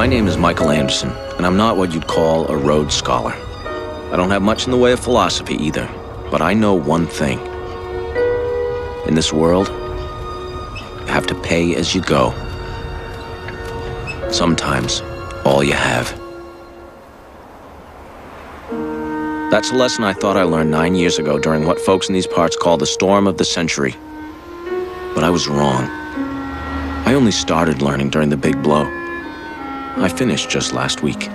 My name is Michael Anderson, and I'm not what you'd call a Rhodes Scholar. I don't have much in the way of philosophy either, but I know one thing. In this world, you have to pay as you go. Sometimes, all you have. That's a lesson I thought I learned 9 years ago during what folks in these parts call the storm of the century. But I was wrong. I only started learning during the big blow. I finished just last week.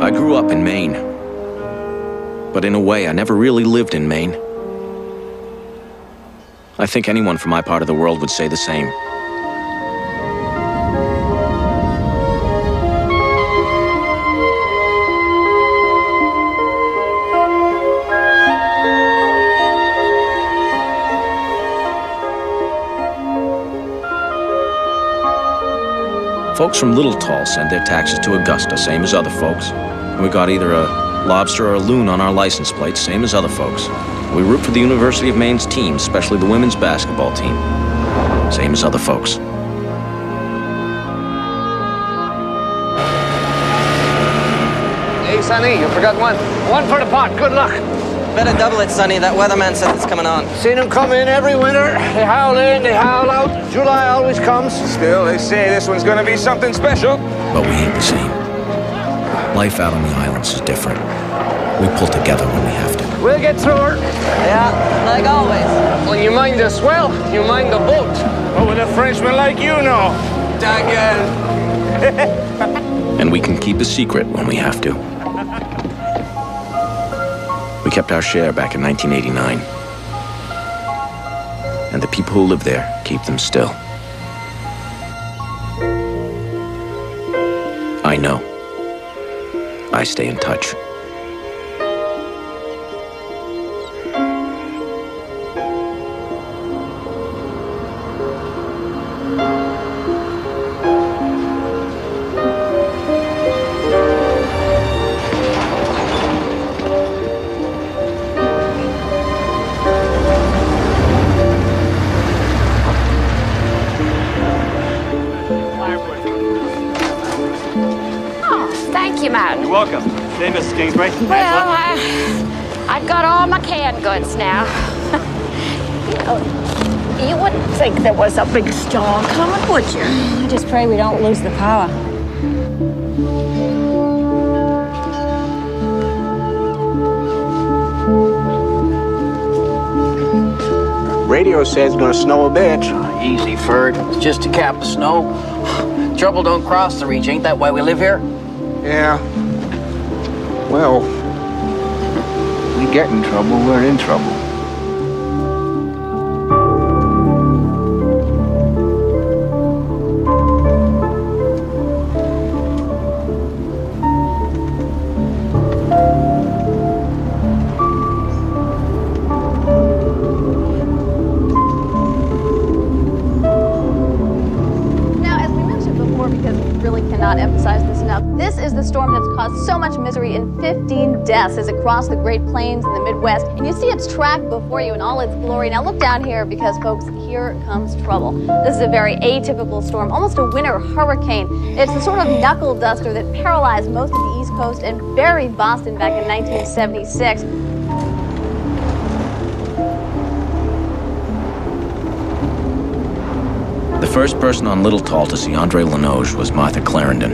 I grew up in Maine. But in a way, I never really lived in Maine. I think anyone from my part of the world would say the same. Folks from Little Tall send their taxes to Augusta, same as other folks. And we got either a lobster or a loon on our license plate, same as other folks. We root for the University of Maine's team, especially the women's basketball team, same as other folks. Hey, Sonny, you forgot one. One for the pot. Good luck. Better double it, Sonny. That weatherman said it's coming on. Seen them come in every winter. They howl in, they howl out. July always comes. Still, they say this one's gonna be something special. But we ain't the same. Life out on the islands is different. We pull together when we have to. We'll get through her. Yeah, like always. When you mind the swell, you mind the boat. What would a Frenchman like you know? Dagger. And we can keep a secret when we have to. We kept our share back in 1989. And the people who live there keep them still. I know. I stay in touch. You're welcome. Hey, Mrs. Kingsbury. Well, I've got all my canned goods now. You wouldn't think there was a big storm coming, would you? I just pray we don't lose the power. Radio says it's gonna snow a bit. Easy, Ferd. It's just a cap of snow. Trouble don't cross the reach. Ain't that why we live here? Yeah. Well, we get in trouble, we're in trouble. Emphasize this enough. This is the storm that's caused so much misery and 15 deaths as it crossed the Great Plains in the Midwest. And you see its track before you in all its glory. Now look down here because, folks, here comes trouble. This is a very atypical storm, almost a winter hurricane. It's the sort of knuckle duster that paralyzed most of the East Coast and buried Boston back in 1976. The first person on Little Tall to see Andre Lenoge was Martha Clarendon.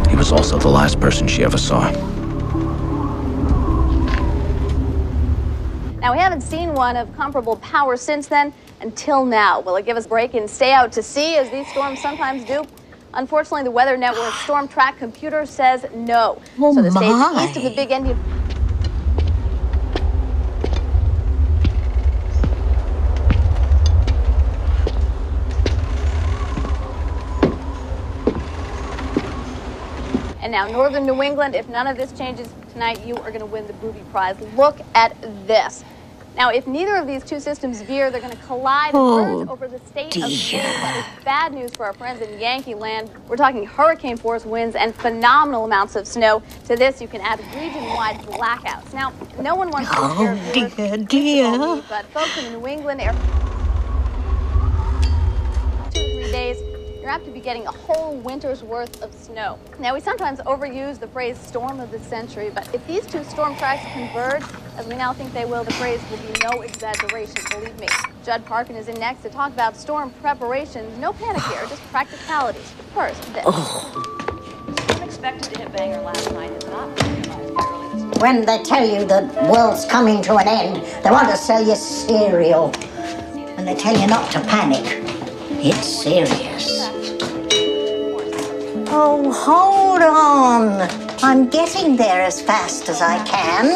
He was also the last person she ever saw. Now, we haven't seen one of comparable power since then until now. Will it give us a break and stay out to sea, as these storms sometimes do? Unfortunately, the Weather Network Storm Track computer says no. Oh, so the states my. east of the Big Indian... And now, northern New England, if none of this changes tonight, you are going to win the booby prize. Look at this. Now, if neither of these two systems veer, they're going to collide and merge over the state of Maine. That is bad news for our friends in Yankee land. We're talking hurricane-force winds and phenomenal amounts of snow. To this, you can add region-wide blackouts. Now, no one wants to hear dear. but folks in the New England area, 2 to 3 days, you're apt to be getting a whole winter's worth of snow. Now, we sometimes overuse the phrase storm of the century, but if these two storm tracks converge, as we now think they will, the phrase will be no exaggeration, believe me. Judd Parkin is in next to talk about storm preparations. No panic here, just practicalities. First, this. Storm expected to hit Bangor last night is not realized by early this morning. When they tell you the world's coming to an end, they want to sell you cereal. And they tell you not to panic. It's serious. Oh, hold on. I'm getting there as fast as I can.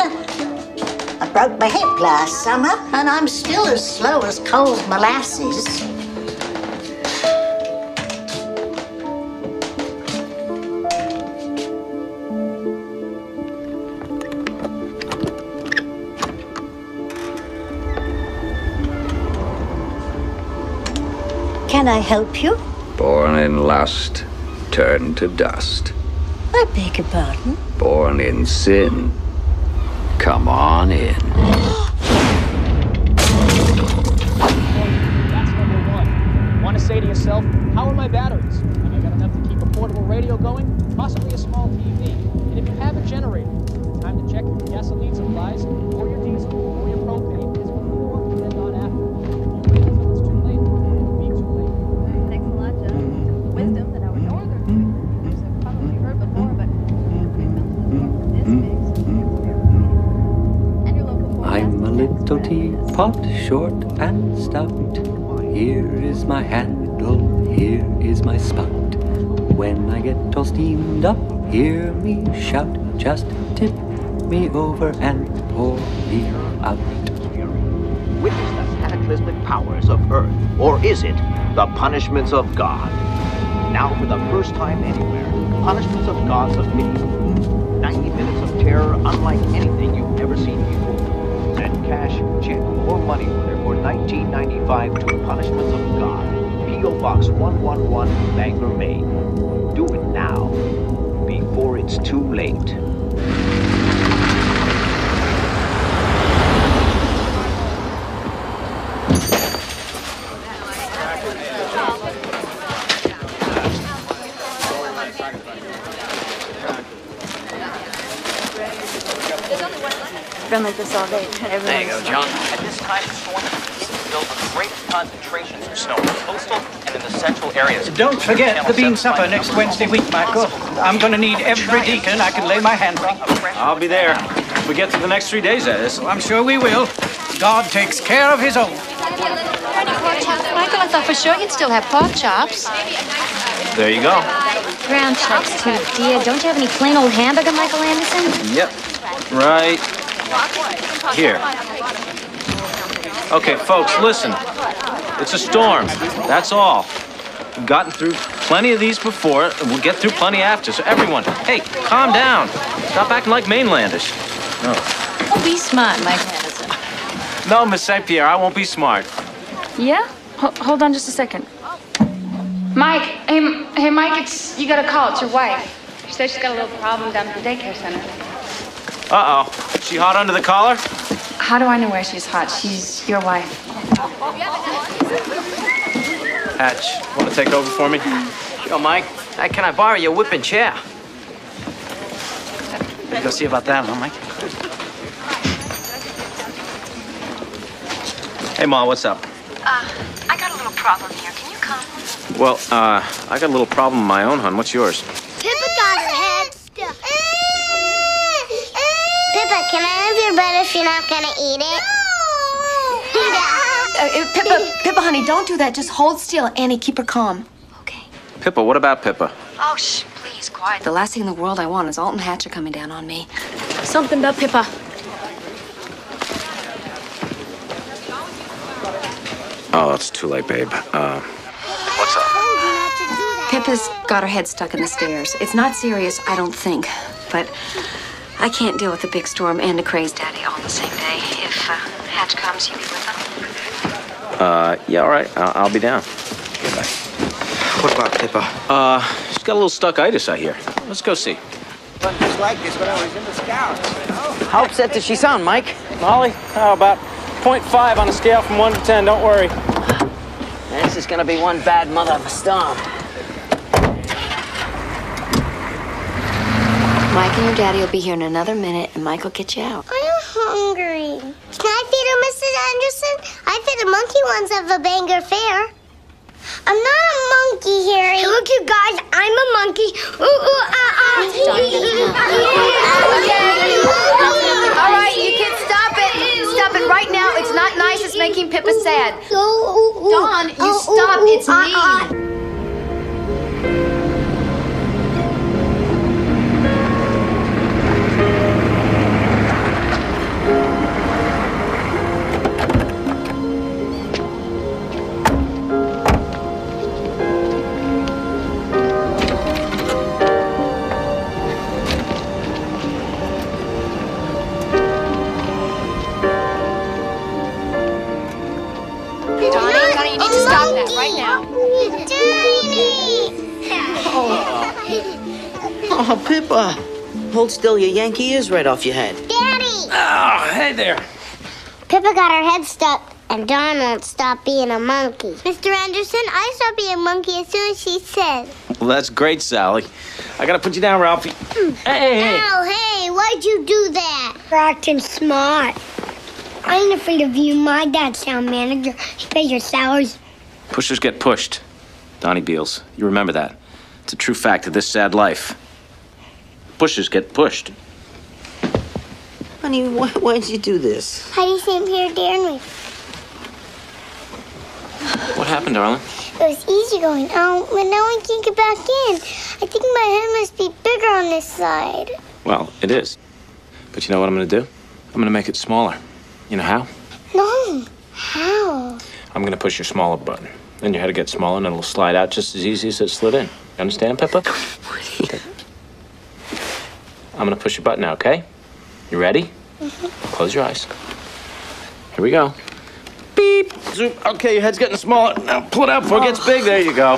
I broke my hip last summer, and I'm still as slow as cold molasses. Can I help you? Born in lust, turned to dust. I beg your pardon? Born in sin, come on in. That's number one. Want to say to yourself, how are my batteries? Have I got enough to keep a portable radio going? Possibly a small TV. And if you have a generator, time to check your gasoline supplies, or your diesel, or your propane is before and not after. If you wait until it's too late, it'll be too late. Thanks a lot, Judd. Wisdom that our northern viewers have probably heard before, but this big, so and your local I'm a little teapot, short and stout. Here is my handle, here is my spout. When I get all steamed up, hear me shout. Just tip me over and pour me out. Witness the cataclysmic powers of Earth, or is it the punishments of God? Now, for the first time anywhere, Punishments of God's a video. 90 minutes of terror unlike anything you've ever seen before. Send cash, check, or money order for $19.95 to Punishments of God, P.O. Box 111, Bangor, Maine. Do it now, before it's too late. Been like this all day. There you go, John. At this time, the storm is filled with great concentrations of snow in the coastal and in the central areas. Don't forget the bean supper next Wednesday week, Michael. I'm going to need every deacon I can lay my hand on. I'll be there. If we get through the next 3 days, that is. I'm sure we will. God takes care of his own. Michael, I thought for sure you'd still have pork chops. There you go. Ground chops, too, dear. Don't you have any plain old hamburger, Michael Anderson? Yep. Right here. Okay, folks, listen. It's a storm. That's all. We've gotten through plenty of these before, and we'll get through plenty after. So everyone, hey, calm down. Stop acting like mainlanders. No. Oh, be smart, Michael Anderson. No, Miss St. Pierre, I won't be smart. Yeah? Hold on just a second. Mike, hey, Mike, you got a call. It's your wife. She said she's got a little problem down at the daycare center. Uh-oh. She hot under the collar? How do I know where she's hot? She's your wife. Hatch, want to take over for me? Sure, Mike. Hey, can I borrow your whipping chair? Go see about that, huh, Mike? Hey, Ma, what's up? I got a little problem here. Can you come? Well, I got a little problem of my own, hon. What's yours? Pippa got her head stuck. Pippa, can I have your bread if you're not gonna eat it? Pippa, honey, don't do that. Just hold still. Annie, keep her calm. Okay. Pippa, what about Pippa? Oh, shh, please, quiet. The last thing in the world I want is Alton Hatcher coming down on me. Something about Pippa. Oh, it's too late, babe. What's up? Pippa's got her head stuck in the stairs. It's not serious, I don't think, but I can't deal with a big storm and a crazed daddy all on the same day. Hatch comes, you be with them? Yeah, all right. I'll be down. What about Pippa? She's got a little stuckitis, I hear. Let's go see. But just like this when I was in the Scouts, you know? How upset does she sound, Mike? Molly, how about 0.5 on a scale from 1 to 10? Don't worry. This is gonna be one bad mother of a storm. Mike and your daddy will be here in another minute, and Mike will get you out. I'm hungry. Can I feed her, Mrs. Anderson? I fed a monkey once at the Bangor Fair. I'm not a monkey, Harry. Look, you guys, I'm a monkey. All right, you kids, stop it. Stop it right now. It's not nice. It's making Pippa sad. Dawn, you stop. It's me. You need to stop that right now. Oh, Pippa. Hold still, your Yankee ears right off your head. Daddy! Oh, hey there. Pippa got her head stuck, and Dawn won't stop being a monkey. Mr. Anderson, I stopped being a monkey as soon as she said. Well, that's great, Sally. I gotta put you down, Ralphie. Hey. Ow, hey, why'd you do that? You're acting smart. I ain't afraid of you. My dad's town manager. He pays your salaries. Pushers get pushed. Donnie Beals, you remember that. It's a true fact of this sad life. Pushers get pushed. Honey, why'd you do this? Heidi St. Pierre dared me. What happened, darling? It was easy going out, but now I can't get back in. I think my head must be bigger on this side. Well, it is. But you know what I'm gonna do? I'm gonna make it smaller. You know how? No. How? I'm gonna push your smaller button. Then your head will get smaller and it'll slide out just as easy as it slid in. You understand, Pippa? Okay. I'm gonna push your button now, okay? You ready? Mm-hmm. Close your eyes. Here we go. Beep. Zoom. Okay, your head's getting smaller. Now pull it out before it gets big. There you go.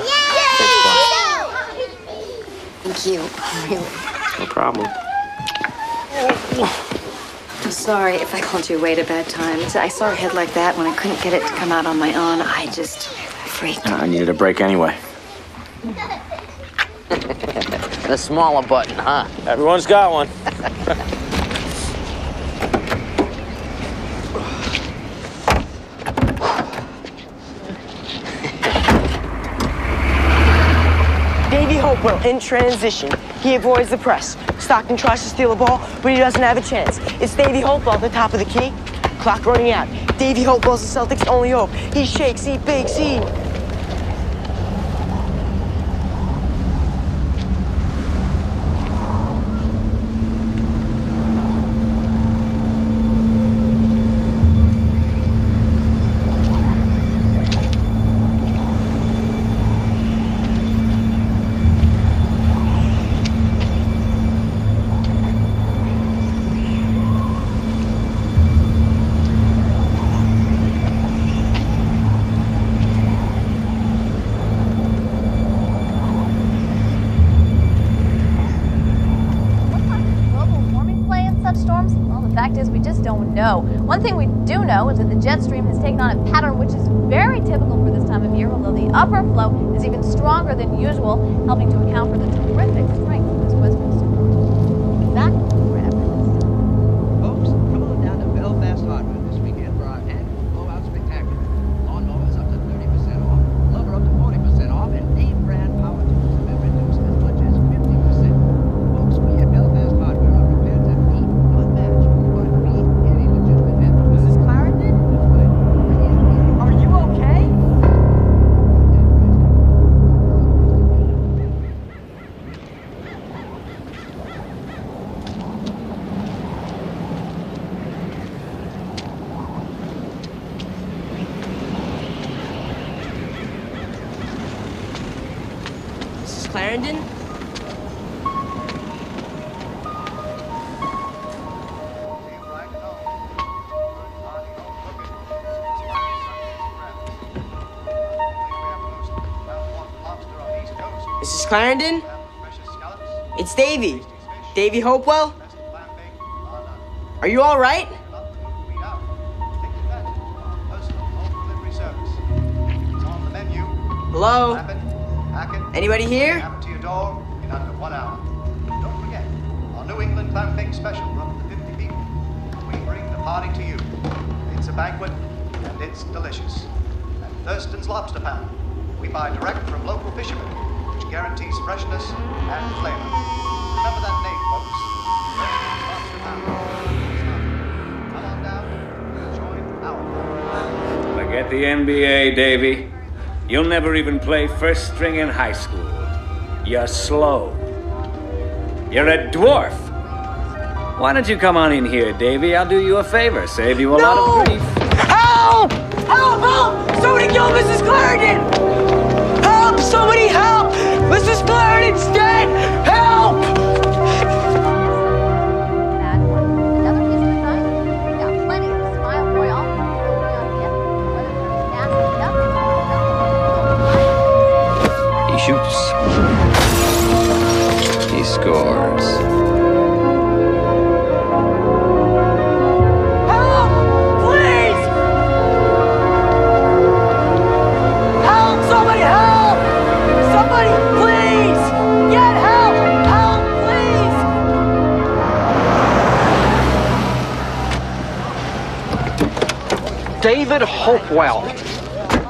Thank you. Really. No problem. I'm sorry if I called you away at a bad time. I saw her head like that when I couldn't get it to come out on my own. I just freaked. I needed a break anyway. The smaller button, huh? Everyone's got one. Davey Hopewell in transition. He avoids the press. Stockton tries to steal the ball, but he doesn't have a chance. It's Davey Hopewell at the top of the key. Clock running out. Davey Hopewell's the Celtics' only hope. He shakes, he bakes, he... One thing we do know is that the jet stream has taken on a pattern which is very typical for this time of year, although the upper flow is even stronger than usual, helping to account for the terrific strength of this western storm. Back for after this. Folks, come on down to Belfast Hardware this weekend for our annual blowout spectacular. Lawnmowers up to 30% off, blower up to 40% off, and name brand power tools have been reduced as much as 50%. Folks, we at Belfast Hardware are prepared to meet, not match, but beat any legitimate vendor. Mrs. Clarendon? Are you okay? Mrs. Clarendon? Mrs. Clarendon? It's Davy. Davy Hopewell? Are you all right? Hello? Anybody here? To your door in under 1 hour. Don't forget, our New England clam bake special for up to 50 people. We bring the party to you. It's a banquet, and it's delicious. And Thurston's Lobster Pound. We buy direct from local fishermen, which guarantees freshness and flavor. Remember that name, folks. Thurston's Lobster Pound. Come on down and join our party. Forget the NBA, Davy. You'll never even play first string in high school. You're slow. You're a dwarf. Why don't you come on in here, Davy? I'll do you a favor. Save you a lot of grief. Help! Help! Help! Somebody kill Mrs. Clarendon! Help! Somebody help! Mrs. Clarendon's dead! Help! He shoots. He scores. Help! Please! Help! Somebody help! Somebody, please! Get help! Help, please! David Hopewell.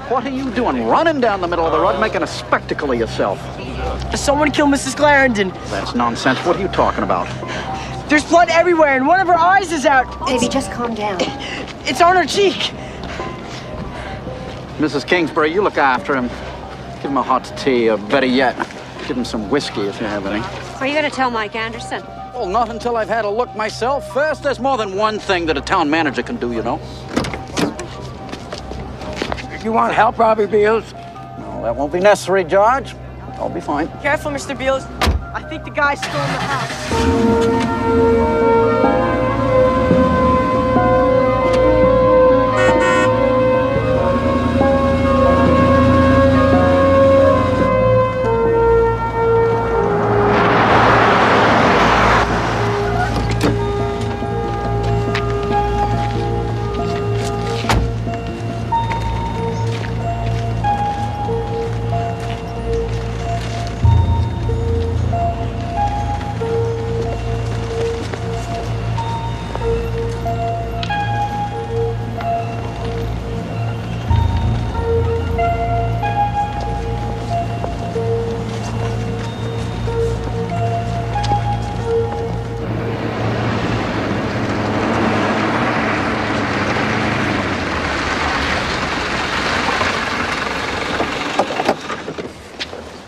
What are you doing, running down the middle of the road, making a spectacle of yourself? Someone killed Mrs. Clarendon. That's nonsense. What are you talking about? There's blood everywhere, and one of her eyes is out. Baby, just calm down. It's on her cheek. Mrs. Kingsbury, you look after him. Give him a hot tea, or better yet, give him some whiskey if you have any. Are you going to tell Mike Anderson? Well, not until I've had a look myself first. There's more than one thing that a town manager can do, you know. You want help, Robbie Beals? No, that won't be necessary, George. I'll be fine. Careful, Mr. Beals. I think the guy's still in the house.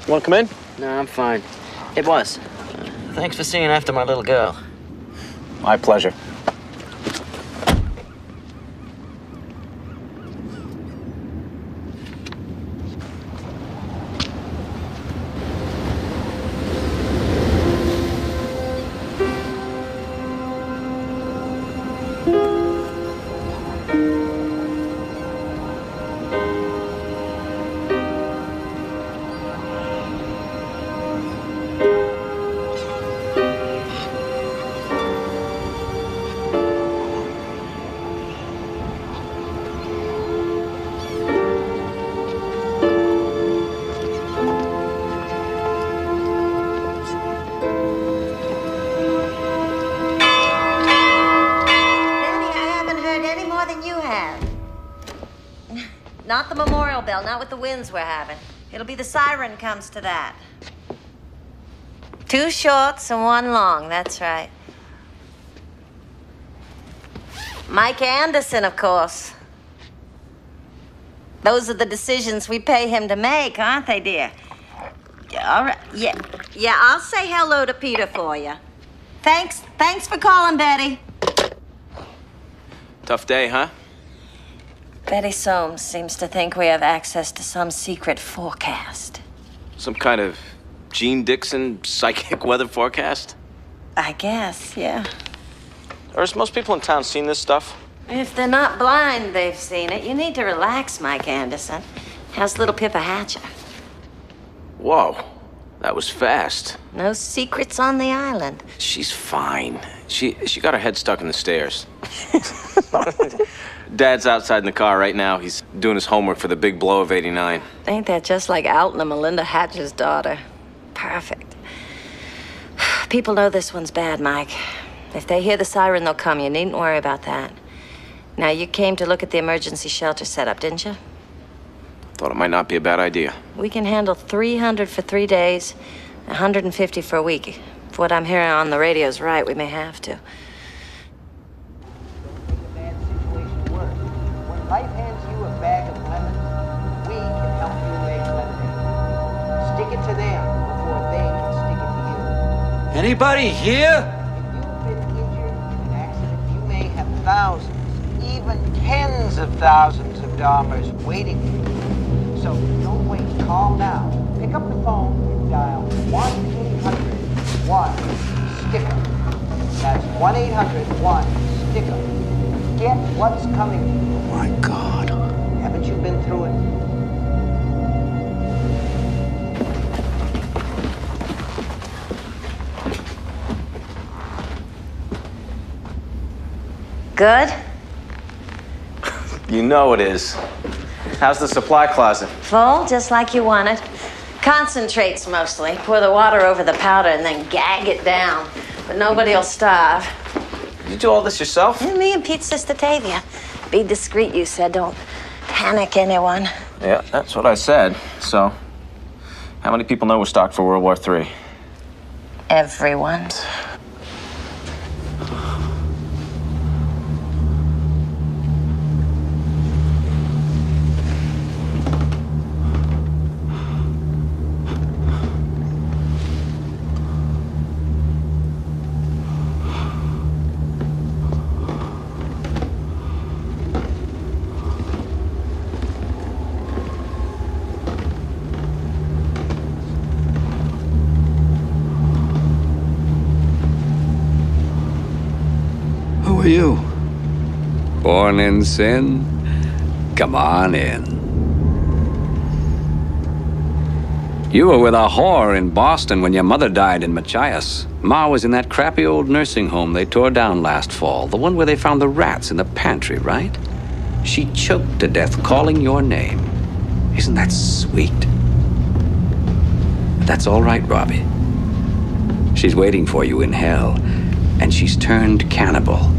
Want to come in? No, I'm fine. Hey, boss. Thanks for seeing after my little girl. My pleasure. Not the memorial bell, not with the winds we're having. It'll be the siren comes to that. 2 shorts and 1 long, that's right. Mike Anderson, of course. Those are the decisions we pay him to make, aren't they, dear? All right, yeah, I'll say hello to Peter for you. Thanks for calling, Betty. Tough day, huh? Betty Soames seems to think we have access to some secret forecast. Some kind of Gene Dixon psychic weather forecast? I guess, yeah. Has most people in town seen this stuff? If they're not blind, they've seen it. You need to relax, Mike Anderson. How's little Pippa Hatcher? Whoa. That was fast. No secrets on the island. She's fine. She got her head stuck in the stairs. Dad's outside in the car right now. He's doing his homework for the big blow of '89. Ain't that just like Alton and Melinda Hatch's daughter? Perfect. People know this one's bad, Mike. If they hear the siren, they'll come. You needn't worry about that. Now, you came to look at the emergency shelter setup, didn't you? Thought it might not be a bad idea. We can handle 300 for 3 days, 150 for a week. If what I'm hearing on the radio's right, we may have to. When life hands you a bag of lemons, we can help you make lemonade. Stick it to them before they can stick it to you. Anybody here? If you've been injured in an accident, you may have thousands, even tens of thousands of dollars waiting for you. So don't wait. Call now. Pick up the phone and dial 1-800-1-STICKER. That's 1-800-1-STICKER. Get what's coming. Oh my God. Haven't you been through it? Good? You know it is. How's the supply closet? Full, just like you wanted. Concentrates mostly. Pour the water over the powder and then gag it down. But nobody'll starve. Did you do all this yourself? Me and Pete's sister Tavia. Be discreet, you said. Don't panic anyone. Yeah, that's what I said. So, how many people know we're stocked for World War III? Everyone. Who are you? Born in sin? Come on in. You were with a whore in Boston when your mother died in Machias. Ma was in that crappy old nursing home they tore down last fall, the one where they found the rats in the pantry, right? She choked to death calling your name. Isn't that sweet? That's all right, Robbie. She's waiting for you in hell, and she's turned cannibal.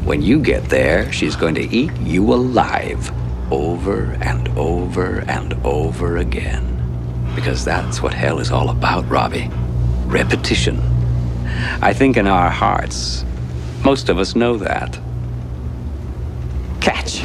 When you get there, she's going to eat you alive, over and over and over again. Because that's what hell is all about, Robbie. Repetition. I think in our hearts, most of us know that. Catch.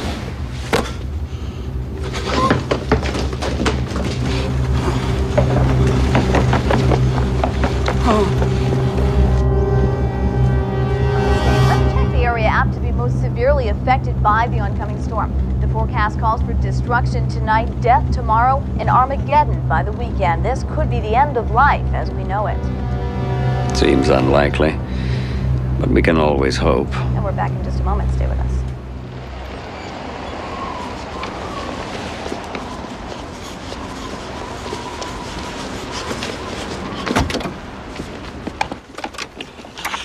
Severely affected by the oncoming storm. The forecast calls for destruction tonight, death tomorrow, and Armageddon by the weekend. This could be the end of life as we know it. Seems unlikely, but we can always hope. And we're back in just a moment. Stay with us.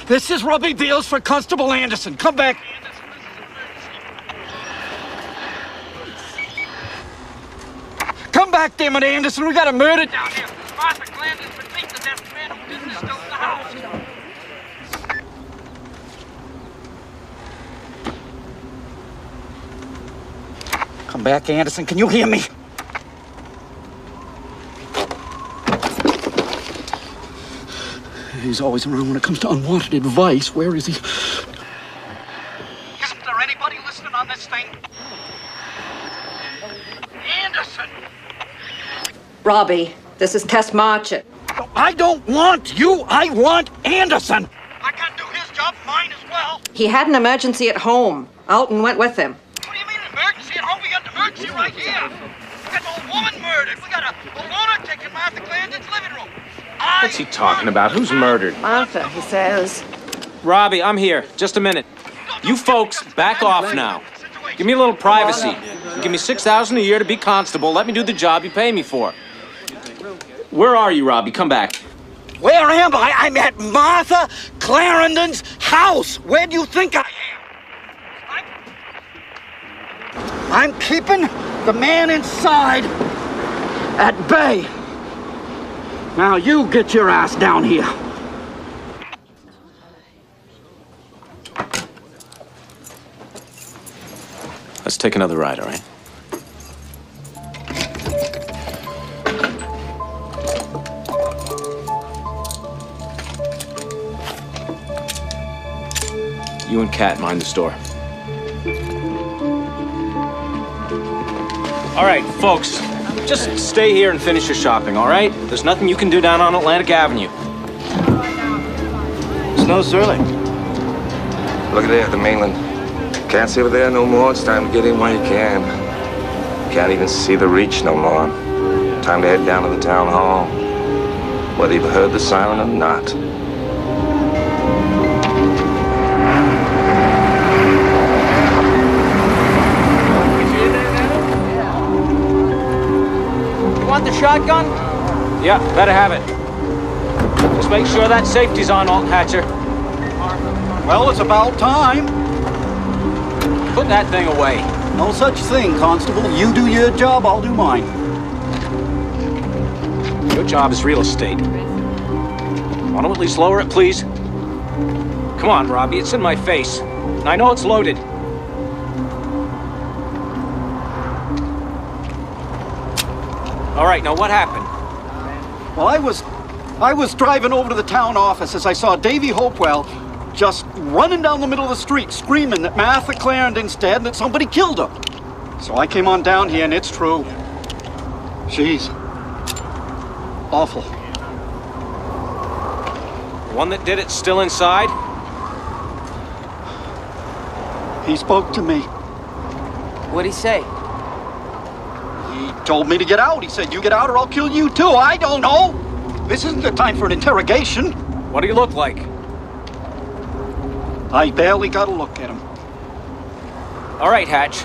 This is Robbie Beals for Constable Anderson. Come back. Come back, damn it, Anderson. We got a murder down here. Martha Glandon's beneath the desk man who did this still in the house. Come back, Anderson. Can you hear me? He's always around when it comes to unwanted advice. Where is he? Isn't there anybody listening on this thing? Anderson! Robbie, this is Tess Marchett. I don't want you. I want Anderson. I can't do his job, mine as well. He had an emergency at home. Alton went with him. What do you mean emergency at home? We got an emergency right here. We got an old woman murdered. We got a lunatic in Martha Glandon's living room. What's he talking about? Who's murdered? Martha, he says. Robbie, I'm here. Just a minute. You folks, back off now. Give me a little privacy. You give me $6,000 a year to be constable. Let me do the job you pay me for. Where are you, Robbie? Come back. Where am I? I'm at Martha Clarendon's house. Where do you think I am? I'm keeping the man inside at bay. Now you get your ass down here. Let's take another ride, all right? You and Kat mind the store. All right, folks, just stay here and finish your shopping, all right? There's nothing you can do down on Atlantic Avenue. Snow's early. Look at there, the mainland. Can't see over there no more. It's time to get in while you can. Can't even see the reach no more. Time to head down to the town hall. Whether you've heard the siren or not. Want the shotgun? Yeah, better have it. Just make sure that safety's on, Alt Hatcher. Well, it's about time. Put that thing away. No such thing, Constable. You do your job, I'll do mine. Your job is real estate. Want to at least lower it, please? Come on, Robbie, it's in my face. And I know it's loaded. All right, now what happened? Well, I was driving over to the town office as I saw Davy Hopewell just running down the middle of the street screaming that Martha Clarendon's dead and that somebody killed her. So I came on down here and it's true. Jeez. Awful. The one that did it's still inside? He spoke to me. What'd he say? He told me to get out. He said, you get out or I'll kill you too. I don't know. This isn't the time for an interrogation. What do you look like? I barely got a look at him. All right, Hatch.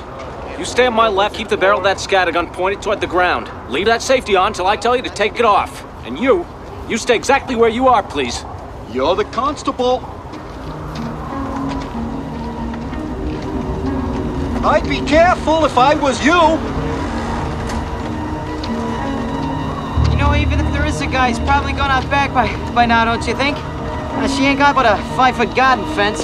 You stay on my left, keep the barrel of that scattergun pointed toward the ground. Leave that safety on till I tell you to take it off. And you stay exactly where you are, please. You're the constable. I'd be careful if I was you. You know, even if there is a guy, he's probably gone out back by now, don't you think? She ain't got but a 5-foot garden fence.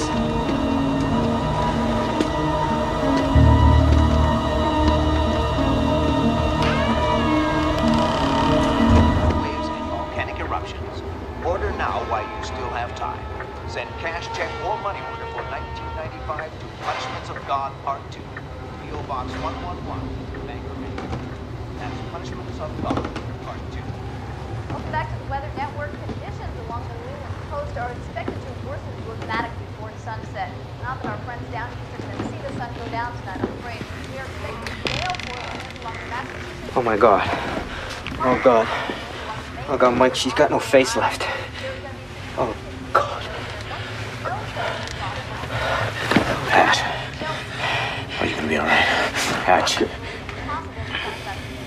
Waves and volcanic eruptions. Order now while you still have time. Send cash, check, or money order for 1995 to Punishments of God Part 2. P.O. Box 111, Bangor, Maine. That's Punishments of God Part 2. Welcome back to the Weather Network. Conditions along the Newland coast are expected to worsen dramatically before sunset. Not that our friends down here are going to see the sun go down tonight, I'm afraid. We are expecting gale force along the Massachusetts. Oh my God. Oh God. Oh God, Mike, she's got no face left. Oh God. Hatch. Are you gonna be all right? Hatch.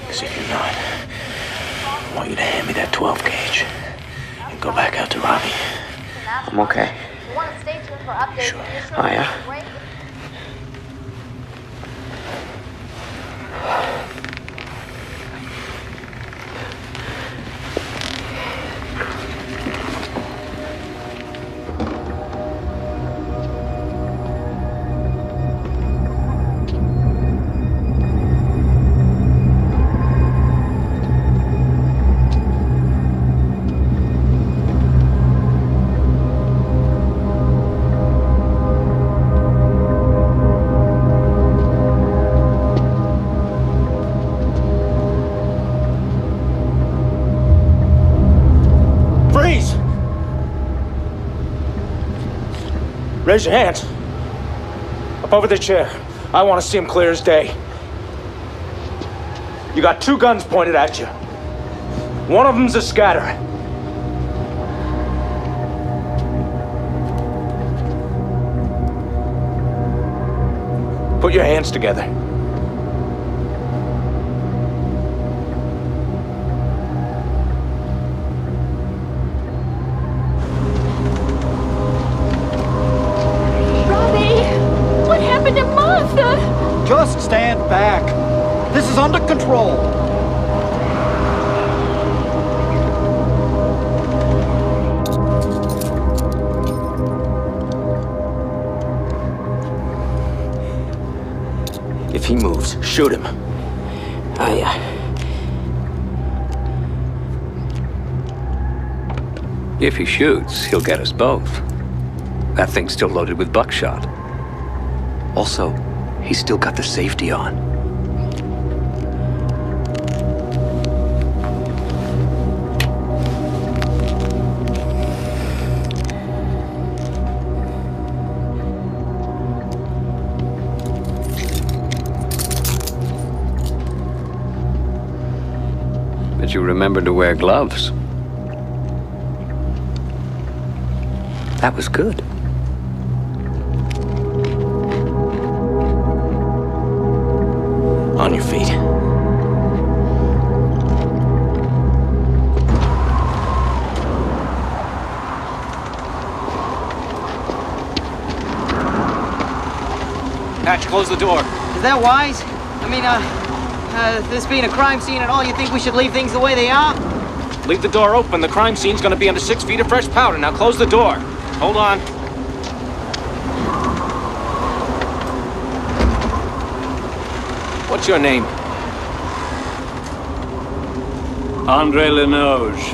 Because if you're not, I want you to hand me that 12 gauge and go back out to Robbie. I'm okay. We want to stay tuned for updates. Sure. Oh, yeah? Raise your hands. Up over the chair. I want to see him clear as day. You got 2 guns pointed at you. One of them's a scatter. Put your hands together. is under control. If he moves, shoot him. Oh, yeah. If he shoots, he'll get us both. That thing's still loaded with buckshot. Also, he's still got the safety on. But you remembered to wear gloves. That was good. On your feet. Patch, close the door. Is that wise? I mean, this being a crime scene and all, you think we should leave things the way they are? Leave the door open. The crime scene's gonna be under 6 feet of fresh powder. Now close the door. Hold on. What's your name? Andre Lenoge.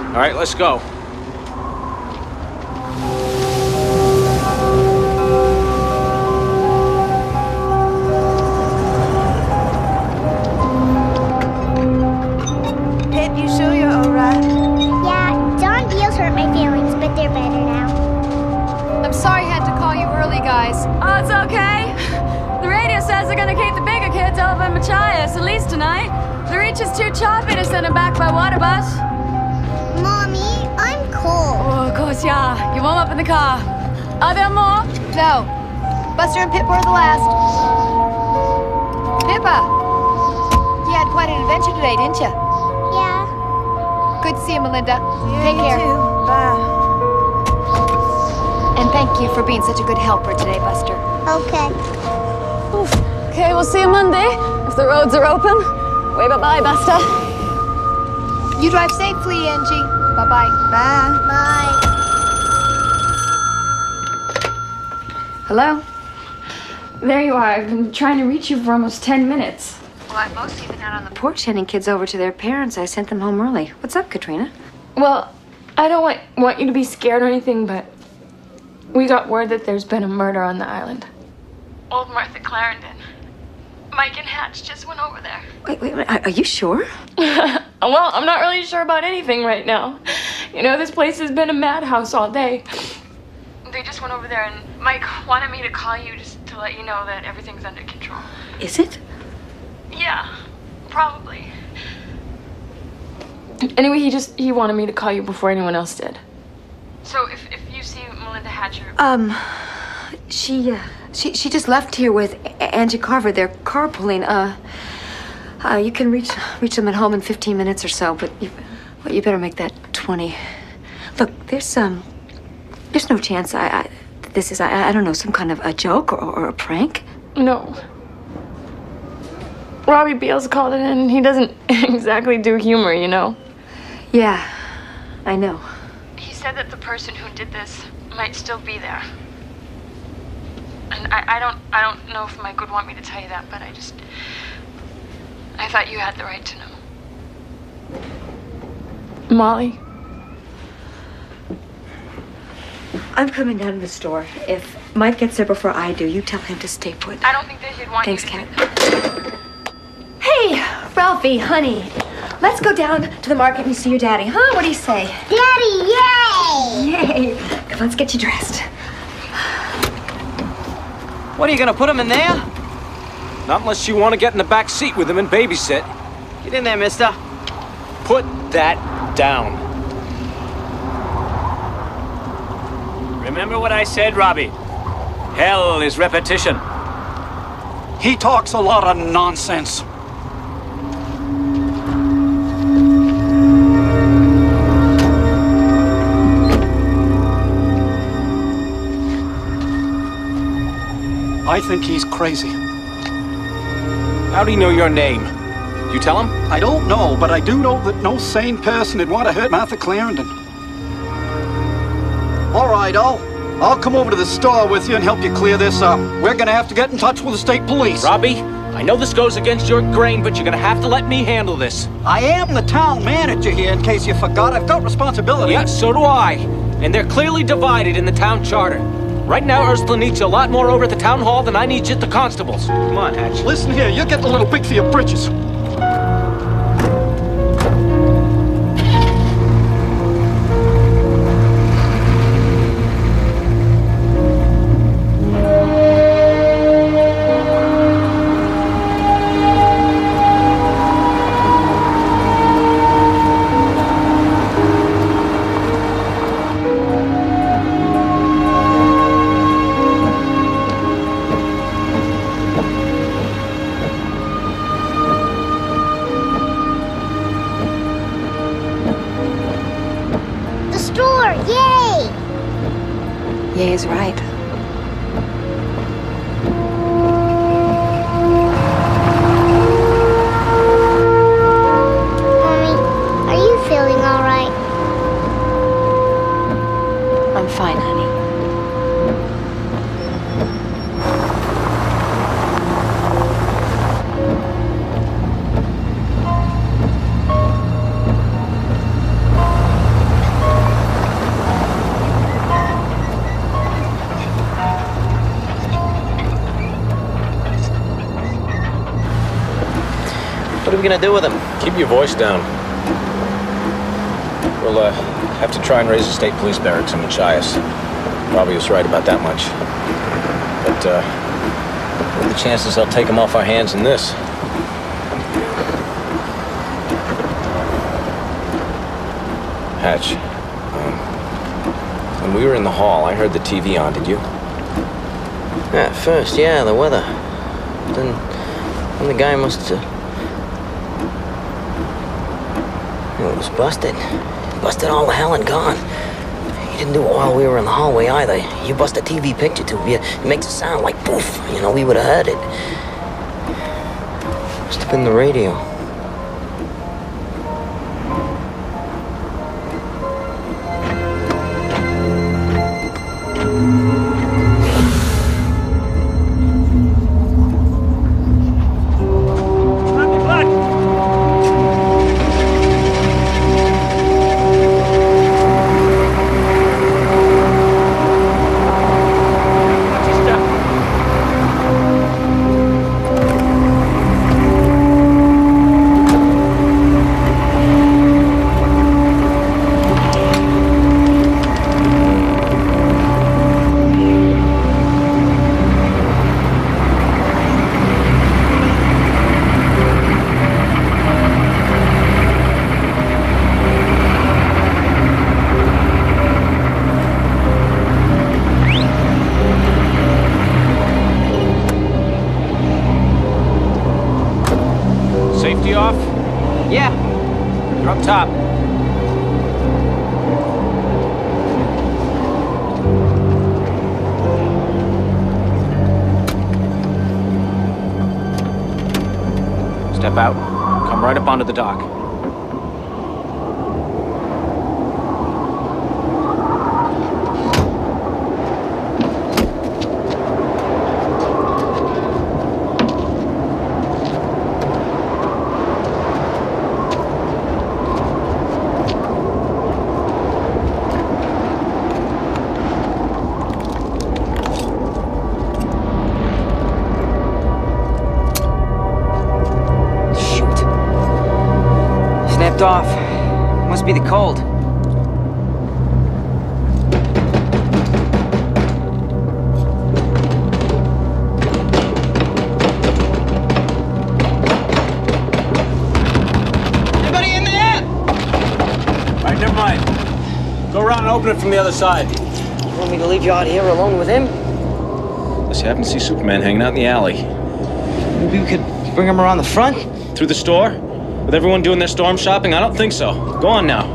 All right, let's go. Pip, you sure you're all right? Yeah, Don Beals hurt my feelings, but they're better now. I'm sorry I had to call you early, guys. Oh, it's okay. The radio says they're gonna keep the bigger kids over in Machias, at least tonight. The reach is too choppy to send them back by water bus. Mommy, I'm cold. Oh, of course, yeah. You warm up in the car. Are there more? No. Buster and Pip were the last. Pippa! You had quite an adventure today, didn't you? Yeah. Good to see you, Melinda. Take care. You too. Bye. And thank you for being such a good helper today, Buster. Okay. Oof. Okay, we'll see you Monday, if the roads are open. Wave bye-bye, Buster. You drive safely, Angie. Bye-bye. Bye. Bye. Hello? There you are. I've been trying to reach you for almost 10 minutes. Well, I've mostly been out on the porch handing kids over to their parents. I sent them home early. What's up, Katrina? Well, I don't want you to be scared or anything, but we got word that there's been a murder on the island. Old Martha Clarendon. Mike and Hatch just went over there. Wait, are you sure? Well, I'm not really sure about anything right now. You know, this place has been a madhouse all day. They just went over there, and Mike wanted me to call you just to let you know that everything's under control. Is it? Yeah, probably. Anyway, he wanted me to call you before anyone else did. So if you see Melinda Hatcher... She just left here with Angie Carver. They're carpooling. You can reach them at home in 15 minutes or so, but you better make that 20. Look, there's no chance this is, I don't know, some kind of a joke or a prank? No. Robbie Beals called it in. He doesn't exactly do humor, you know. Yeah, I know. He said that the person who did this might still be there. And I don't know if Mike would want me to tell you that, but I thought you had the right to know. Molly? I'm coming down to the store. If Mike gets there before I do, you tell him to stay put. I don't think that he'd want Thanks, you to... Kat. Hey, Ralphie, honey. Let's go down to the market and see your daddy, huh? What do you say? Daddy, yay! Yay! Come, let's get you dressed. What, are you gonna put him in there? Not unless you want to get in the back seat with him and babysit. Get in there, mister. Put that down. Remember what I said, Robbie? Hell is repetition. He talks a lot of nonsense. I think he's crazy. How do you know your name? You tell him? I don't know, but I do know that no sane person would want to hurt Martha Clarendon. All right, I'll come over to the store with you and help you clear this up. We're gonna have to get in touch with the state police. Robbie, I know this goes against your grain, but you're gonna have to let me handle this. I am the town manager here, in case you forgot. I've got responsibility. Yeah, so do I. And they're clearly divided in the town charter. Right now, Ursula needs you a lot more over at the town hall than I need you at the constables. Come on, Hatch. Listen here, you're getting a little big for your britches. Yay's right. Mommy, are you feeling all right? I'm fine, honey. What are we gonna do with him? Keep your voice down. We'll have to try and raise the state police barracks in Machias. Robbie was right about that much. But what are the chances they'll take him off our hands in this? Hatch, when we were in the hall, I heard the TV on, did you? At first, yeah, the weather. Then the guy must have... It was busted. Busted all the hell and gone. He didn't do it while we were in the hallway either. You bust a TV picture tube, it makes a sound like poof. You know, we would have heard it. Must have been the radio. Safety off? Yeah. You're up top. Step out. Come right up onto the dock. Off. Must be the cold. Anybody in there? All right, never mind. Go around and open it from the other side. You want me to leave you out here alone with him? Unless you happen to see Superman hanging out in the alley. Maybe we could bring him around the front? Through the store? With everyone doing their storm shopping? I don't think so. Go on now.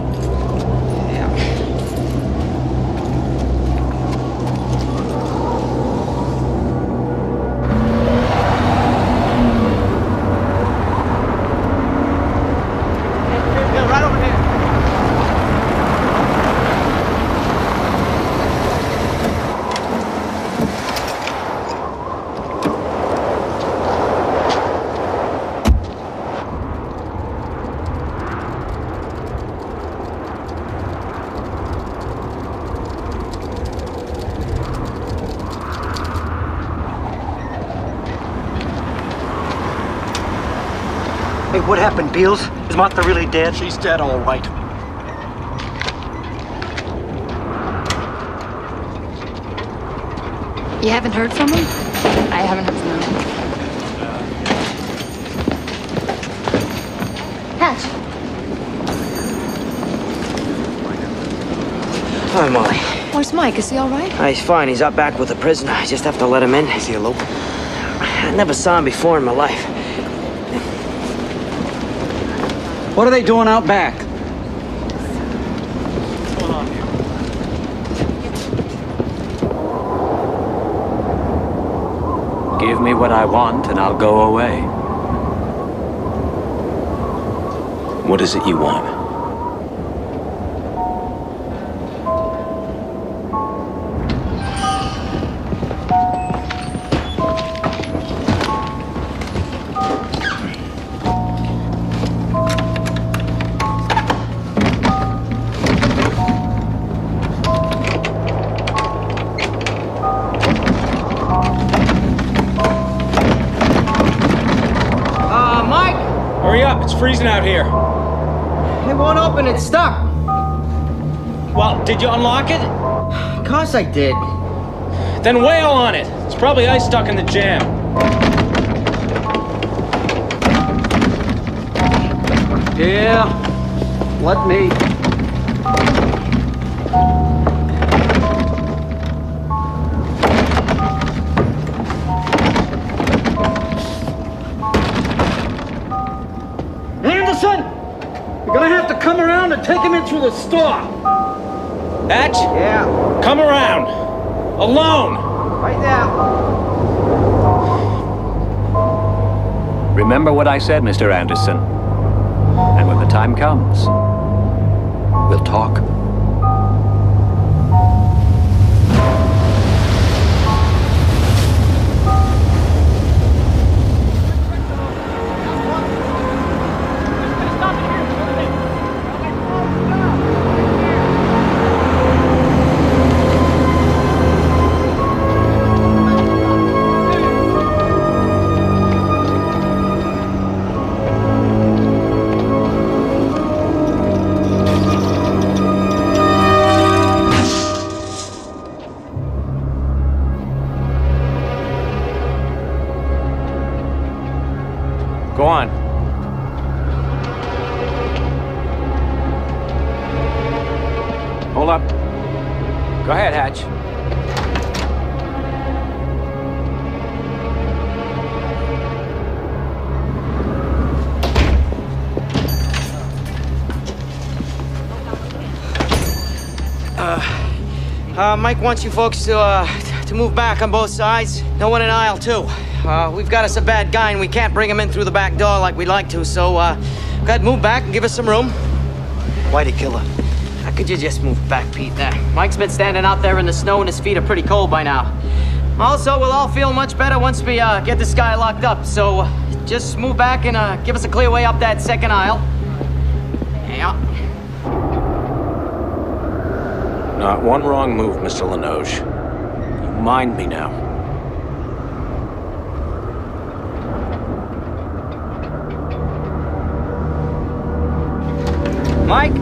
What happened, Beals? Is Martha really dead? She's dead, all right. You haven't heard from him? I haven't heard from him. Hatch. Hi, Molly. Where's Mike? Is he all right? He's fine. He's out back with the prisoner. I just have to let him in. Is he a local? I never saw him before in my life. What are they doing out back? What's going on here? Give me what I want and I'll go away. What is it you want? It's freezing out here. It won't open, it's stuck. Well, did you unlock it? Of course I did. Then wail on it. It's probably ice stuck in the jam. Yeah, let me. You're gonna have to come around and take him in through the store. Hatch? Yeah. Come around. Alone. Right now. Remember what I said, Mr. Anderson. And when the time comes, we'll talk. Go on. Hold up. Go ahead, Hatch. Mike wants you folks to move back on both sides. No one in aisle 2. We've got us a bad guy and we can't bring him in through the back door like we'd like to, so, go ahead, move back and give us some room. Why'd he kill her? How could you just move back, Pete, there? Mike's been standing out there in the snow and his feet are pretty cold by now. Also, we'll all feel much better once we, get this guy locked up, so just move back and, give us a clear way up that second aisle. Yeah. Not one wrong move, Mr. Lenoge. You mind me now. Mike?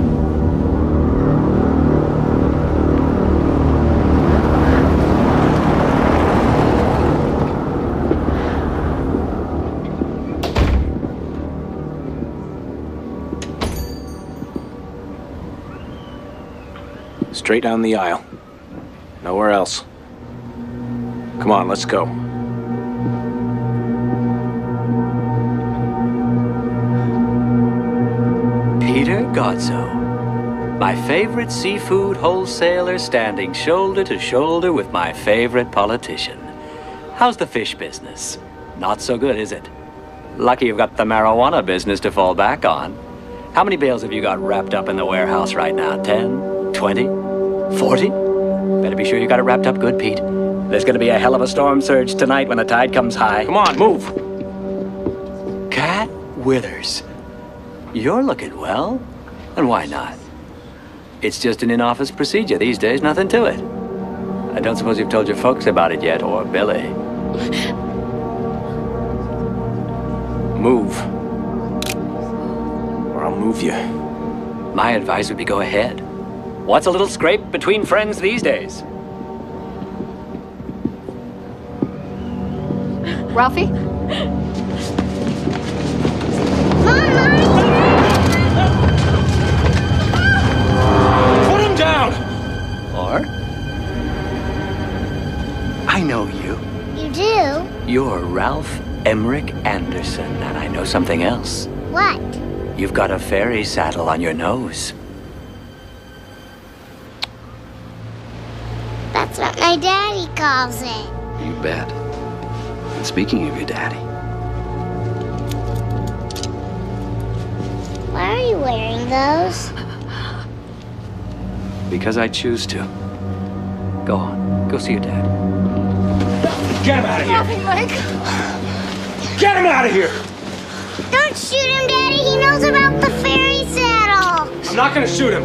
Straight down the aisle. Nowhere else. Come on, let's go. Peter Godso, my favorite seafood wholesaler standing shoulder to shoulder with my favorite politician. How's the fish business? Not so good, is it? Lucky you've got the marijuana business to fall back on. How many bales have you got wrapped up in the warehouse right now? 10? 20? 40? Better be sure you got it wrapped up good, Pete. There's gonna be a hell of a storm surge tonight when the tide comes high. Come on, move! Cat Withers. You're looking well. And why not? It's just an in-office procedure these days, nothing to it. I don't suppose you've told your folks about it yet, or Billy. Move. I'll move you. My advice would be go ahead. What's a little scrape between friends these days? Ralphie? Put him down! Or? I know you. You do? You're Ralph Emmerich Anderson, and I know something else. What? You've got a fairy saddle on your nose. That's what my daddy calls it. You bet. And speaking of your daddy, Why are you wearing those? because I choose to. Go on, go see your dad. Get him out of here! Ralphie, Mike. Get him out of here! Don't shoot him, Daddy. He knows about the fairy saddle. I'm not gonna shoot him.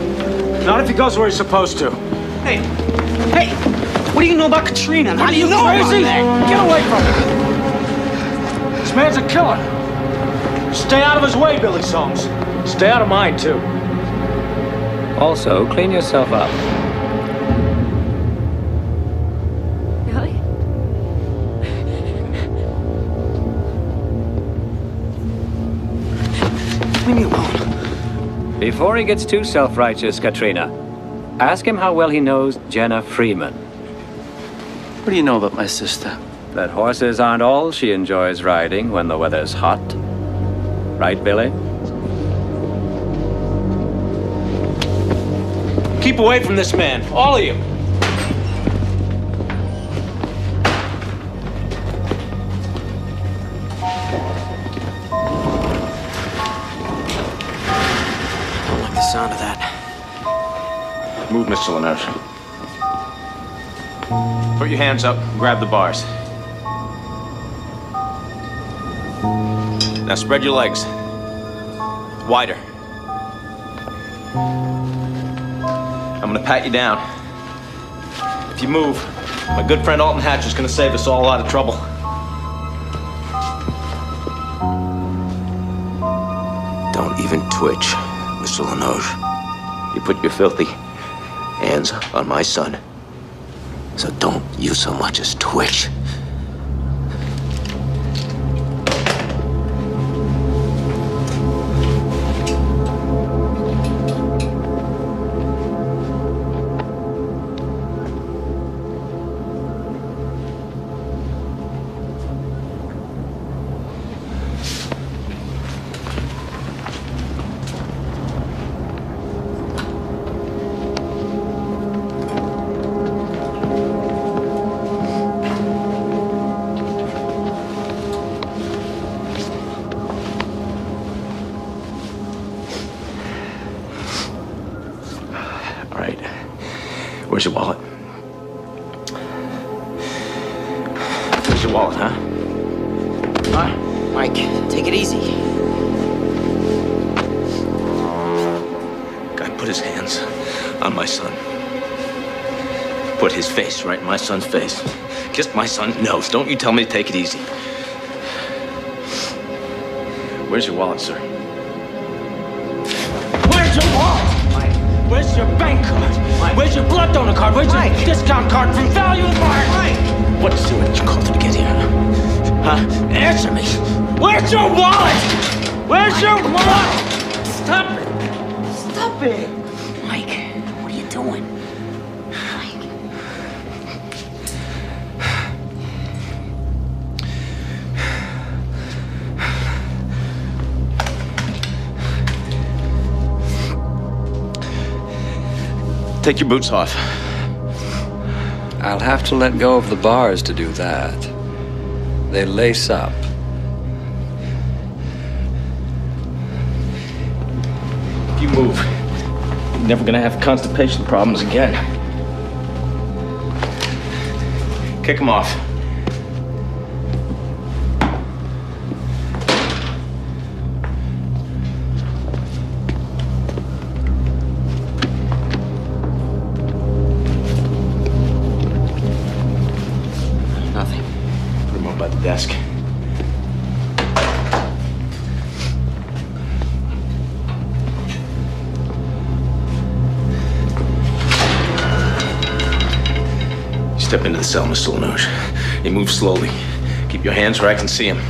Not if he goes where he's supposed to. Hey, hey, what do you know about Katrina? How do you know crazy? about that? Get away from him! This man's a killer. Stay out of his way, Billy Soames. Stay out of mine, too. Also, clean yourself up. Really? Leave me alone. Before he gets too self-righteous, Katrina, ask him how well he knows Jenna Freeman. what do you know about my sister? That horses aren't all she enjoys riding when the weather's hot. Right, Billy? Keep away from this man, all of you. Don't like the sound of that. Move, Mr. Lenoche. Put your hands up, grab the bars. Now spread your legs. Wider. I'm gonna pat you down. If you move, my good friend Alton Hatch is gonna save us all a lot of trouble. Don't even twitch, Mr. Lenoche. You put your filthy hands on my son. So don't you so much as twitch. Where's your wallet? Where's your wallet, huh? Mike, take it easy. Guy put his hands on my son. Put his face right in my son's face. Kissed my son's nose. Don't you tell me to take it easy. Where's your wallet, sir? Where's your wallet? Mike. Where's your bank card? Mike. Where's your blood donor card? Where's your discount card from Value Mart? Mike. What did you call to get here? Huh? Answer me. Where's your wallet? Where's your wallet? Stop it. Stop it. Mike, what are you doing? Take your boots off. I'll have to let go of the bars to do that. They lace up. If you move, you're never gonna have constipation problems again. Kick him off. Nothing. Put him up by the desk. Step into the cell, Mr. Lenouge. You move slowly. Keep your hands where I can see him.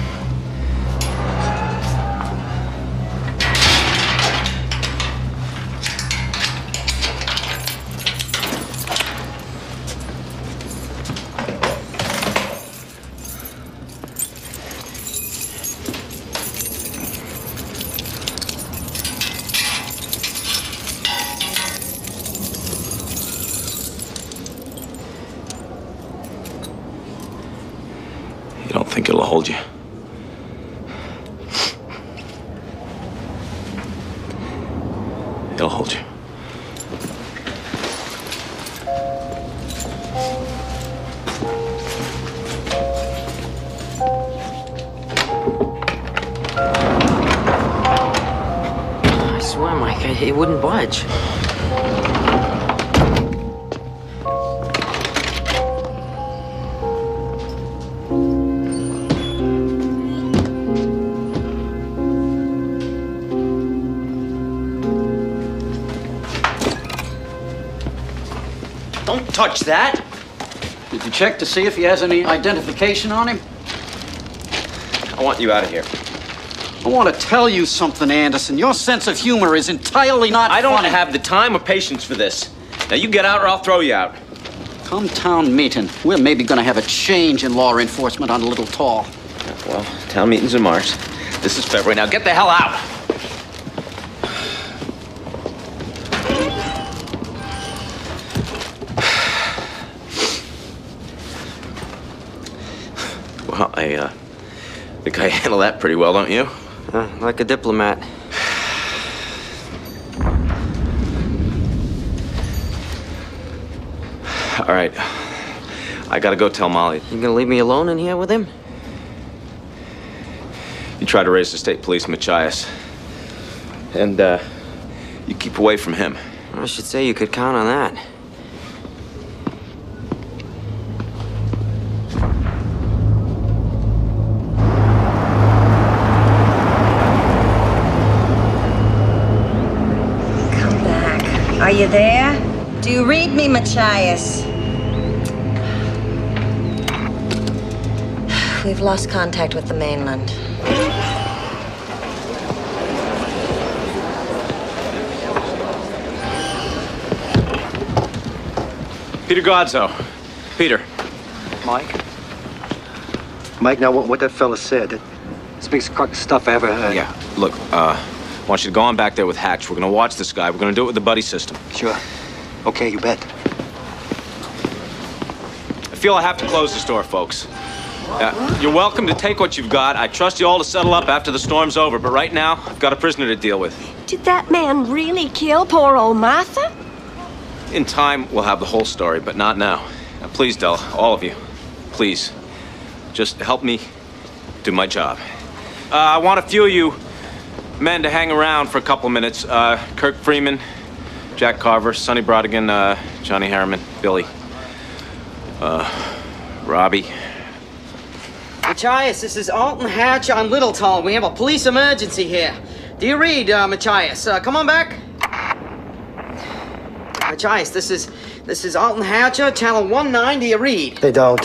You don't think it'll hold you? It'll hold you. I swear, Mike, it wouldn't budge. Don't touch that. Did you check to see if he has any identification on him? I want you out of here. I want to tell you something, Anderson. Your sense of humor is entirely not I don't funny. have the time or patience for this. Now you get out or I'll throw you out. Come town meeting, we're maybe going to have a change in law enforcement on Little Tall. Well, town meeting's in March. This is February. Now get the hell out! Well, I think I handle that pretty well, don't you? Like a diplomat. All right. I gotta go tell Molly. You gonna leave me alone in here with him? You try to raise the state police, Machias. And, you keep away from him. I should say you could count on that. Come back. Are you there? Do you read me, Machias? We've lost contact with the mainland. Peter Godzo. Peter. Mike? Mike, now what that fella said, it's the biggest crock of stuff I ever heard. Yeah, look, I want you to go on back there with Hatch. We're gonna watch this guy. We're gonna do it with the buddy system. Sure. Okay, you bet. I feel I have to close the store, folks. You're welcome to take what you've got. I trust you all to settle up after the storm's over, but right now, I've got a prisoner to deal with. Did that man really kill poor old Martha? In time, we'll have the whole story, but not now. Now, please, Della, all of you, please, just help me do my job. I want a few of you men to hang around for a couple minutes. Kirk Freeman, Jack Carver, Sonny Brodigan, Johnny Harriman, Billy, Robbie. Machias, this is Alton Hatch on Little Tall. We have a police emergency here. Do you read, Machias? Come on back. Machias, this is Alton Hatcher, channel 19. Do you read? They don't.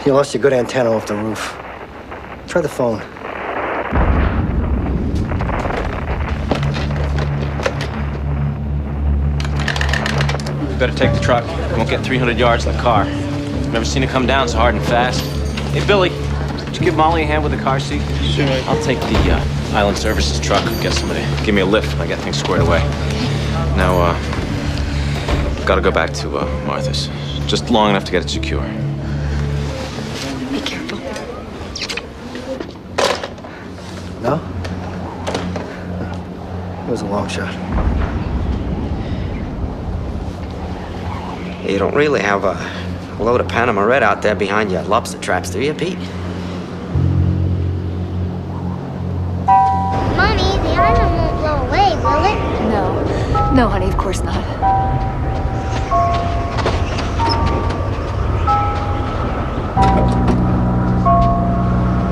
You lost your good antenna off the roof. Try the phone. We better take the truck. We won't get 300 yards in the car. Never seen it come down so hard and fast. Hey, Billy, would you give Molly a hand with the car seat? Sure. I'll take the Island Services truck and get somebody to give me a lift when I get things squared away. Now, gotta go back to Martha's. Just long enough to get it secure. Be careful. No? It was a long shot. You don't really have a load of Panama Red out there behind your lobster traps, do you, Pete? Mommy, the island won't blow away, will it? No. No, honey, of course not.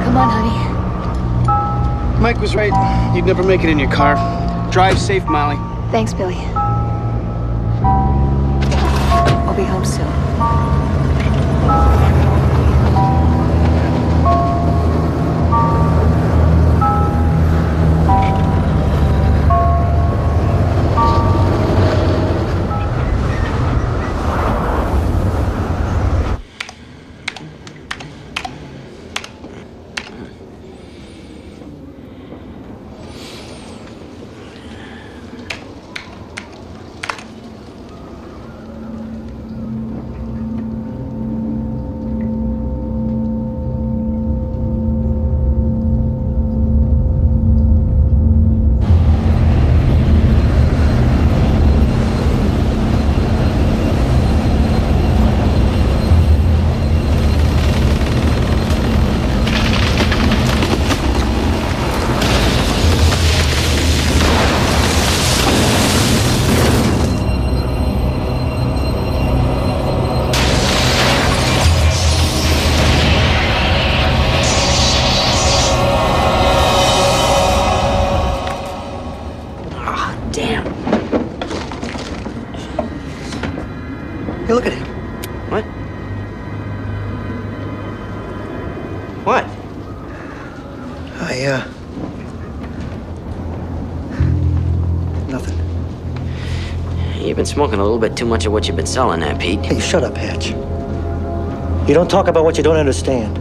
Come on, honey. Mike was right. You'd never make it in your car. Drive safe, Molly. Thanks, Billy. I'll be home soon. Damn. Hey, look at him. What? What? Nothing. You've been smoking a little bit too much of what you've been selling there, Pete. Hey, shut up, Hatch. You don't talk about what you don't understand.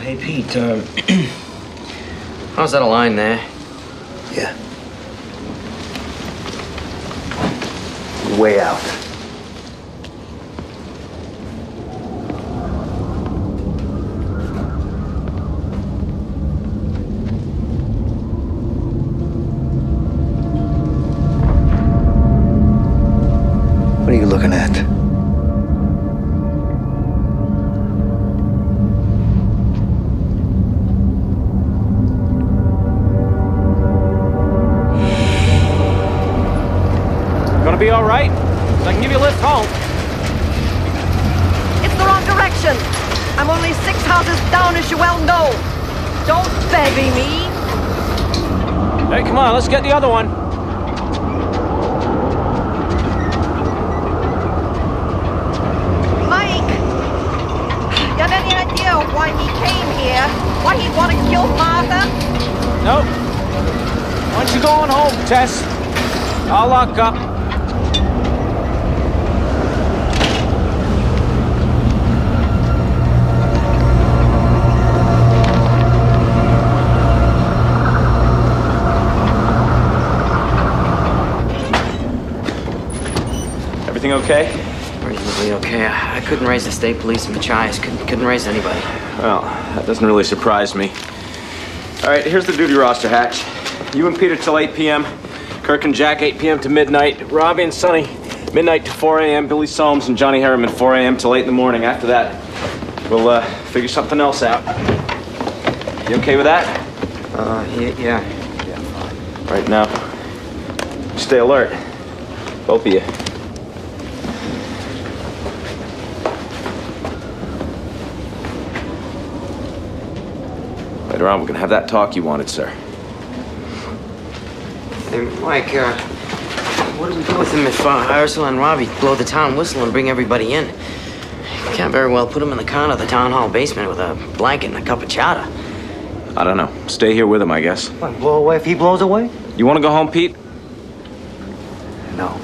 Hey, Pete, how's that a line there? Yeah. Way out. What are you looking at? Gonna be all right? So I can give you a lift home. It's the wrong direction. I'm only 6 houses down, as you well know. Don't baby me. Hey, come on, let's get the other one. Mike, you have any idea why he came here? Why he'd want to kill Martha? Nope. Why don't you go on home, Tess? I'll lock up. Everything okay? Reasonably okay. I couldn't raise the state police in Machias. Couldn't raise anybody. Well, that doesn't really surprise me. All right, here's the duty roster, Hatch. You and Peter till 8 p.m. Kirk and Jack, 8 p.m. to midnight. Robbie and Sonny, midnight to 4 a.m. Billy Soames and Johnny Harriman, 4 a.m. till 8 in the morning. After that, we'll figure something else out. You okay with that? Yeah. All right, now, stay alert. Both of you. Later on, we're gonna have that talk you wanted, sir. Hey, Mike, what do we do with him if Ursula and Robbie blow the town whistle and bring everybody in? Can't very well put him in the corner of the town hall basement with a blanket and a cup of chowder. I don't know. Stay here with him, I guess. What, blow away if he blows away? You want to go home, Pete? No.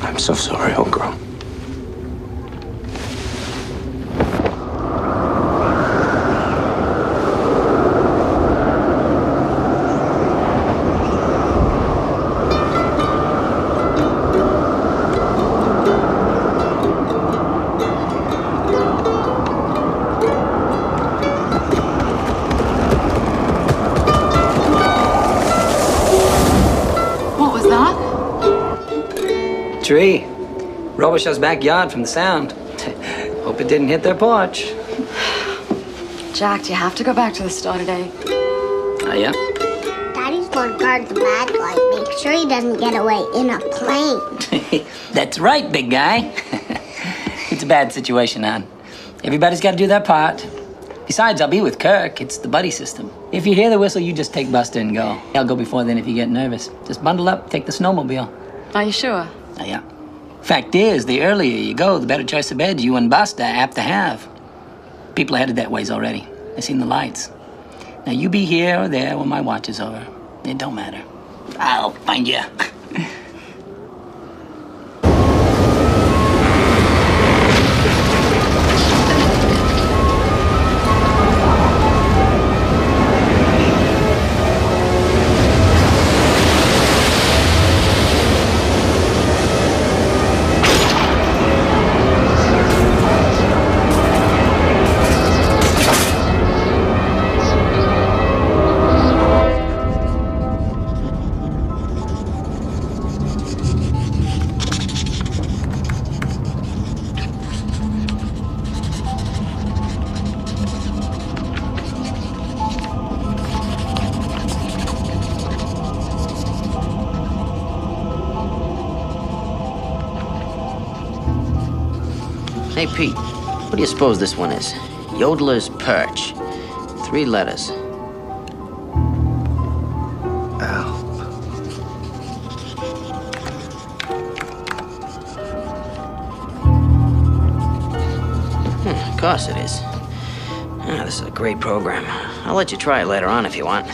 I'm so sorry, old girl. What was that? Tree. Robishaw's backyard from the sound. Hope it didn't hit their porch. Jack, do you have to go back to the store today? Oh, yeah? Daddy's gonna guard the bad guy. Make sure he doesn't get away in a plane. That's right, big guy. It's a bad situation, hon. Everybody's got to do their part. Besides, I'll be with Kirk. It's the buddy system. If you hear the whistle, you just take Buster and go. I'll go before then if you get nervous. Just bundle up, take the snowmobile. Are you sure? Oh, yeah. Fact is, the earlier you go, the better choice of beds you and Buster are apt to have. People are headed that ways already. They've seen the lights. Now, you be here or there when my watch is over. It don't matter. I'll find you. Hey, Pete, what do you suppose this one is? Yodeler's Perch. 3 letters. Of course it is. Ah, this is a great program. I'll let you try it later on if you want.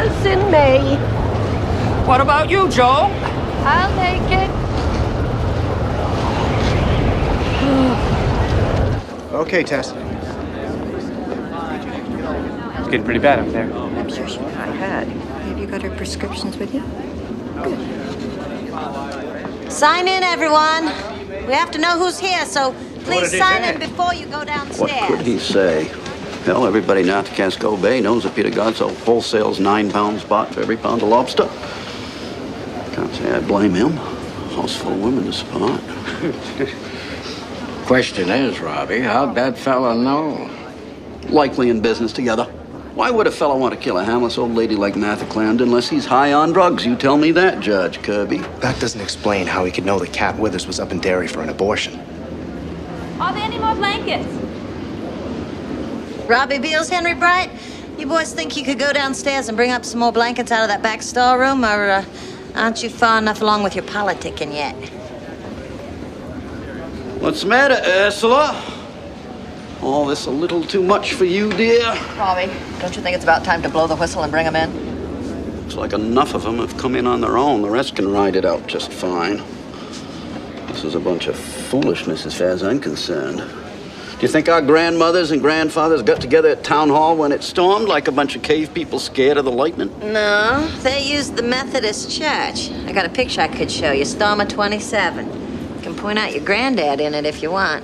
us in May. What about you, Joe? I'll make it. Okay, Tess. It's getting pretty bad up there. I'm sure she probably had. Have you got her prescriptions with you? Sign in, everyone. We have to know who's here, so please sign in before you go downstairs. What could he say? Hell, everybody now at the Casco Bay knows that Peter Godso wholesales 9-pound spot for every pound of lobster. Can't say I blame him. House full of women to spot. Question is, Robbie, how'd that fella know? Likely in business together. Why would a fella want to kill a harmless old lady like Martha Clarendon unless he's high on drugs? You tell me that, Judge Kirby. That doesn't explain how he could know that Cat Withers was up in Derry for an abortion. Are there any more blankets? Robbie Beals, Henry Bright, you boys think you could go downstairs and bring up some more blankets out of that back storeroom, or aren't you far enough along with your politicking yet? What's the matter, Ursula? All this a little too much for you, dear? Robbie, don't you think it's about time to blow the whistle and bring them in? Looks like enough of them have come in on their own. The rest can ride it out just fine. This is a bunch of foolishness as far as I'm concerned. Do you think our grandmothers and grandfathers got together at Town Hall when it stormed like a bunch of cave people scared of the lightning? No, they used the Methodist Church. I got a picture I could show you, Stormer 27. You can point out your granddad in it if you want.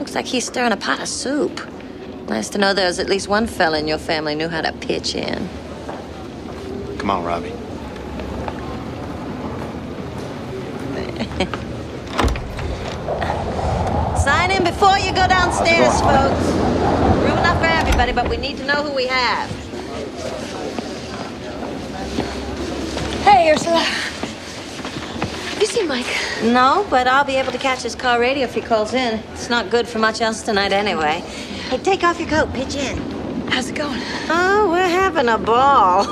Looks like he's stirring a pot of soup. Nice to know there's at least one fella in your family knew how to pitch in. Come on, Robbie. Sign in before you go downstairs, folks. Room enough for everybody, but we need to know who we have. Hey, Ursula. Have you seen Mike? No, but I'll be able to catch his car radio if he calls in. It's not good for much else tonight anyway. Hey, take off your coat, pitch in. How's it going? Oh, we're having a ball.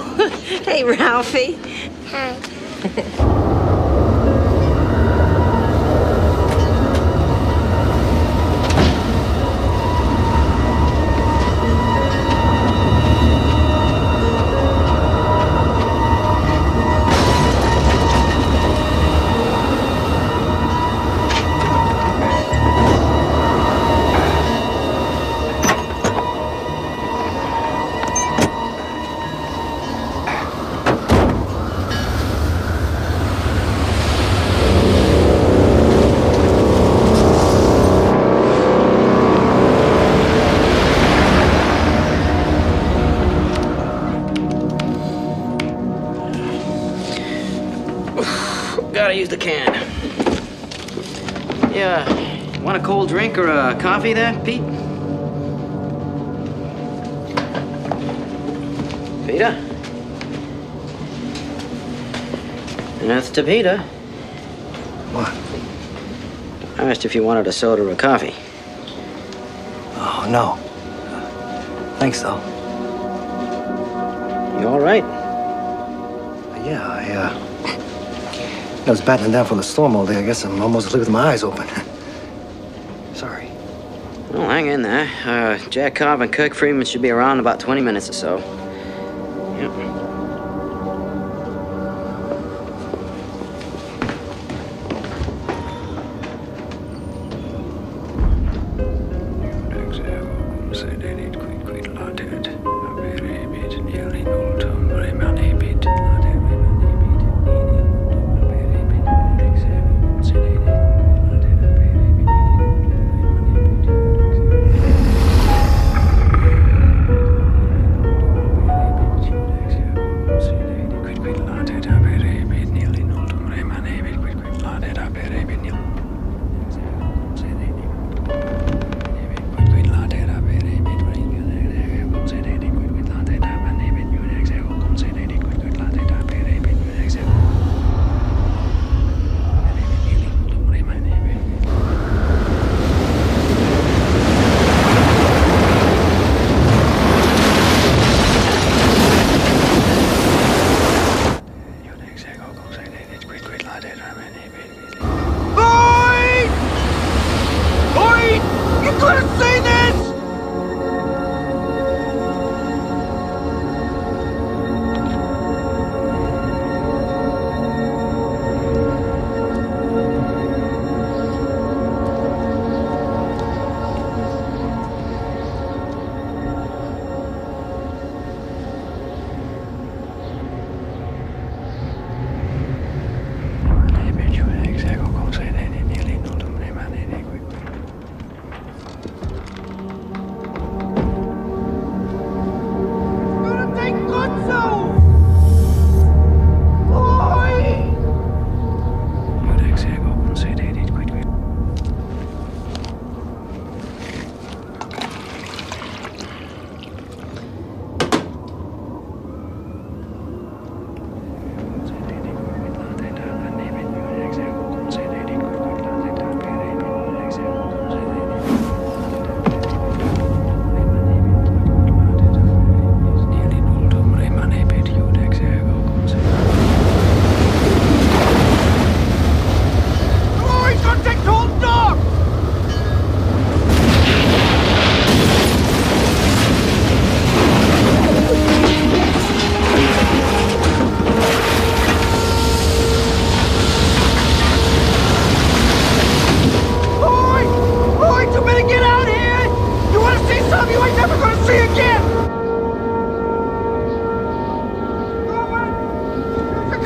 Hey, Ralphie. Hi. Gotta use the can. Yeah, want a cold drink or a coffee there, Pete? Peter? That's to Peter. What? I asked if you wanted a soda or a coffee. Oh, no. Thanks, though. You all right? Yeah, I was battening down from the storm all day. I guess I'm almost asleep with my eyes open. Sorry. Well, hang in there. Jack Carver and Kirk Freeman should be around in about 20 minutes or so. Yep.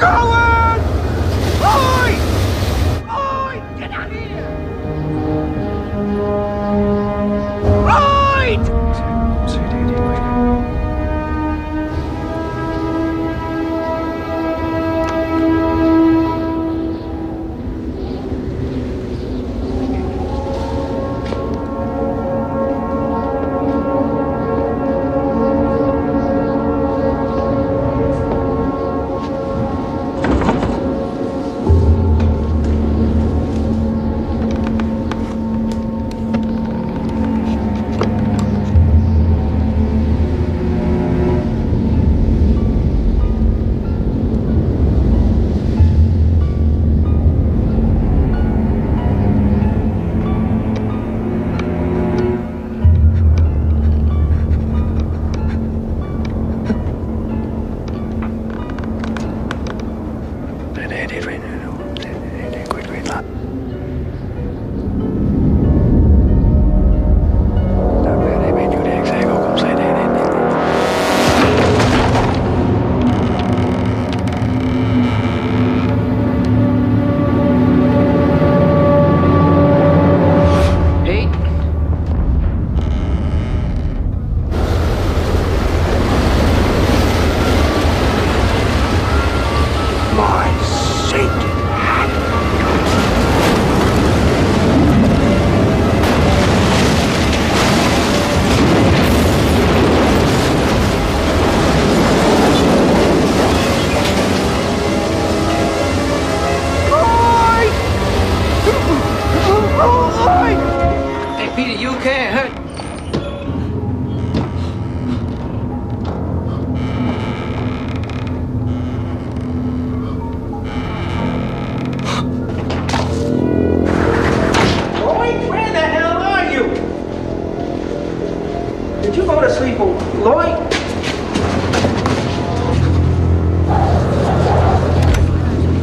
going! Lloyd! Lloyd, get out here! Lloyd!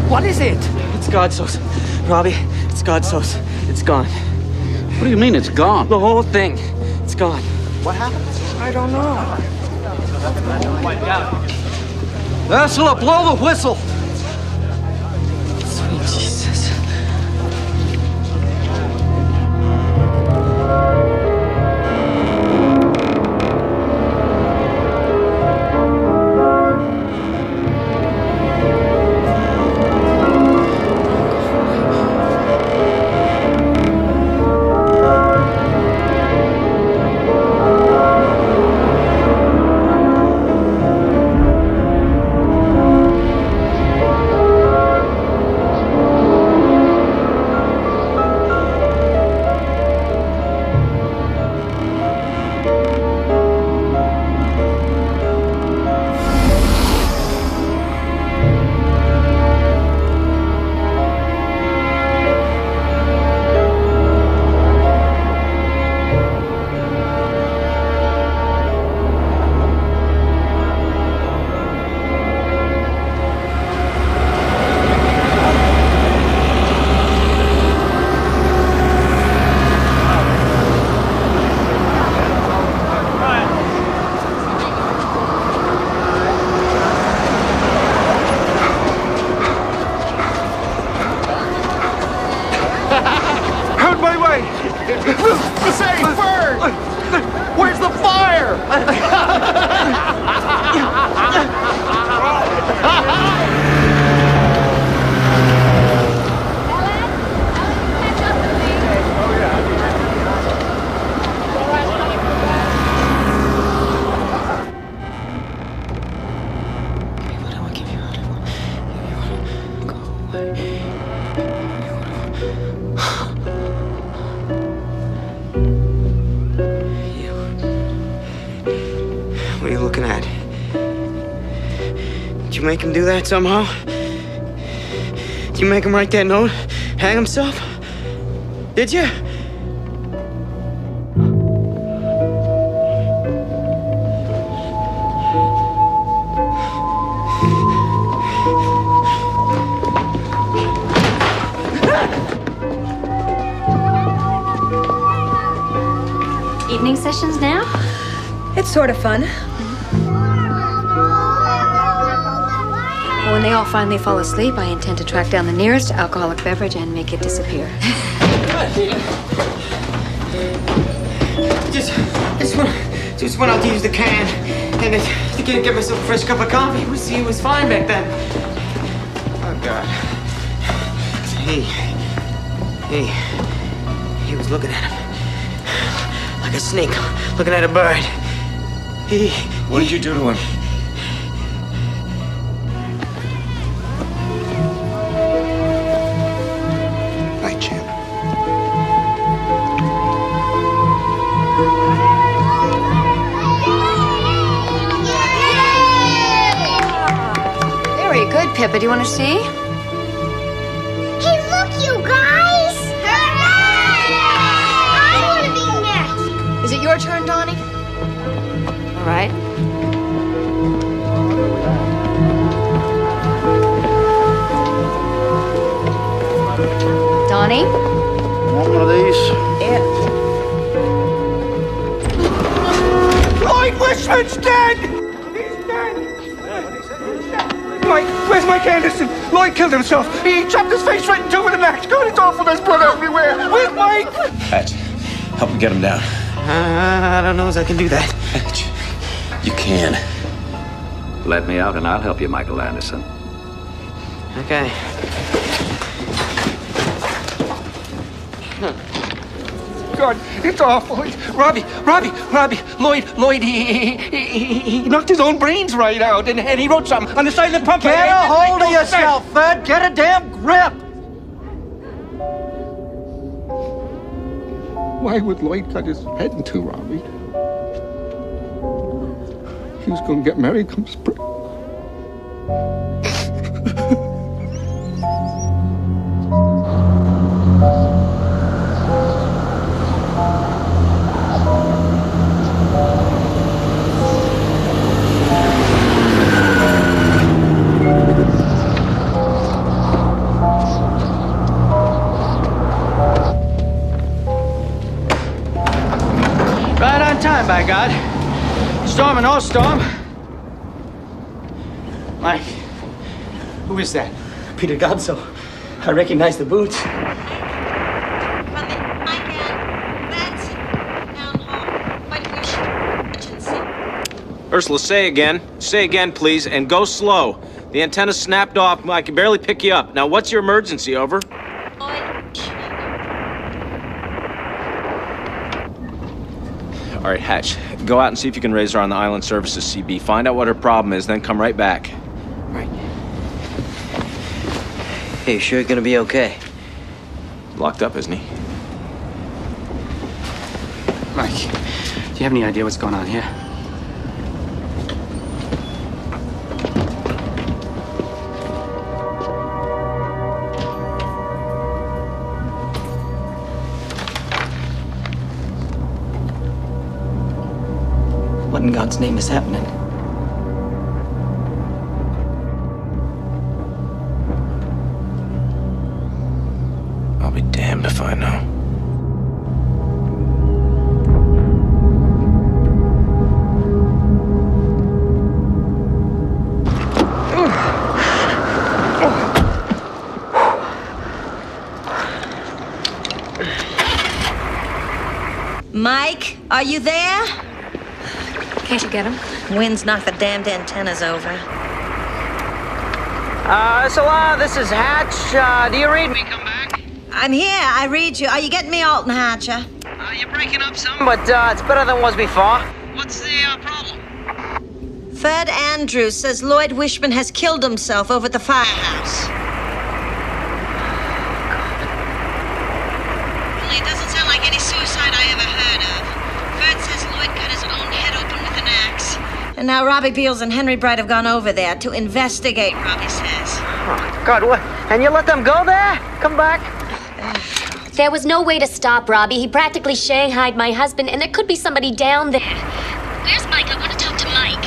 What is it? It's God sauce. Robbie, it's God sauce. It's gone. What do you mean it's gone? The whole thing. It's gone. What happened? I don't know. Ursula, blow the whistle! Sweet Jesus. Say, bird! Where's the fire? What are you looking at? Did you make him do that somehow? Did you make him write that note? Hang himself? Did you? Evening sessions now? It's sort of fun. when they all finally fall asleep, I intend to track down the nearest alcoholic beverage and make it disappear. Just went out to use the can, and to get myself a fresh cup of coffee. It was fine back then. Oh God. Hey, he was looking at him like a snake looking at a bird. What did you do to him? Right, champ. Very good, Pippa. Do you want to see? Hey, look, you guys! I want to be next. Is it your turn, Donnie? All right. Donnie? Want one of these? Yeah. Lloyd Wishman's dead! He's dead! Mike, where's Mike Anderson? Lloyd killed himself. He chopped his face right in two with an axe. God, it's awful. There's blood everywhere. Where's Mike? Hatch, help me get him down. I don't know if I can do that. Hatch, you can. Let me out and I'll help you, Michael Anderson. Okay. God, it's awful. Robbie, Lloyd, he knocked his own brains right out, and he wrote something on the side of the pump. Get a hold of yourself, Fred. Get a damn grip. Why would Lloyd cut his head in two, Robbie? He was going to get married come spring. Right on time, by God. Storm or no storm. Mike, who is that? Peter Godso. I recognize the boots. Ursula, say again. Say again, please, and go slow. The antenna snapped off. I can barely pick you up. Now, what's your emergency? Over. All right, Hatch, go out and see if you can raise her on the Island Services CB. Find out what her problem is, then come right back. Right. Hey, you sure you're gonna be okay? Locked up, isn't he? Mike, do you have any idea what's going on here? What in God's name is happening? I'll be damned if I know. Mike, are you there? Can't you get him? Wind's knocked the damned antennas over. This is Hatch. Do you read me? Come back. I'm here. I read you. Are you getting me, Alton Hatcher? You're breaking up some, but it's better than it was before. What's the problem? Fred Andrews says Lloyd Wishman has killed himself over at the firehouse. Well, it doesn't sound like any suicide I ever heard of. Fred says Lloyd cut his own head open with an axe. And now Robbie Beals and Henry Bright have gone over there to investigate, Robbie says. Oh, God, what? And you let them go there? Come back. There was no way to stop Robbie. He practically shanghaied my husband, and there could be somebody down there. Where's Mike? I want to talk to Mike.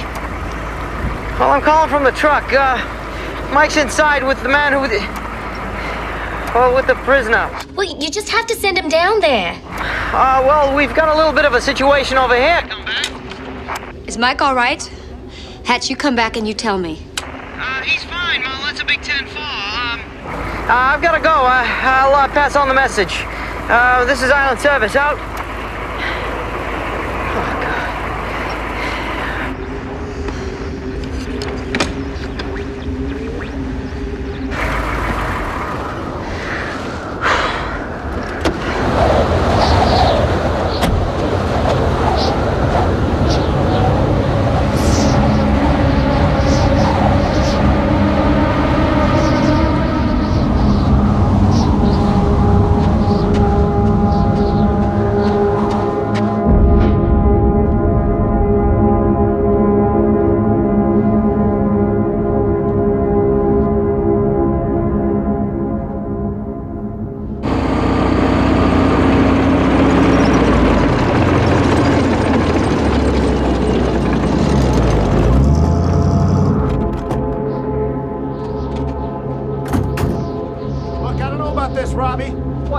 Well, I'm calling from the truck. Mike's inside with the man who... Well, with the prisoner. Well, you just have to send him down there. Well, we've got a little bit of a situation over here. Is Mike all right? Hatch, you come back and you tell me. He's fine, Mo. That's a Big 10 fall. I've got to go. I'll pass on the message. This is Island Service. Out.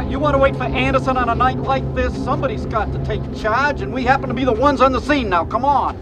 You want to wait for Anderson on a night like this? Somebody's got to take charge, and we happen to be the ones on the scene now. Come on.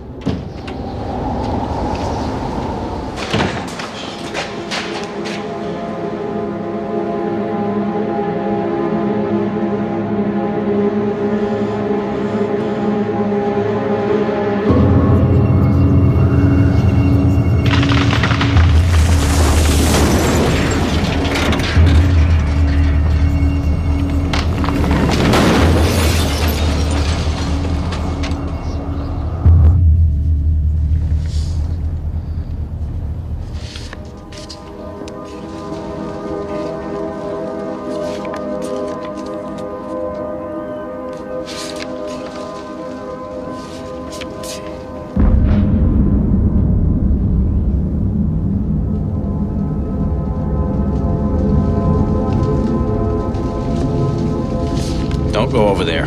Don't go over there.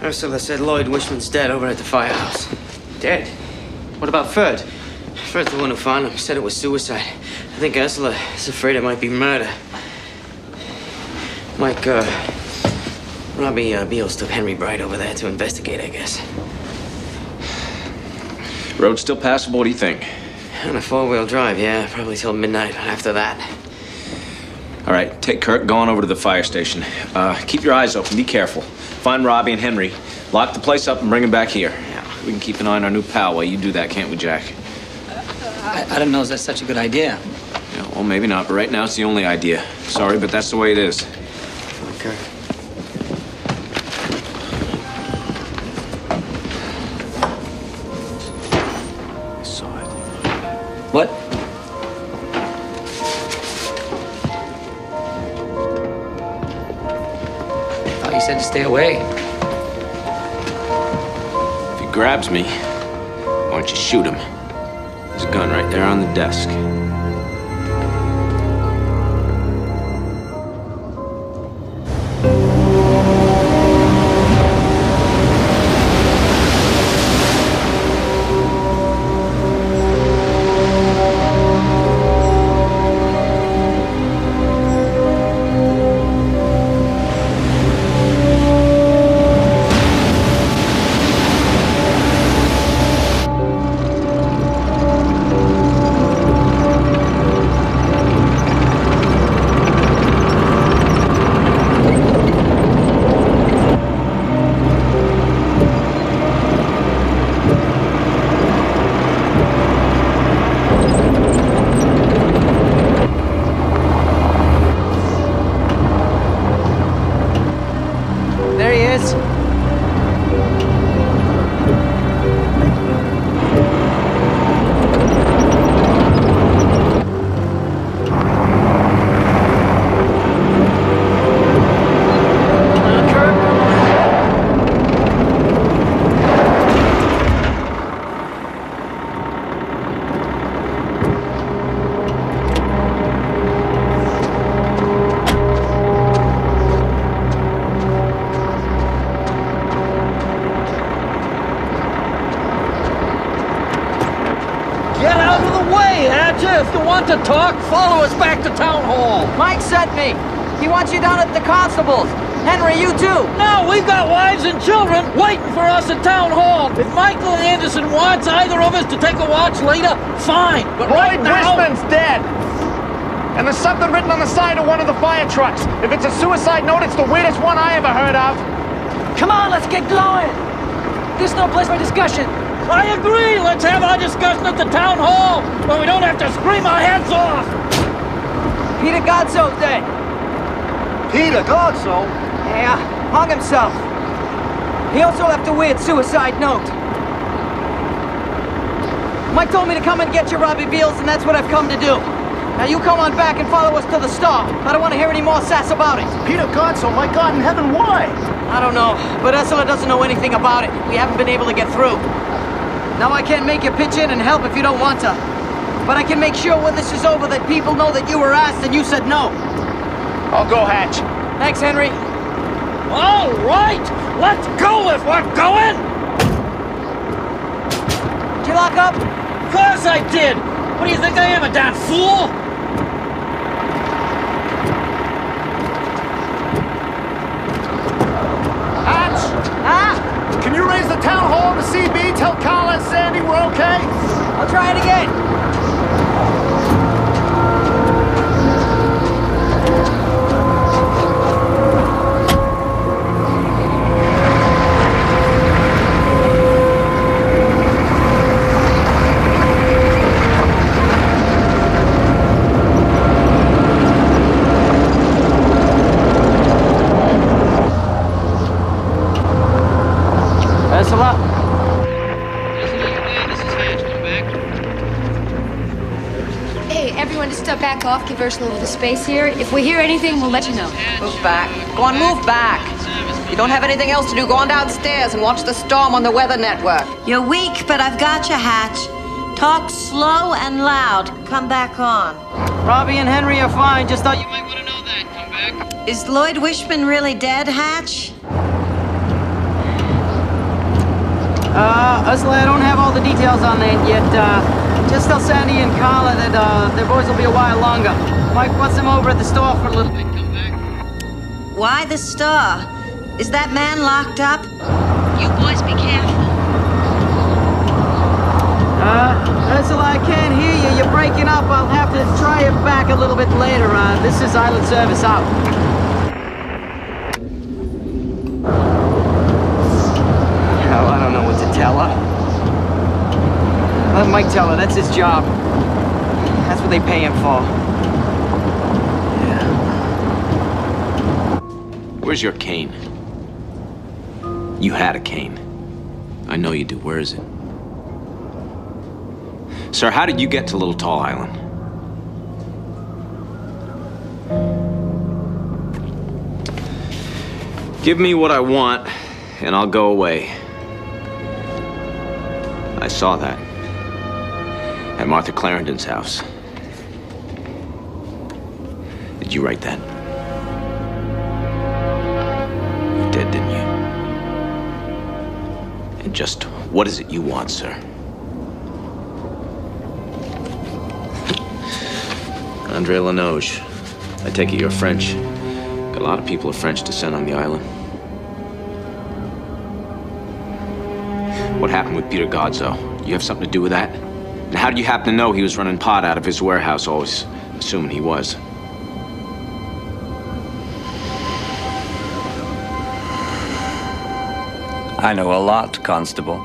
Ursula said Lloyd Wishman's dead over at the firehouse. Dead? What about Ferd? Ferd's the one who found him. Said it was suicide. I think Ursula is afraid it might be murder. Mike, Robbie Beals took Henry Bright over there to investigate, I guess. Road's still passable, what do you think? On a four-wheel drive, yeah. Probably till midnight after that. All right, take Kirk, go on over to the fire station. Keep your eyes open, be careful. Find Robbie and Henry. Lock the place up and bring them back here. Yeah. We can keep an eye on our new pal while you do that, can't we, Jack? I don't know if that's such a good idea. Yeah, well, maybe not, but right now it's the only idea. Sorry, but that's the way it is. Okay. I saw it. What? I thought you said to stay away. If he grabs me, why don't you shoot him? There's a gun right there on the desk. If you want to talk, follow us back to town hall. Mike sent me. He wants you down at the constable's. Henry, you too. No, we've got wives and children waiting for us at town hall. If Michael Anderson wants either of us to take a watch later, fine. But right now... Wishman's dead. And there's something written on the side of one of the fire trucks. If it's a suicide note, it's the weirdest one I ever heard of. Come on, let's get going. There's no place for discussion. I agree. Let's have our discussion at the town hall, where we don't have to scream our heads off. Peter Godso's dead. Peter Godso? Yeah, hung himself. He also left a weird suicide note. Mike told me to come and get you, Robbie Beals, and that's what I've come to do. Now you come on back and follow us to the Star. I don't want to hear any more sass about it. Peter Godso, my God in heaven, why? I don't know, but Ursula doesn't know anything about it. We haven't been able to get through. Now I can't make you pitch in and help if you don't want to. But I can make sure when this is over that people know that you were asked and you said no. I'll go, Hatch. Thanks, Henry. All right, let's go if we're going. Did you lock up? Of course I did. What do you think I am, a damn fool? Hatch! Ah! Can you raise the town hall to CB? Tell Carl and Sandy we're okay? I'll try it again. Back off, give Ursula a little space here. If we hear anything, we'll let you know. Move back. Go on, move back. You don't have anything else to do. Go on downstairs and watch the storm on the Weather Network. You're weak, but I've got you, Hatch. Talk slow and loud. Come back on. Robbie and Henry are fine. Just thought you might want to know that. Come back. Is Lloyd Wishman really dead, Hatch? Ursula, I don't have all the details on that yet. Just tell Sandy and Carla that their boys will be a while longer. Mike wants them over at the store for a little bit. Come back. Why the store? Is that man locked up? You boys be careful. Ursula, I can't hear you. You're breaking up. I'll have to try it back a little bit later. This is Island Service out. Oh, I don't know what to tell her. Let Mike tell her. That's his job. That's what they pay him for. Yeah. Where's your cane? You had a cane. I know you do. Where is it? Sir, how did you get to Little Tall Island? Give me what I want, and I'll go away. I saw that. At Martha Clarendon's house. Did you write that? You did, didn't you? And just what is it you want, sir? Andre Lanoge. I take it you're French. Got a lot of people of French descent on the island. What happened with Peter Godso? You have something to do with that? And how did you happen to know he was running pot out of his warehouse, always assuming he was? I know a lot, Constable.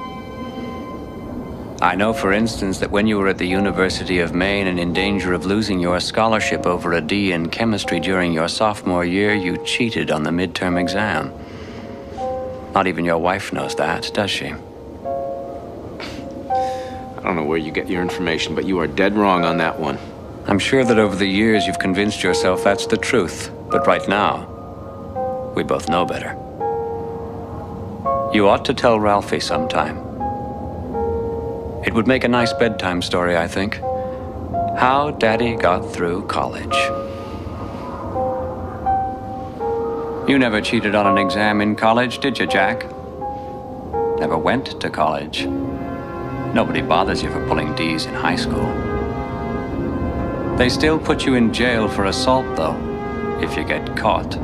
I know, for instance, that when you were at the University of Maine and in danger of losing your scholarship over a D in chemistry during your sophomore year, you cheated on the midterm exam. Not even your wife knows that, does she? I don't know where you get your information, but you are dead wrong on that one. I'm sure that over the years you've convinced yourself that's the truth, but right now, we both know better. You ought to tell Ralphie sometime. It would make a nice bedtime story, I think. How Daddy got through college. You never cheated on an exam in college, did you, Jack? Never went to college. Nobody bothers you for pulling D's in high school. They still put you in jail for assault, though, if you get caught.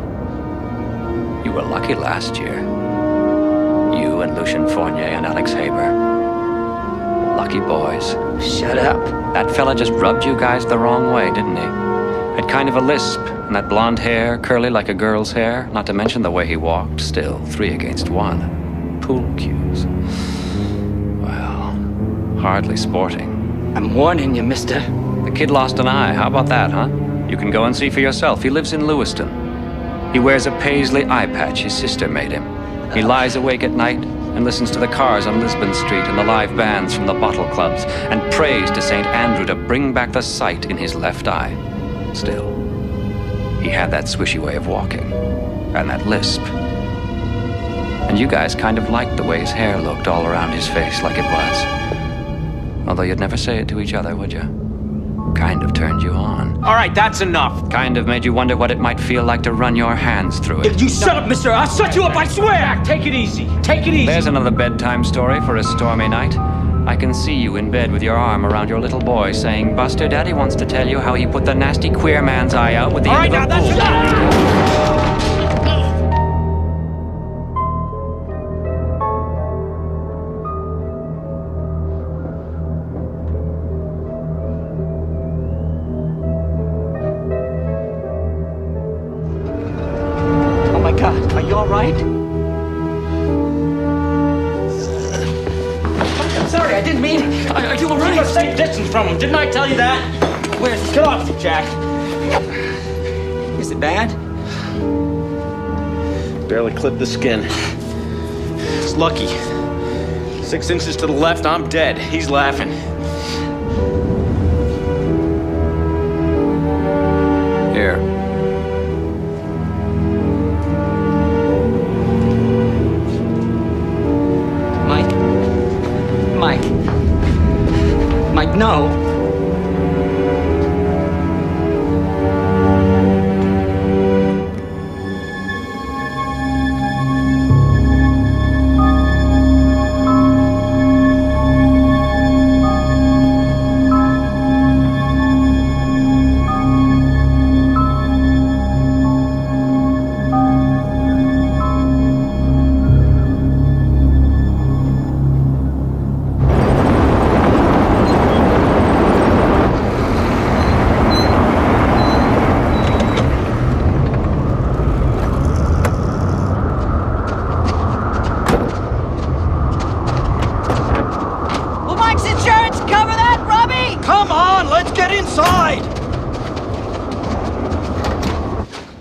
You were lucky last year. You and Lucien Fournier and Alex Haber. Lucky boys. Shut up. That fella just rubbed you guys the wrong way, didn't he? Had kind of a lisp, and that blonde hair, curly like a girl's hair, not to mention the way he walked. Still, 3 against 1. Pool cues. Well, hardly sporting. I'm warning you, mister. The kid lost an eye. How about that, huh? You can go and see for yourself. He lives in Lewiston. He wears a paisley eye patch his sister made him. He lies awake at night and listens to the cars on Lisbon Street and the live bands from the bottle clubs and prays to St. Andrew to bring back the sight in his left eye. Still, he had that swishy way of walking and that lisp. And you guys kind of liked the way his hair looked all around his face like it was. Although you'd never say it to each other, would you? Kind of turned you on. All right, that's enough. Kind of made you wonder what it might feel like to run your hands through it. You shut up, mister. I'll shut you up, I swear. Take it easy. Take it easy. There's another bedtime story for a stormy night. I can see you in bed with your arm around your little boy saying, Buster, Daddy wants to tell you how he put the nasty queer man's eye out with the end of a that's enough. Are you all right? I'm sorry, I didn't mean... Are you all right? Keep a safe distance from him. Didn't I tell you that? Where's he? Get off, Jack. Is it bad? Barely clipped the skin. It's lucky. 6 inches to the left, I'm dead. He's laughing. Here. Mike, no.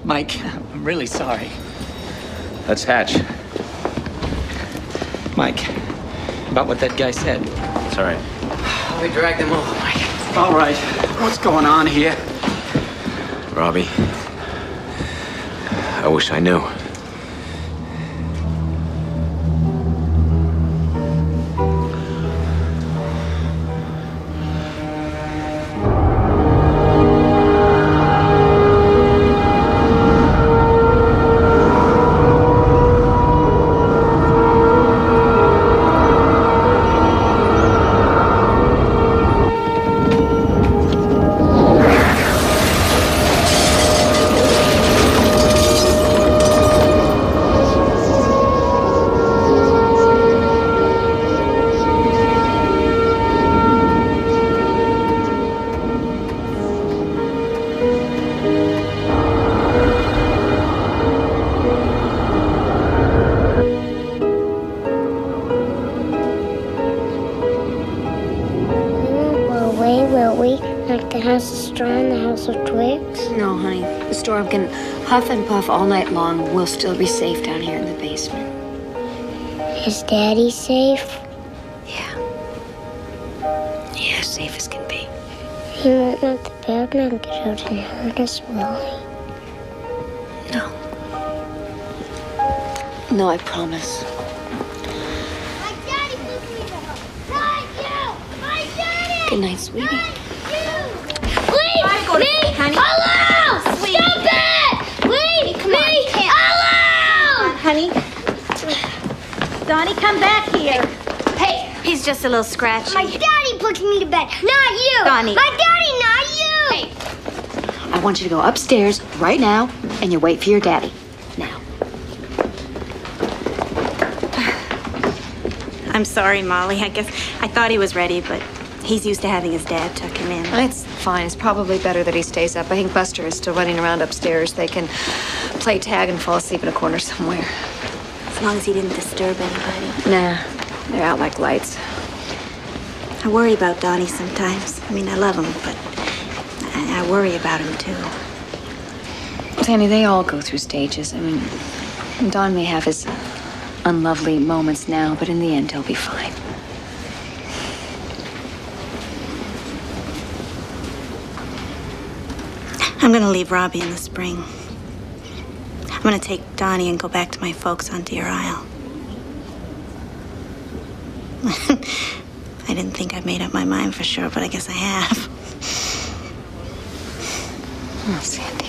Mike, I'm really sorry. That's Hatch. Mike, about what that guy said. It's all right. We dragged him over, Mike. All right. What's going on here? Robbie, I wish I knew. Like the house of straw and the house of twigs? No, honey. The storm can huff and puff all night long. We'll still be safe down here in the basement. Is Daddy safe? Yeah. Yeah, safe as can be. He won't let the bagman get out and hurt us, will he? No. No, I promise. My daddy took me there. Not you! My daddy! Good night, sweetie. Leave me alone! Stop it! Leave me alone! Honey. Donnie, come back here. Hey, he's just a little scratchy. My daddy puts me to bed, not you! Donnie. My daddy, not you! Hey, I want you to go upstairs right now and you wait for your daddy. Now. I'm sorry, Molly. I guess I thought he was ready, but he's used to having his dad tuck him in. It's fine. It's probably better that he stays up. I think Buster is still running around upstairs. They can play tag and fall asleep in a corner somewhere. As long as he didn't disturb anybody. Nah, they're out like lights. I worry about Donnie sometimes. I mean, I love him, but I worry about him, too. Sandy, they all go through stages. I mean, Don may have his unlovely moments now, but in the end, he'll be fine. I'm gonna leave Robbie in the spring. I'm gonna take Donnie and go back to my folks on Deer Isle. I didn't think I made up my mind for sure, but I guess I have. Oh, Sandy.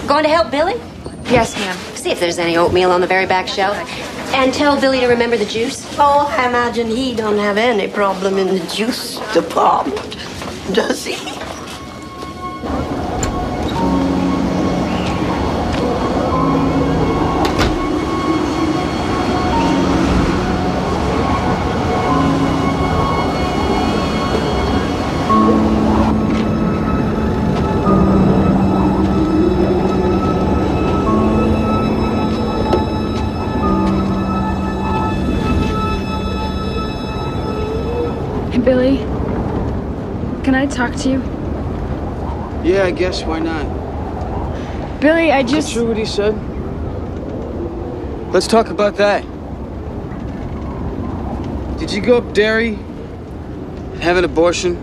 Going to help Billy? Yes, ma'am. See if there's any oatmeal on the very back shelf. And tell Billy to remember the juice. Oh, I imagine he don't have any problem in the juice department, does he? Billy, can I talk to you? Yeah, I guess. Why not? Billy, I just... Is it true what he said? Let's talk about that. Did you go up dairy and have an abortion?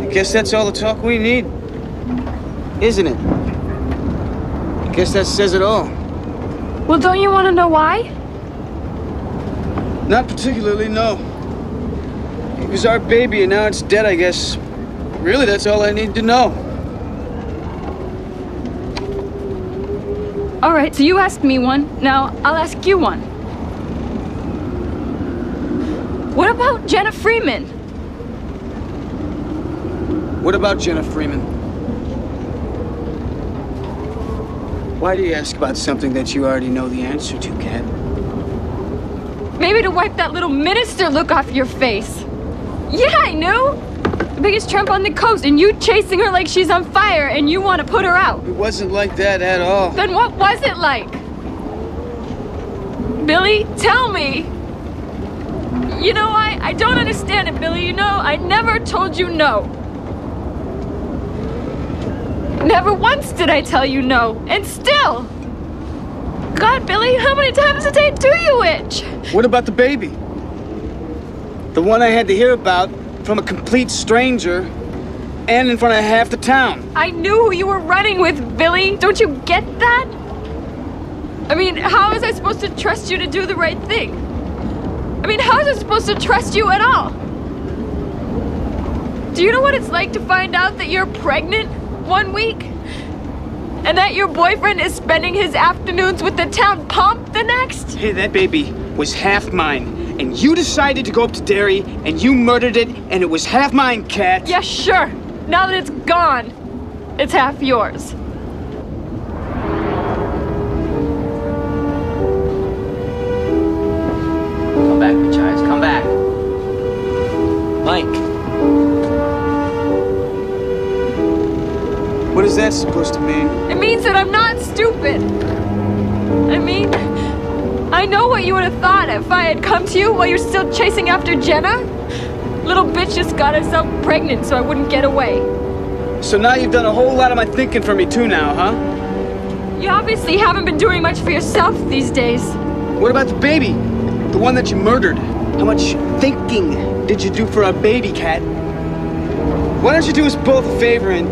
I guess that's all the talk we need, isn't it? I guess that says it all. Well, don't you want to know why? Not particularly, no. It was our baby and now it's dead, I guess. Really, that's all I need to know. All right, so you asked me one. Now, I'll ask you one. What about Jenna Freeman? What about Jenna Freeman? Why do you ask about something that you already know the answer to, Kat? Maybe to wipe that little minister look off your face. Yeah, I knew. The biggest tramp on the coast, and you chasing her like she's on fire, and you want to put her out. It wasn't like that at all. Then what was it like? Billy, tell me. You know, I don't understand it, Billy. You know, I never told you no. Never once did I tell you no, and still. God, Billy, how many times a day do you itch? What about the baby? The one I had to hear about from a complete stranger and in front of half the town. I knew who you were running with, Billy. Don't you get that? I mean, how was I supposed to trust you to do the right thing? I mean, how was I supposed to trust you at all? Do you know what it's like to find out that you're pregnant 1 week? And that your boyfriend is spending his afternoons with the town pump the next? Hey, that baby was half mine. And you decided to go up to Derry, and you murdered it, and it was half mine, Kat. Yeah, sure. Now that it's gone, it's half yours. Come back, bitch eyes. Come back. Mike. What is that supposed to mean? It means that I'm not stupid. I mean, I know what you would have thought if I had come to you while you're still chasing after Jenna. Little bitch just got herself pregnant so I wouldn't get away. So now you've done a whole lot of my thinking for me too now, huh? You obviously haven't been doing much for yourself these days. What about the baby? The one that you murdered? How much thinking did you do for our baby, Kat? Why don't you do us both a favor and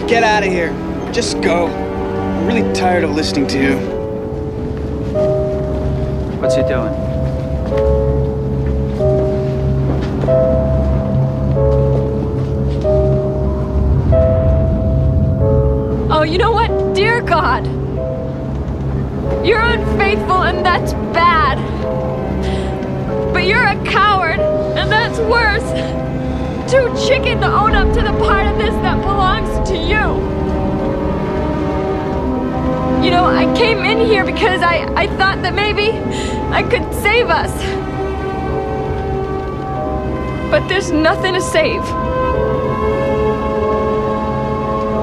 get out of here? Just go. I'm really tired of listening to you. What's he doing? Oh, you know what? Dear God, you're a coward, and that's worse. Too chicken to own up to the part of this that belongs to you. You know, I came in here because I thought that maybe I could save us. But there's nothing to save.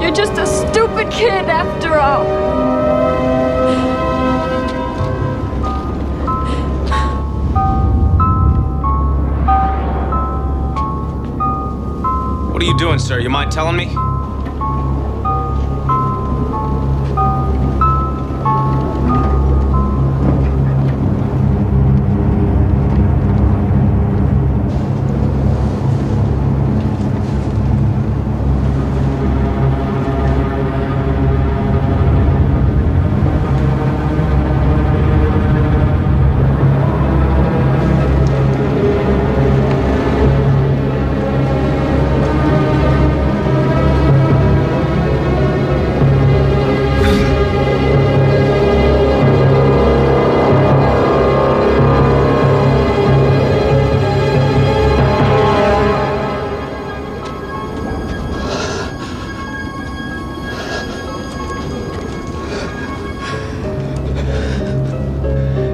You're just a stupid kid after all. What are you doing, sir? You mind telling me?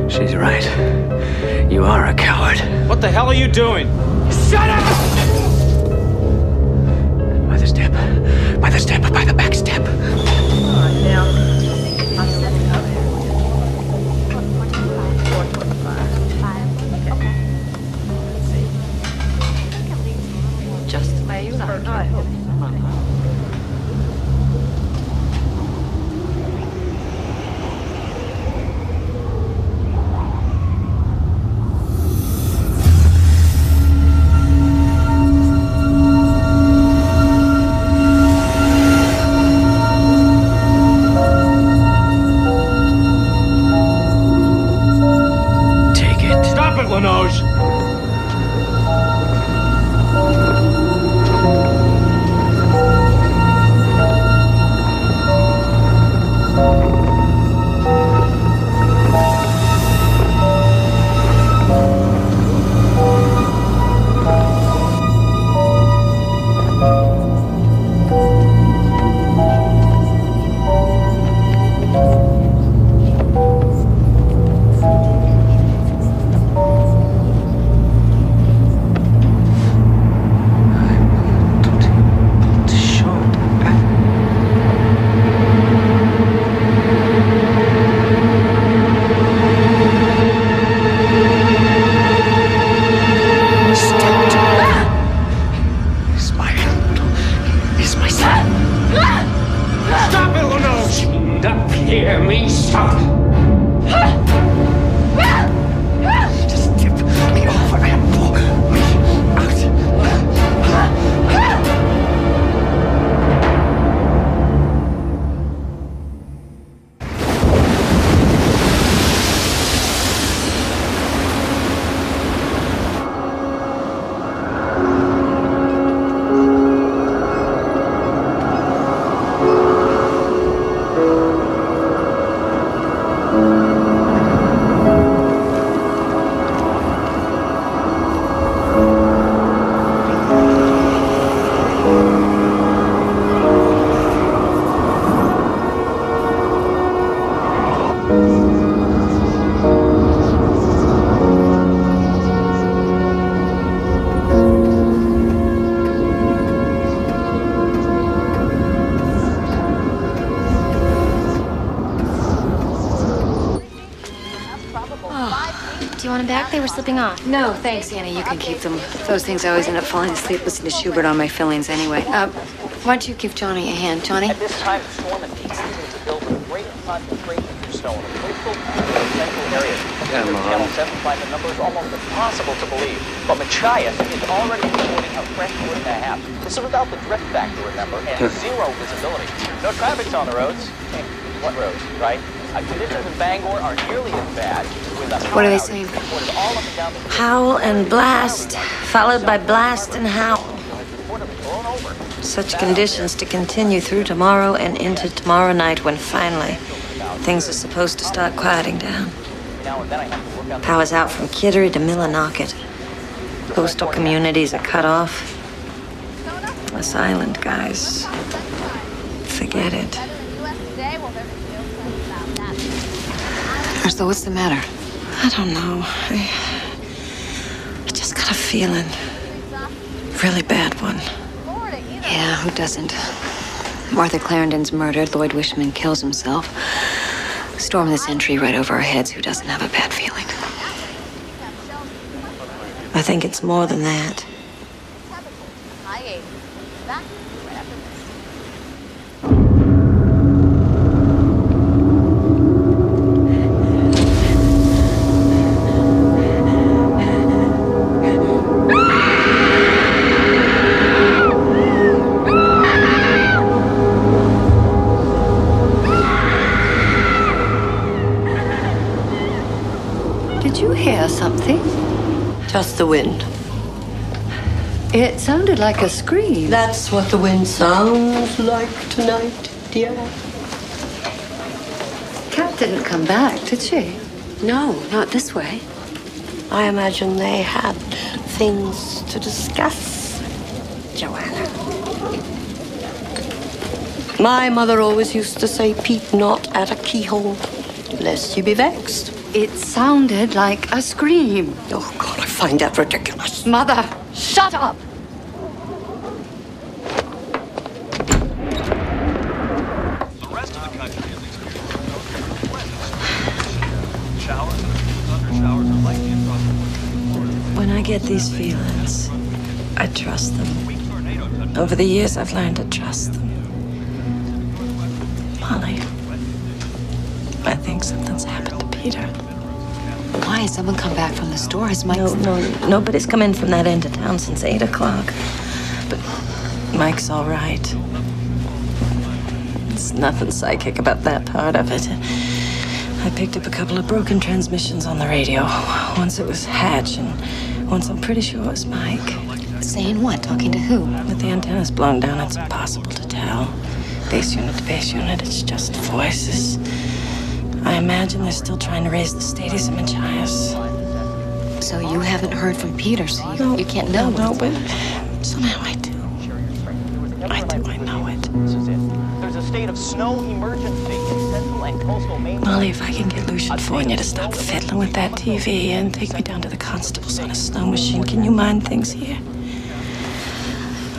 She's right. You are a coward. What the hell are you doing? Shut up! By the step. By the step. By the back step. Just the way you like it. Do you want them back? They were slipping off. No, thanks, Annie. You can keep them. Those things I always end up falling asleep listening to Schubert on my fillings anyway. Why don't you give Johnny a hand, Johnny? At this time, the storm and peak season to build a great concentration of snow in the coastal and central areas. Channel 7 finds the number is almost impossible to believe, but Machias is already reporting a fresh foot and a half. This is without the drift factor, remember, and zero visibility. No traffic's on the roads. What roads, right? Conditions in Bangor are nearly as bad. What are they saying? Howl and blast, followed by blast and howl. Such conditions to continue through tomorrow and into tomorrow night when finally things are supposed to start quieting down. Now and then I have to work Power's out from Kittery to Millinocket. Coastal communities are cut off. Us island guys, forget it. So what's the matter? I don't know. I just got a feeling. Really bad one. Yeah, who doesn't? Martha Clarendon's murdered. Lloyd Wishman kills himself. Storm the Sentry right over our heads. Who doesn't have a bad feeling? I think it's more than that. Did you hear something? Just the wind. It sounded like a scream. That's what the wind sounds like tonight, dear. Kat didn't come back, did she? No, not this way. I imagine they had things to discuss, Joanna. My mother always used to say, peep not at a keyhole, lest you be vexed. It sounded like a scream. Oh, God, I find that ridiculous. Mother, shut up! When I get these feelings, I trust them. Over the years, I've learned to trust them. Molly, I think something's happened to Peter. Why has someone come back from the store? Has Mike... Nobody's come in from that end of town since 8 o'clock. But Mike's all right. There's nothing psychic about that part of it. I picked up a couple of broken transmissions on the radio. Once it was Hatch, and once I'm pretty sure it was Mike. Saying what? Talking to who? With the antennas blown down, it's impossible to tell. Base unit to base unit, it's just voices. I imagine they're still trying to raise the status of Machias. So you haven't heard from Peter, so you can't know. No, but somehow I do. I know it. There's a state of snow emergency in central and coastal Maine. Molly, if I can get Lucian Fournier to stop fiddling with that TV and take me down to the constables on a snow machine, can you mind things here?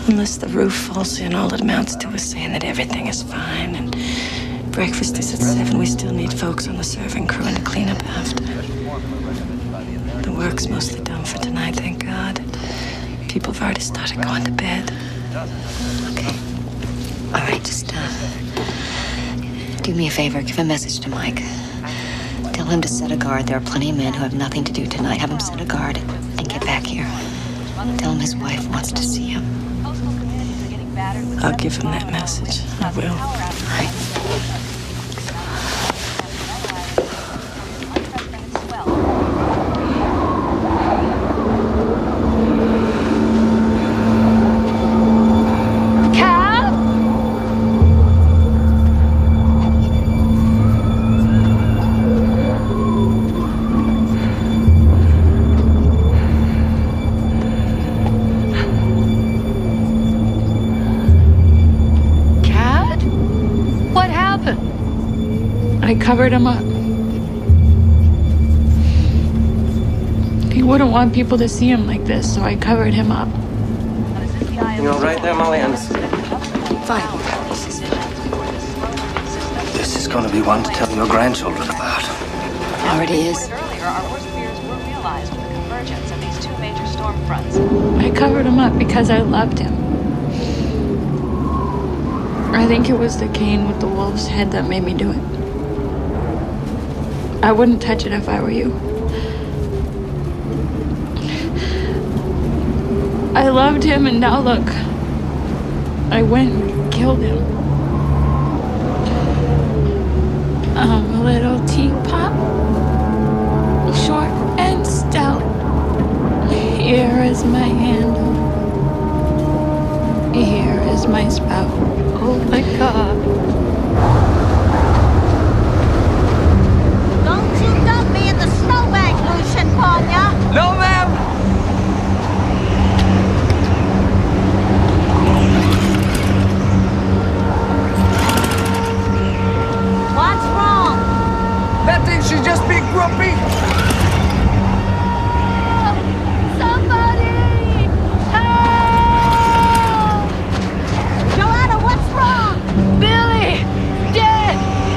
Unless the roof falls in, all it amounts to is saying that everything is fine and breakfast is at 7. We still need folks on the serving crew and to clean up after. The work's mostly done for tonight, thank God. People have already started going to bed. Okay. All right, just do me a favor. Give a message to Mike. Tell him to set a guard. There are plenty of men who have nothing to do tonight. Have him set a guard and get back here. Tell him his wife wants to see him. I'll give him that message. I will. All right. I covered him up. He wouldn't want people to see him like this, so I covered him up. You all right there, Molly Anderson? Fine. This is going to be one to tell your grandchildren about. Already is. Earlier, our worst fears were realized with the convergence of these two major storm fronts. I covered him up because I loved him. I think it was the cane with the wolf's head that made me do it. I wouldn't touch it if I were you. I loved him, and now look. I went and killed him. I'm a little teapot, short and stout. Here is my handle. Here is my spout. Oh my God. Don't you dump me in the snowbank, Lucian! upon ya. No, ma'am. What's wrong? Nothing. She's just being grumpy. Somebody! Help! Joanna, what's wrong? Billy! Dead!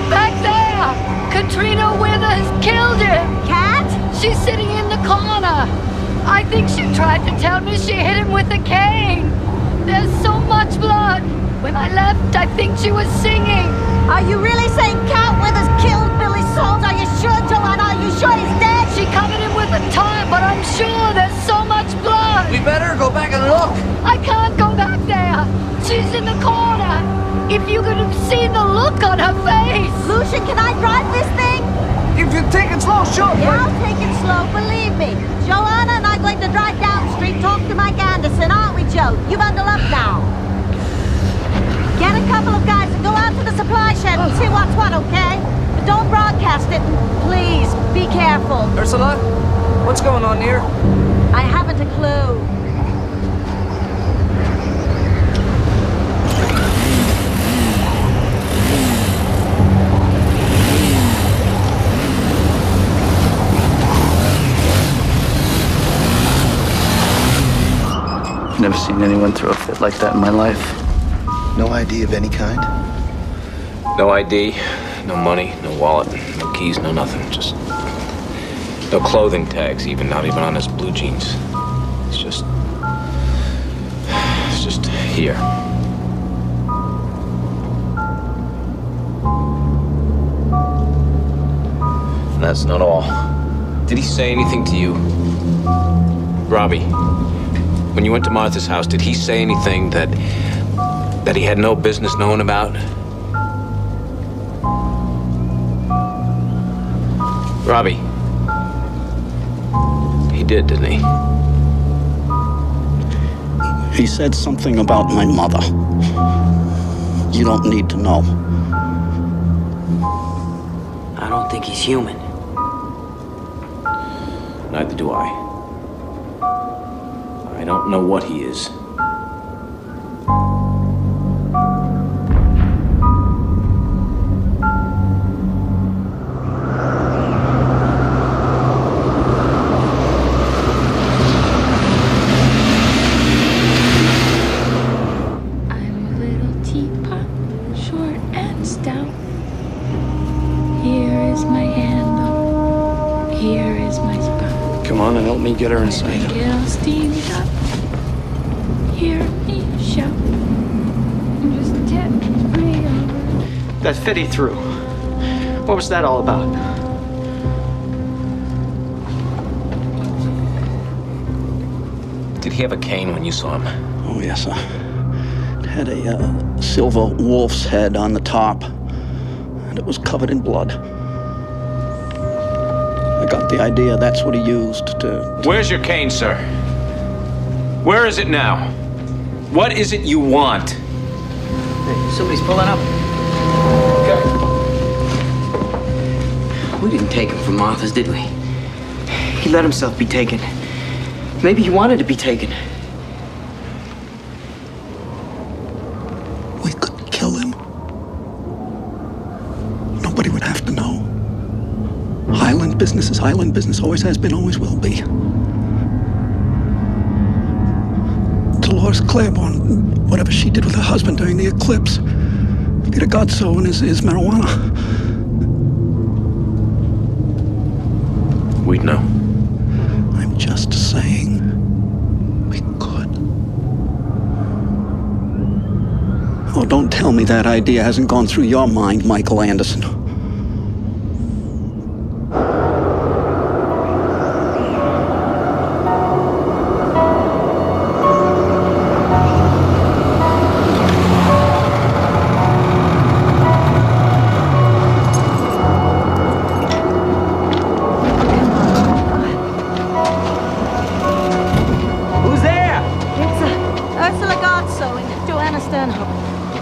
Back there! Katrina Withers killed him! Cat? She's sitting in the corner. I think she tried to tell me she hit him with a cane. There's so much blood. When I left, I think she was singing. Are you really saying Cat Withers killed Billy Souls? Are you sure, Joanna? Are you sure he's dead? She covered him with a tarp, but I'm sure there's so much blood. We better go back and look. I can't go back there. She's in the corner. If you could have seen the look on her face. Lucian, can I drive this thing? If you take it slow, sure. Yeah, I'll take it slow, believe me. Joanna and I are going to drive down the street, talk to Mike Anderson, aren't we, Joe? You bundle up now. Get a couple of guys and go out to the supply shed and see what's what, okay? But don't broadcast it, and please, be careful. Ursula, what's going on here? I haven't a clue. Never seen anyone throw a fit like that in my life. No ID of any kind? No ID, no money, no wallet, no keys, no nothing. Just no clothing tags, not even on his blue jeans. It's just here. And that's not all. Did he say anything to you? Robbie, when you went to Martha's house, did he say anything that he had no business knowing about? Robbie. He did, didn't he? He said something about my mother. You don't need to know. I don't think he's human. Neither do I. I don't know what he is. Come on and help me get her inside. Get all steamed up. Hear me shout. Just tip me over. That fit he threw. What was that all about? Did he have a cane when you saw him? Oh, yes, sir. It had a silver wolf's head on the top, and it was covered in blood. I got the idea that's what he used to... Where's your cane, sir? Where is it now? What is it you want? Hey, somebody's pulling up. Okay. We didn't take him from Martha's, did we? He let himself be taken. Maybe he wanted to be taken. We could kill him. Nobody would have to know. Highland business is Highland business. Always has been, always will be. Dolores Claiborne, whatever she did with her husband during the eclipse, Peter Godso and his marijuana. We'd know. I'm just saying we could. Oh, don't tell me that idea hasn't gone through your mind, Michael Anderson.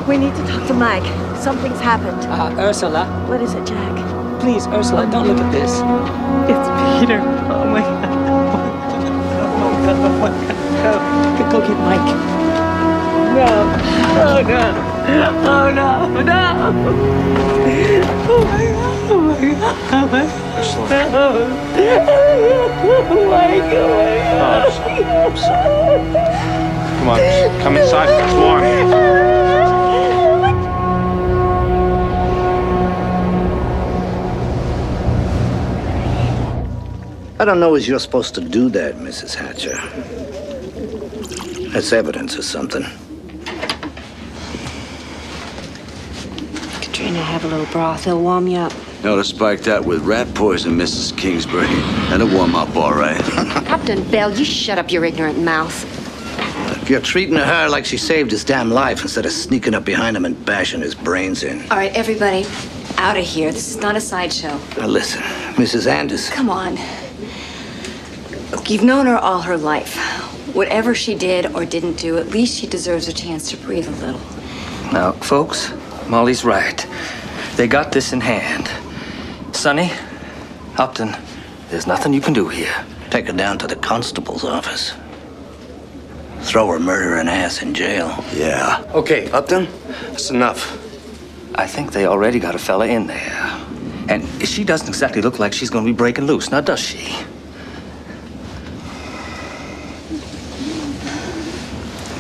We need to talk to Mike. Something's happened. Ursula. What is it, Jack? Please, Ursula, don't look at this. It's Peter. Oh my God. Oh God. Oh my God. Go get Mike. No. Oh no. Oh no. No. Oh my God. Oh my God. Oh my God. Ursula. Oh my God. I'm sorry. Come on, come inside. It's warm. I don't know as you're supposed to do that, Mrs. Hatcher. That's evidence of something. Katrina, have a little broth. It'll warm you up. No, to spike that with rat poison, Mrs. Kingsbury. That'll warm up all right. Captain Bell, you shut up your ignorant mouth. If you're treating her like she saved his damn life instead of sneaking up behind him and bashing his brains in. All right, everybody, out of here. This is not a sideshow. Now listen, Mrs. Anderson. Come on. Look, you've known her all her life. Whatever she did or didn't do, at least she deserves a chance to breathe a little. Now, folks, Molly's right. They got this in hand. Sonny, Upton, there's nothing you can do here. Take her down to the constable's office. Throw her murdering ass in jail. Yeah. Okay, Upton, that's enough. I think they already got a fella in there. And she doesn't exactly look like she's gonna be breaking loose, now does she?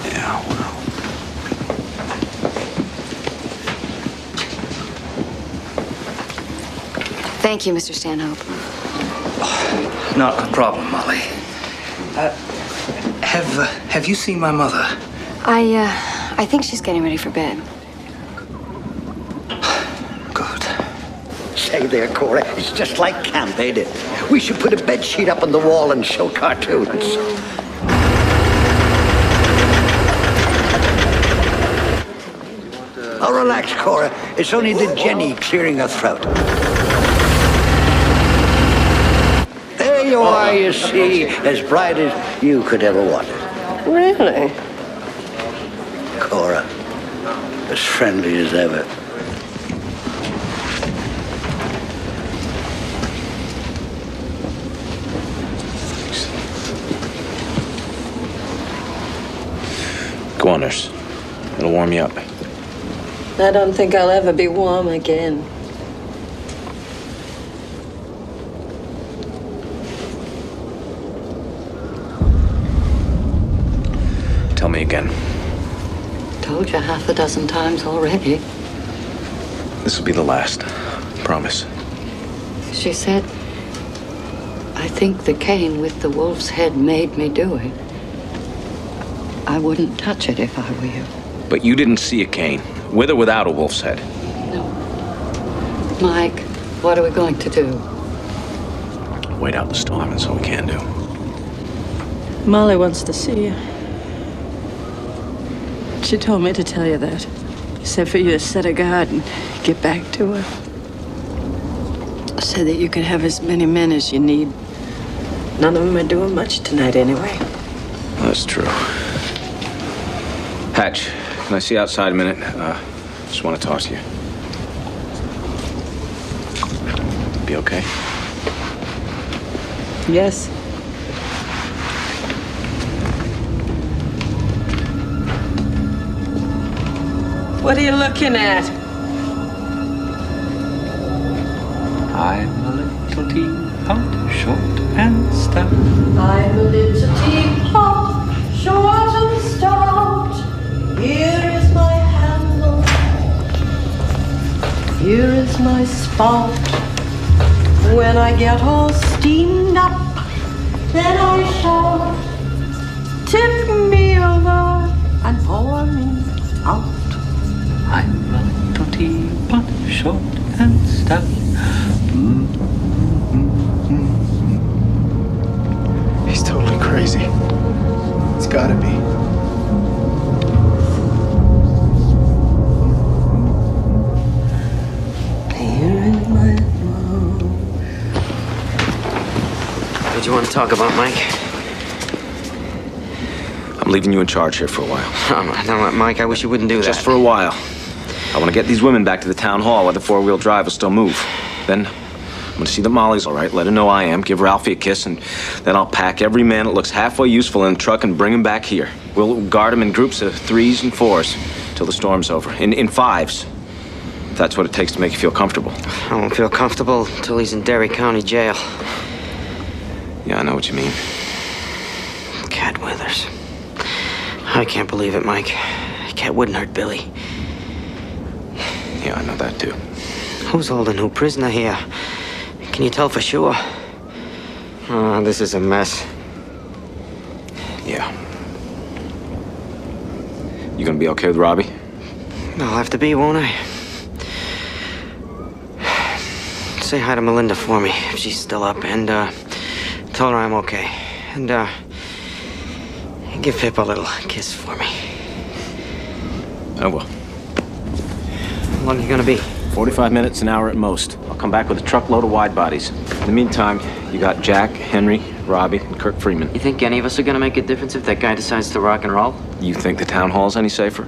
Yeah, well. Thank you, Mr. Stanhope. Not a problem, Molly. Have you seen my mother? I think she's getting ready for bed. Say there, Cora, it's just like camp, ain't it? We should put a bed sheet up on the wall and show cartoons. Oh, relax, Cora. It's only the Jenny clearing her throat. There you are, you see, as bright as you could ever want it. Really? Cora, as friendly as ever. Go on, nurse. It'll warm you up. I don't think I'll ever be warm again. Tell me again. Told you half a dozen times already. This will be the last. Promise. She said, I think the cane with the wolf's head made me do it. I wouldn't touch it if I were you. But you didn't see a cane, with or without a wolf's head. Mike, what are we going to do? Wait out the storm, and so we can do. Molly wants to see you. She told me to tell you that. Said for you to set a guard and get back to her. Said that you could have as many men as you need. None of them are doing much tonight anyway. That's true. Hatch, can I see you outside a minute? Just want to talk to you. Be okay? Yes. What are you looking at? I'm a little teapot, short and stout. I'm a little teapot, short and stout. Here is my handle. Here is my spout. When I get all steamed up, then I shout, tip me over and pour me out. I'm a little teapot, short and stout. He's totally crazy. It's gotta be. What do you want to talk about, Mike? I'm leaving you in charge here for a while. No, Mike, I wish you wouldn't do Just for a while. I want to get these women back to the town hall where the four-wheel drive will still move. Then I'm gonna see that Molly's all right, let her know I am, give Ralphie a kiss, and then I'll pack every man that looks halfway useful in the truck and bring him back here. We'll guard him in groups of 3s and 4s till the storm's over. In 5s. If that's what it takes to make you feel comfortable. I won't feel comfortable until he's in Derry County Jail. Yeah, I know what you mean. Cat Withers. I can't believe it, Mike. Cat wouldn't hurt Billy. Yeah, I know that too. Who's holding who prisoner here? Can you tell for sure? Oh, this is a mess. Yeah. You gonna be okay with Robbie? I'll have to be, won't I? Say hi to Melinda for me, if she's still up, and tell her I'm okay. And give Pip a little kiss for me. I will. How long are you gonna be? 45 minutes, an hour at most. I'll come back with a truckload of wide bodies. In the meantime, you got Jack, Henry, Robbie, and Kirk Freeman. You think any of us are gonna make a difference if that guy decides to rock and roll? You think the town hall's any safer?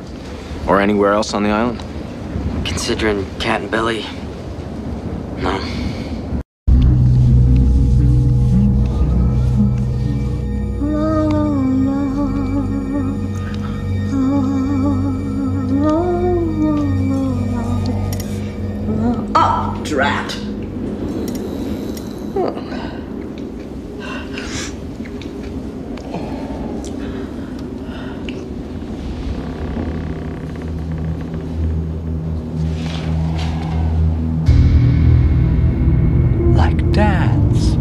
Or anywhere else on the island? Considering Cat and Billy, no. Oh, drat. Like Dad's.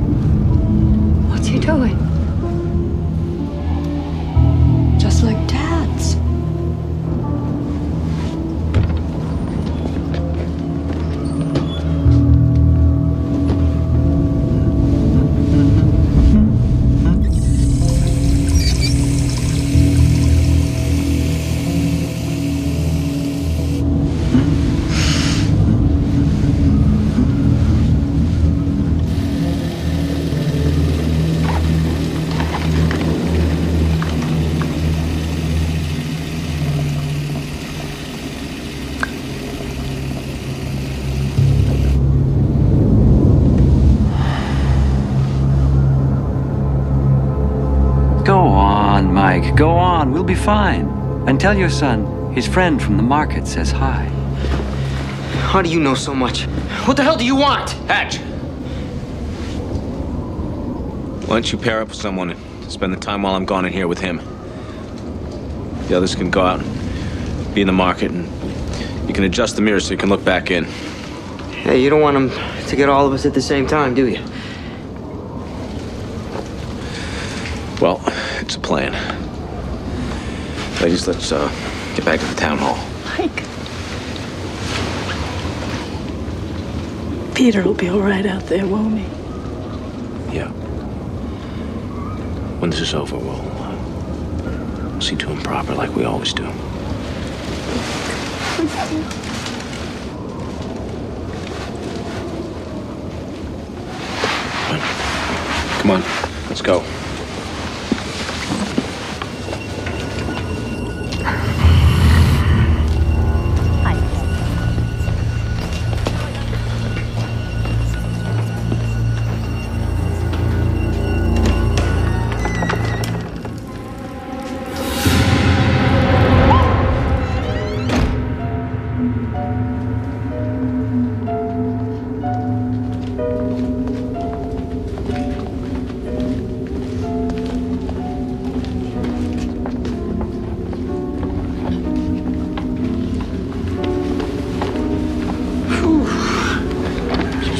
What's he doing? Just like Dad's. Go on, Mike. Go on. We'll be fine. And tell your son his friend from the market says hi. How do you know so much? What the hell do you want? Hatch! Why don't you pair up with someone and spend the time while I'm gone in here with him? The others can go out and be in the market, and you can adjust the mirror so you can look back in. Hey, you don't want him to get all of us at the same time, do you? Well, it's a plan. Ladies, let's get back to the town hall. Mike. Peter will be all right out there, won't he? Yeah. When this is over, we'll see to him proper like we always do. Come on, let's go.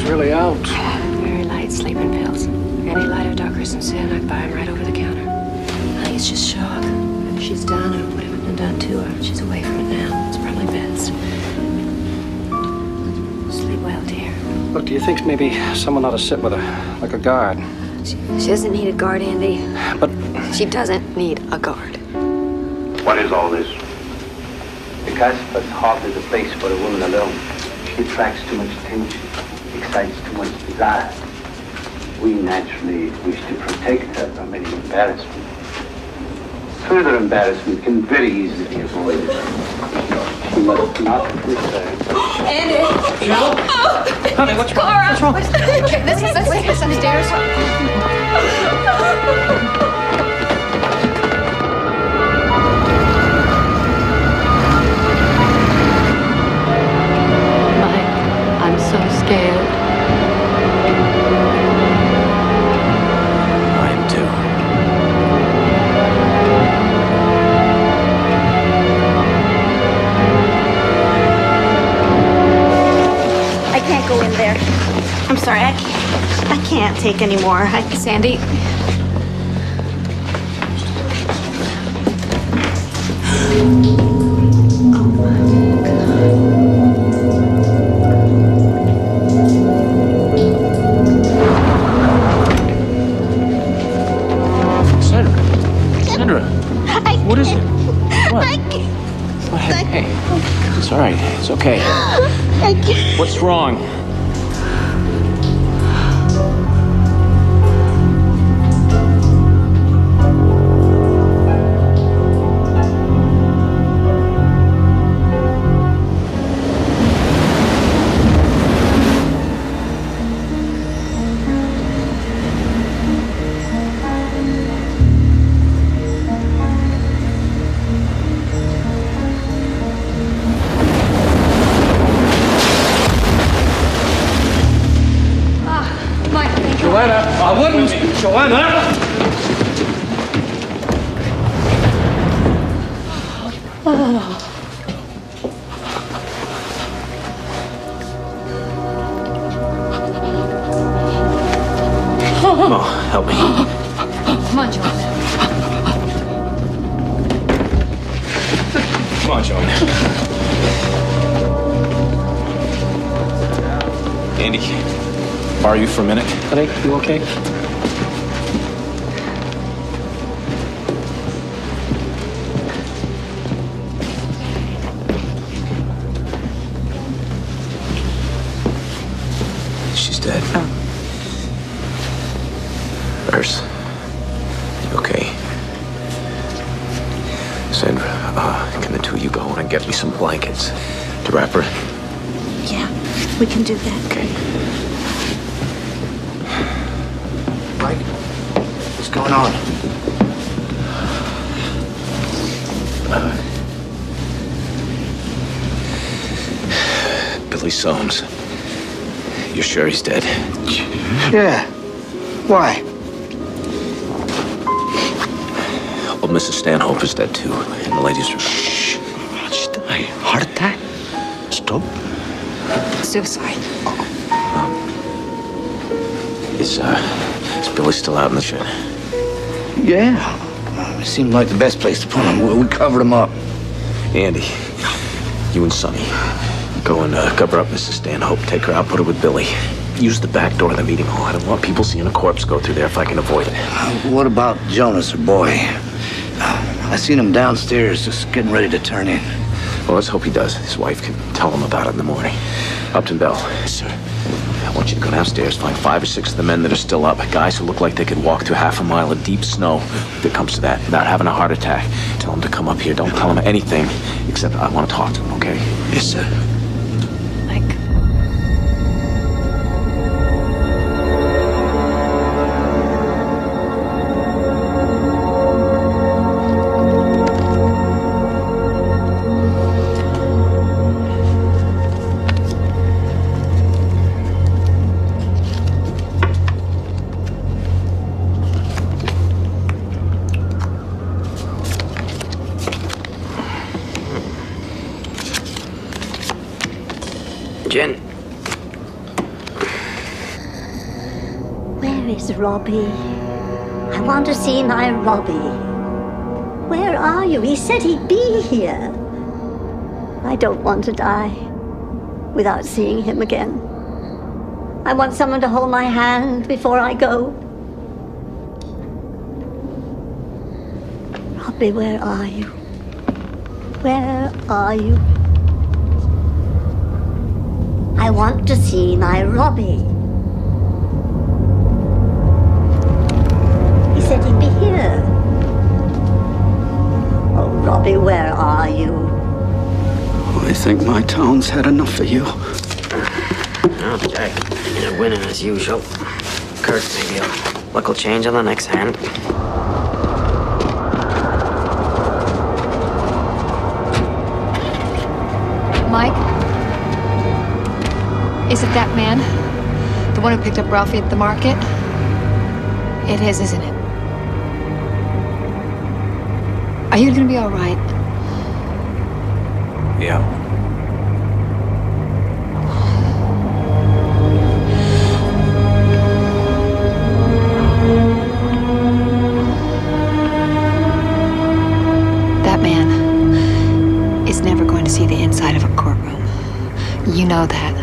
Really out. Very light sleeping pills. Any lighter, darker than sin, I'd buy 'em right over the counter. I think it's just shock. Whatever she's done or whatever's been done to her, she's away from it now. It's probably best. Sleep well, dear. Look, do you think maybe someone ought to sit with her, like a guard? She doesn't need a guard, Andy. But she doesn't need a guard. What is all this? The Casbah's heart is a place for a woman alone. She attracts too much attention, excites too much desire. We naturally wish to protect her from any embarrassment. Further embarrassment can very easily be avoided. You must not return. Andy! Jill? Honey, what's wrong? Clara! What's wrong? Okay, let's take this upstairs. Mike, I'm so scared. I am too. I can't go in there. I'm sorry, I can't take any more. Sandy. Sandra, what is it? What? Hey, it's all right. It's okay. What's wrong? I wouldn't, Joanna! Come on, help me. Come on, Joanna. Come on, Joanna. Andy, borrow you for a minute? Honey, you okay? She's dead. Nurse, you okay? Sandra, can the two of you go and get me some blankets to wrap her? Yeah, we can do that. Okay. Mike, what's going on? Billy Soames. You're sure he's dead? Yeah. Why? Old Mrs. Stanhope is dead too, in the ladies' room. Shh. How'd she die? Heart attack? Stroke? Suicide. Is Billy still out in the shed? Yeah. It seemed like the best place to put him. We covered him up. Andy, you and Sonny, go and cover up Mrs. Stanhope. Take her out, put her with Billy. Use the back door of the meeting hall. I don't want people seeing a corpse go through there if I can avoid it. What about Jonas, her boy? I seen him downstairs just getting ready to turn in. Well, let's hope he does. His wife can tell him about it in the morning. Upton Bell. Sir. I want you to go downstairs, find 5 or 6 of the men that are still up. Guys who look like they could walk through half a mile of deep snow if it comes to that, without having a heart attack. Tell them to come up here. Don't tell them anything, except I want to talk to them, okay? Yes, sir. Jen. Where is Robbie? I want to see my Robbie. Where are you? He said he'd be here. I don't want to die without seeing him again. I want someone to hold my hand before I go. Robbie, where are you? Where are you? I want to see my Robbie. He said he'd be here. Oh, Robbie, where are you? Who is think my town's had enough of you? Okay, you're winning as usual. Kurt, maybe a luck will change on the next hand. Mike? Is it that man? The one who picked up Ralphie at the market? It is, isn't it? Are you gonna be all right? Yeah. That man is never going to see the inside of a courtroom. You know that.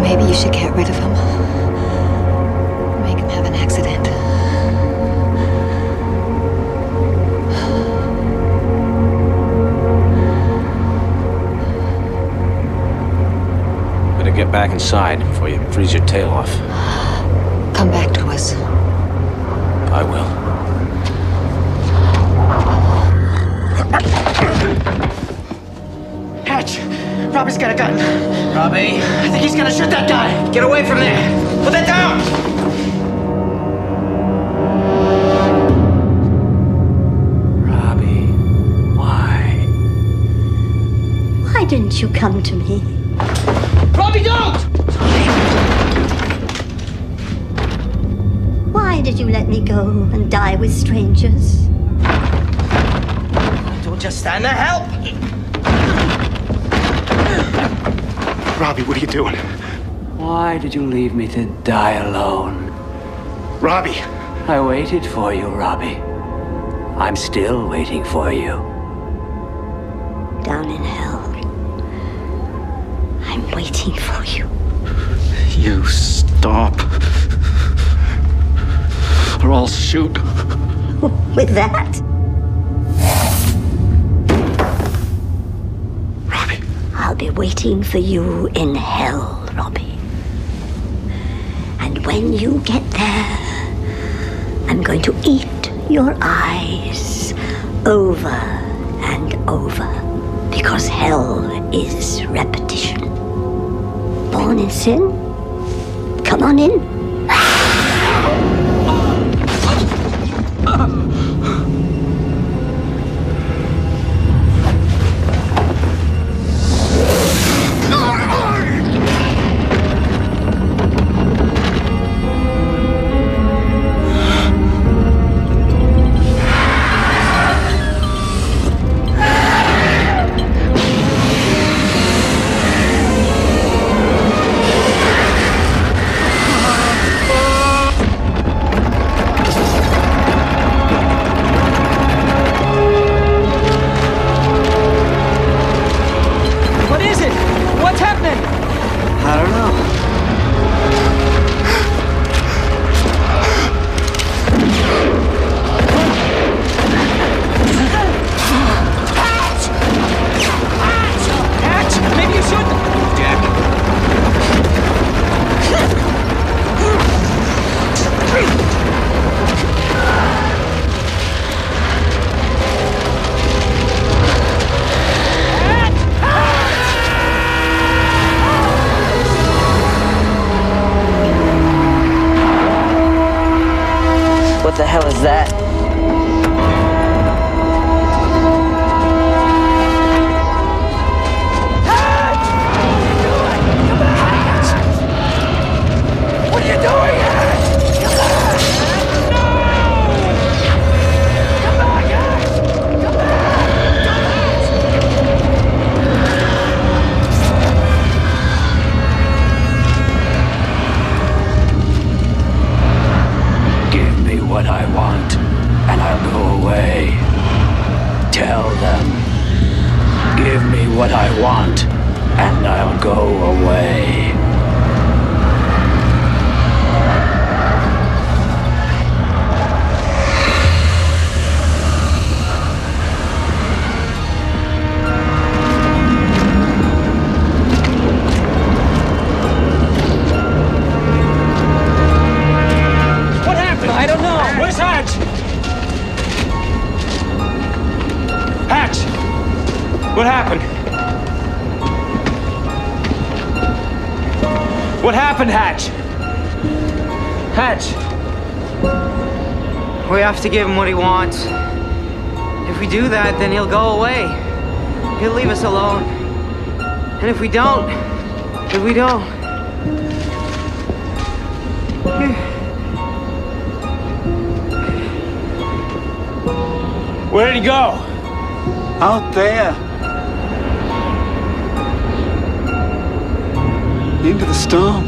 Maybe you should get rid of him. Make him have an accident. Better get back inside before you freeze your tail off. Come back to us. I will. Hatch! Robbie's got a gun. Robbie? I think he's gonna shoot that guy. Get away from there. Put that down! Robbie, why? Why didn't you come to me? Robbie, don't! Why did you let me go and die with strangers? Don't just stand there. Help! Robbie, what are you doing? Why did you leave me to die alone? Robbie! I waited for you, Robbie. I'm still waiting for you. Down in hell. I'm waiting for you. You stop. Or I'll shoot. With that? I'll be waiting for you in hell, Robbie. And when you get there, I'm going to eat your eyes over and over. Because hell is repetition. Born in sin? Come on in. What the hell is that? What are you doing? Come back! No! Come back, guys! Come Give me what I want, and I'll go away. Tell them. Give me what I want, and I'll go away. What happened? I don't know. Where's Hatch? What happened? What happened, Hatch? Hatch. We have to give him what he wants. If we do that, then he'll go away. He'll leave us alone. And if we don't, Where did he go? Out there. Into the storm.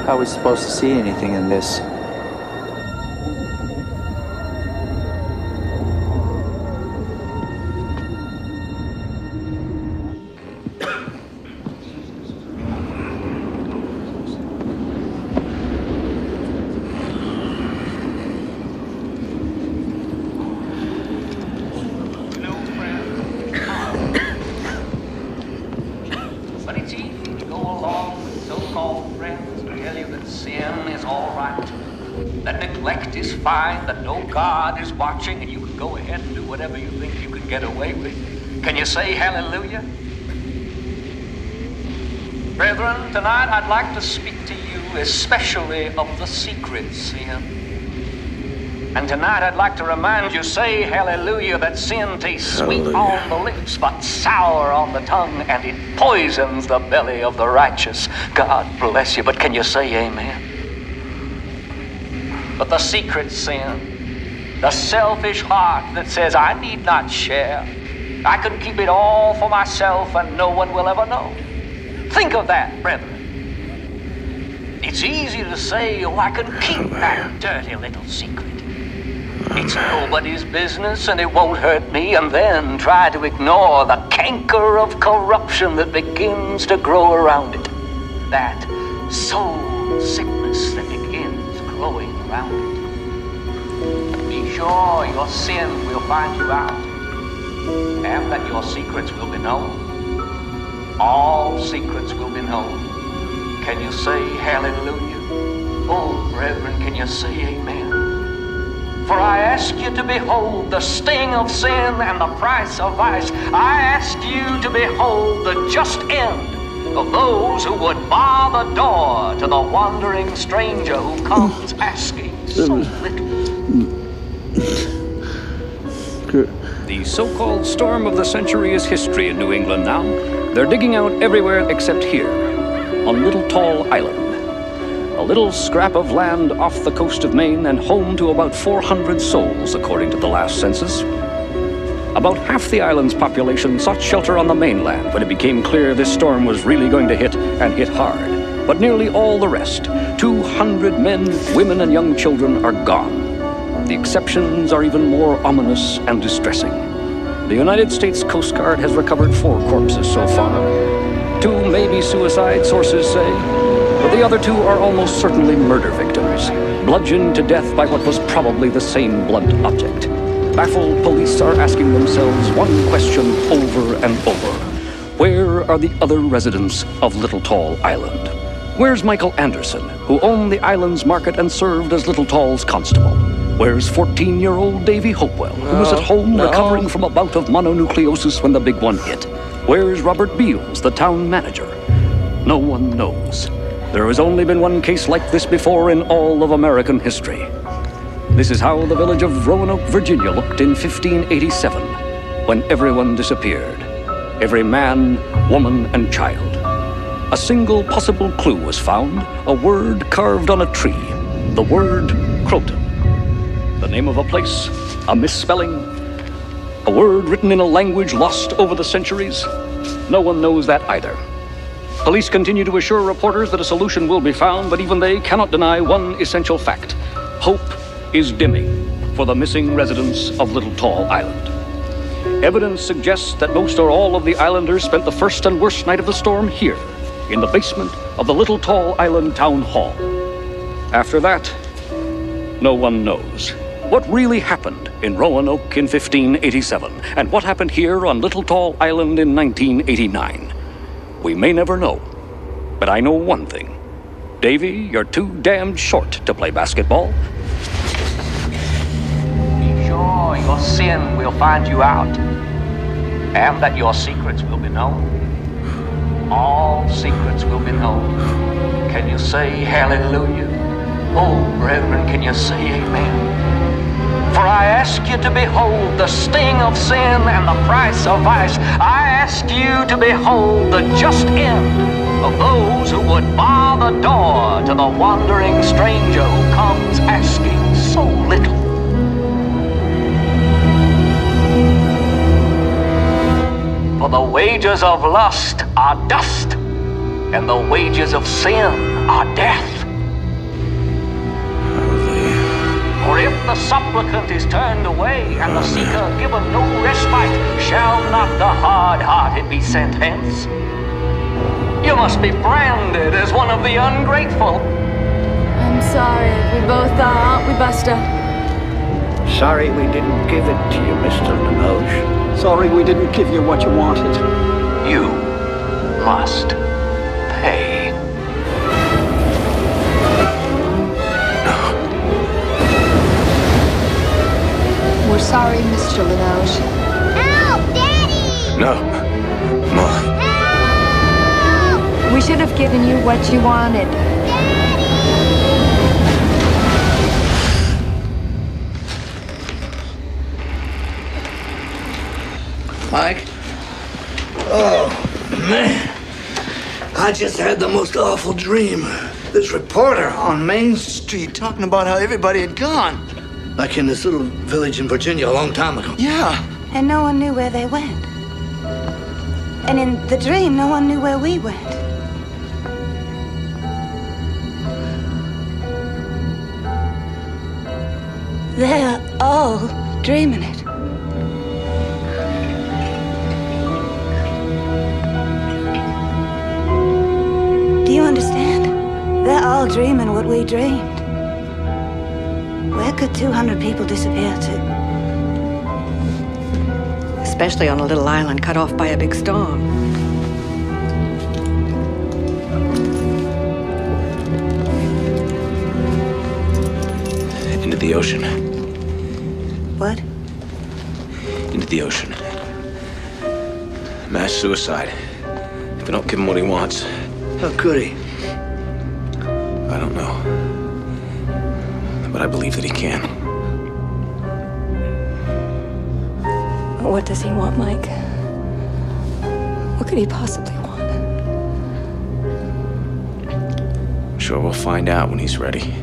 How are we supposed to see anything in this? That no God is watching and you can go ahead and do whatever you think you can get away with. Can you say hallelujah? Brethren, tonight I'd like to speak to you especially of the secret sin. And tonight I'd like to remind you, say hallelujah, that sin tastes sweet on the lips but sour on the tongue, and it poisons the belly of the righteous. God bless you, but can you say amen? But the secret sin, the selfish heart that says, I need not share. I can keep it all for myself and no one will ever know. Think of that, brethren. It's easy to say, oh, I can keep that dirty little secret. It's nobody's business and it won't hurt me, and then try to ignore the canker of corruption that begins to grow around it. That soul sickness that begins growing around it. Be sure your sin will find you out, and that your secrets will be known. All secrets will be known. Can you say hallelujah? Oh, brethren, can you say amen? For I ask you to behold the sting of sin and the price of vice. I ask you to behold the just end of those who would bar the door to the wandering stranger who comes asking so little. The so-called storm of the century is history in New England now. They're digging out everywhere except here, on Little Tall Island. A little scrap of land off the coast of Maine and home to about 400 souls, according to the last census. About half the island's population sought shelter on the mainland when it became clear this storm was really going to hit, and hit hard. But nearly all the rest, 200 men, women, and young children, are gone. The exceptions are even more ominous and distressing. The United States Coast Guard has recovered 4 corpses so far. 2 may be suicide, sources say, but the other 2 are almost certainly murder victims, bludgeoned to death by what was probably the same blunt object. Baffled police are asking themselves one question over and over. Where are the other residents of Little Tall Island? Where's Michael Anderson, who owned the island's market and served as Little Tall's constable? Where's 14-year-old Davy Hopewell, who was at home recovering from a bout of mononucleosis when the big one hit? Where's Robert Beals, the town manager? No one knows. There has only been one case like this before in all of American history. This is how the village of Roanoke, Virginia looked in 1587, when everyone disappeared. Every man, woman, and child. A single possible clue was found, a word carved on a tree, the word Croton. The name of a place, a misspelling, a word written in a language lost over the centuries. No one knows that either. Police continue to assure reporters that a solution will be found, but even they cannot deny one essential fact. Hope is dimming for the missing residents of Little Tall Island. Evidence suggests that most or all of the islanders spent the first and worst night of the storm here, in the basement of the Little Tall Island Town Hall. After that, no one knows. What really happened in Roanoke in 1587, and what happened here on Little Tall Island in 1989? We may never know, but I know one thing. Davy, you're too damned short to play basketball. Be sure your sin will find you out, and that your secrets will be known. All secrets will be known. Can you say hallelujah? Oh, brethren, can you say amen? For I ask you to behold the sting of sin and the price of vice. I ask you to behold the just end of those who would bar the door to the wandering stranger who comes asking so little. For the wages of lust are dust, and the wages of sin are death. For if the supplicant is turned away, and the seeker given no respite, shall not the hard-hearted be sent hence? You must be branded as one of the ungrateful. I'm sorry, we both are, aren't we, Buster? Sorry we didn't give it to you, Mr. Limoges. Sorry we didn't give you what you wanted. You must pay. We're sorry, Mr. Limoges. Help, Daddy! No. Molly. We should have given you what you wanted. Mike? Oh, man. I just had the most awful dream. This reporter on Main Street talking about how everybody had gone. Like in this little village in Virginia a long time ago. Yeah. And no one knew where they went. And in the dream, no one knew where we went. They're all dreaming it. Do you understand? They're all dreaming what we dreamed. Where could 200 people disappear to? Especially on a little island cut off by a big storm. Into the ocean. What? Into the ocean. Mass suicide. If we don't give him what he wants. How could he? I don't know. But I believe that he can. What does he want, Mike? What could he possibly want? I'm sure we'll find out when he's ready.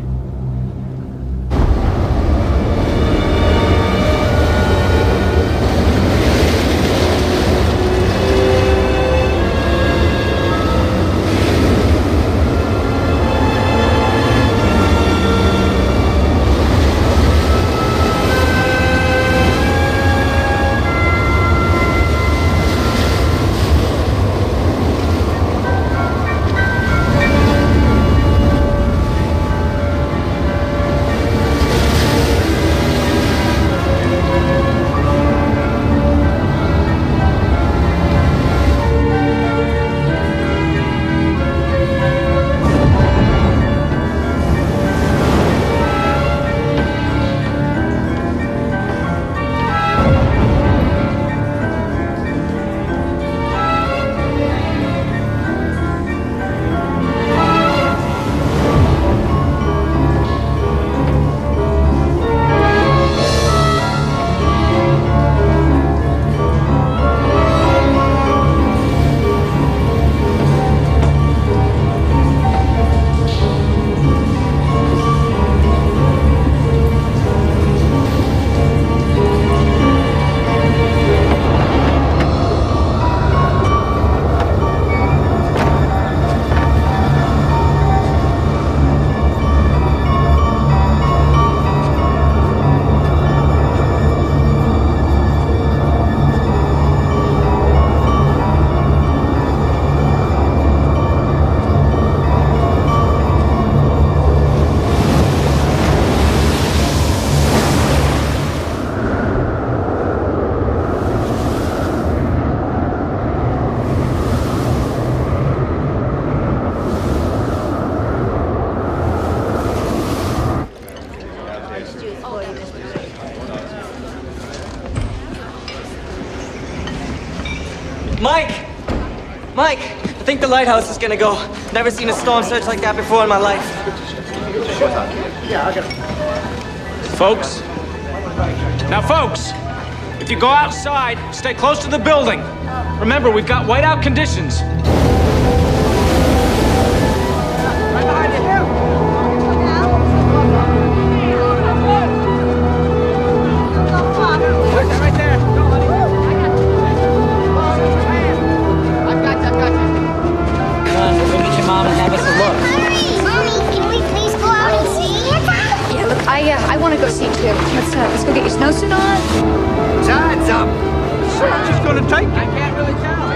Mike! Mike! I think the lighthouse is gonna go. Never seen a storm surge like that before in my life. Folks? Now, folks, if you go outside, stay close to the building. Remember, we've got whiteout conditions. Right behind you. Right there. Go, honey. I've got you. Come on, we'll go meet your mom and have us a look. Mommy, can we please go out and see it? Yeah, look, I want to go see too. Let's go get your snowsuit on. Time's up. So much is gonna take. I can't really tell.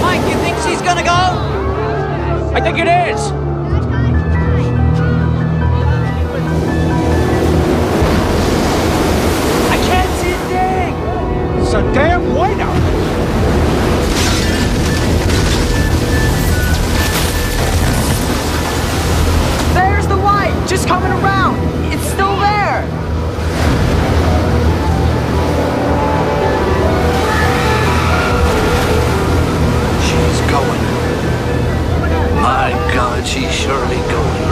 Mike, you think she's gonna go? I think it is. I can't see a thing. It's a damn whiteout. There's the white, just coming around. It's still there. She's going. My God, she's surely going.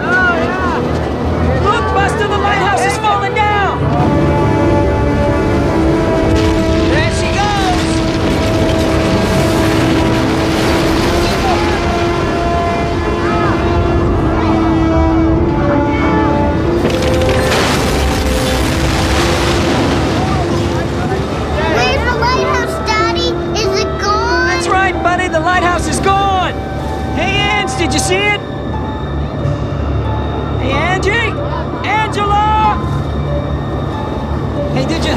Oh, yeah. Look, Buster, the lighthouse is falling down. There she goes. Where's the lighthouse, Daddy? Is it gone? That's right, buddy. The lighthouse is gone. Hey, Ange, did you see it? Hey, Angie? Angela? Hey, did you?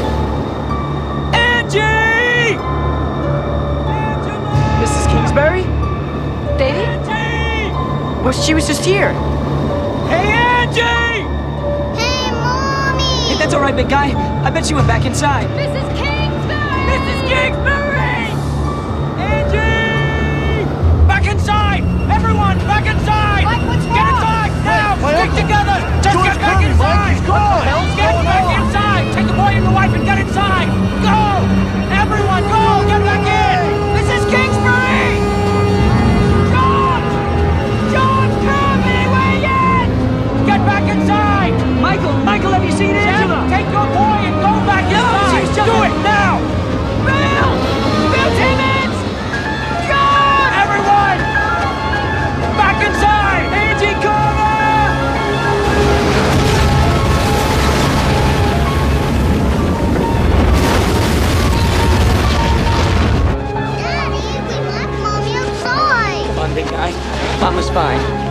Angie! Angela! Mrs. Kingsbury? Baby? Angie! Well, she was just here. Hey, Angie! Hey, Mommy! Hey, that's all right, big guy. I bet she went back inside. Mrs. Kingsbury! Mrs. Kingsbury! Angie! Back inside! Everyone, back inside! Mike, what's Get wrong? inside! Now! My Stick uncle. together! Just George get back Clooney, inside! Mike, he's gone. What the hell's Get going back on. inside! Take the boy and the wife and get inside! Go! Everyone, go! Get back in! Mrs. Kingsbury! George! George Kirby, way in! Get back inside! Michael, have you seen Angela? Take your boy and go back inside! Do it now! Bill! Bill Timmons! John! Everyone! Back inside! Angie Carver! Daddy, we left Mommy outside. Come on, big guy. Mama's fine.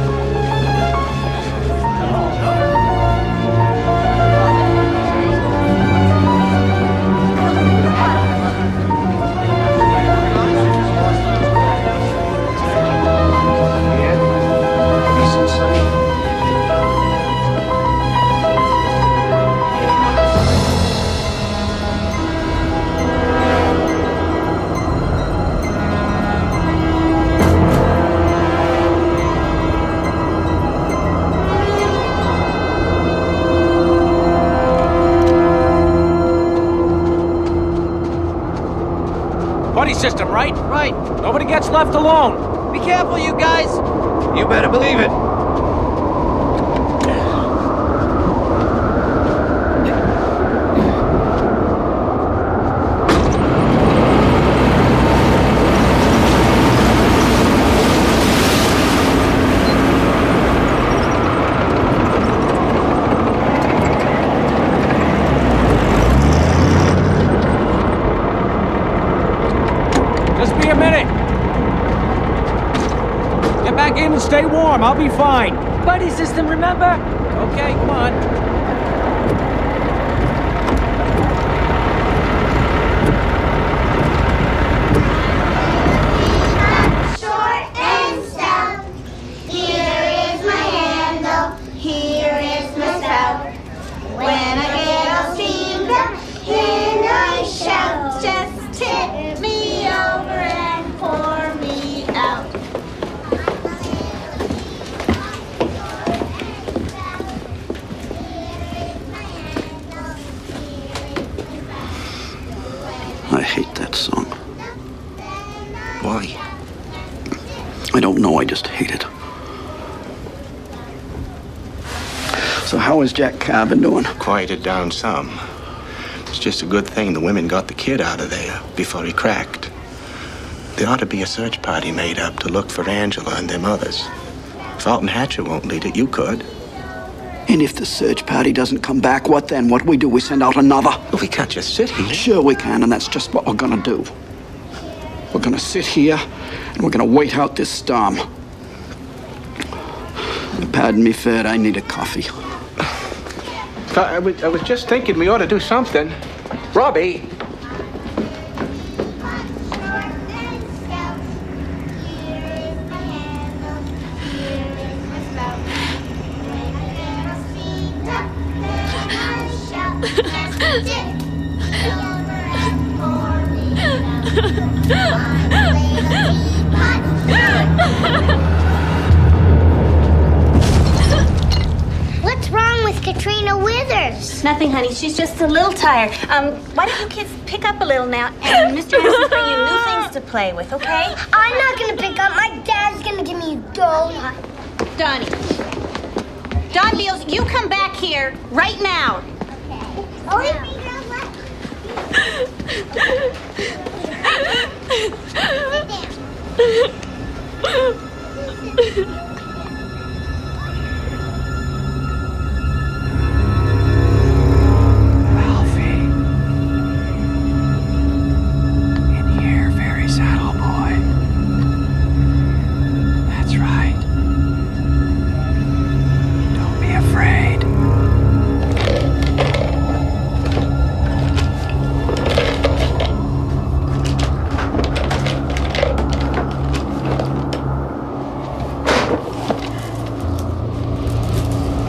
Buddy system, right? Right. Nobody gets left alone. Be careful, you guys. You better believe it. Just be a minute. Get back in and stay warm. I'll be fine. Buddy system, remember? Okay, come on. Short and stout. Here is my handle. Here is my spout. When I get all steamed up, then I shout. Just tip me over I hate that song. Why? I don't know, I just hate it. So how is Jack Cabin doing? Quieted down some. It's just a good thing the women got the kid out of there before he cracked. There ought to be a search party made up to look for Angela and them others. If Alton Hatcher won't lead it, you could. And if the search party doesn't come back, what then? What do? We send out another? Well, we can't just sit here. Sure we can, and that's just what we're gonna do. We're gonna sit here, and we're gonna wait out this storm. Pardon me, Fred, I need a coffee. I was just thinking we ought to do something. Robbie! What's wrong with Katrina Withers? Nothing, honey. She's just a little tired. Why don't you kids pick up a little now? And Mr. has to bring you new things to play with, okay? I'm not gonna pick up. My dad's gonna give me a donut. Donnie. Don Beals, you come back here right now. Okay.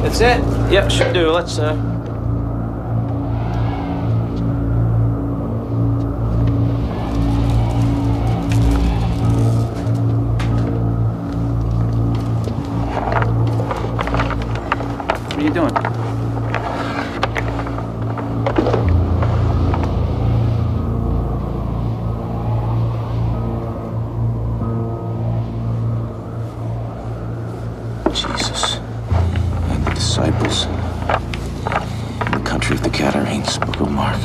That's it? Yep, should do. Let's, What are you doing? Jesus and the disciples in the country of the Gadarenes, Book of Mark.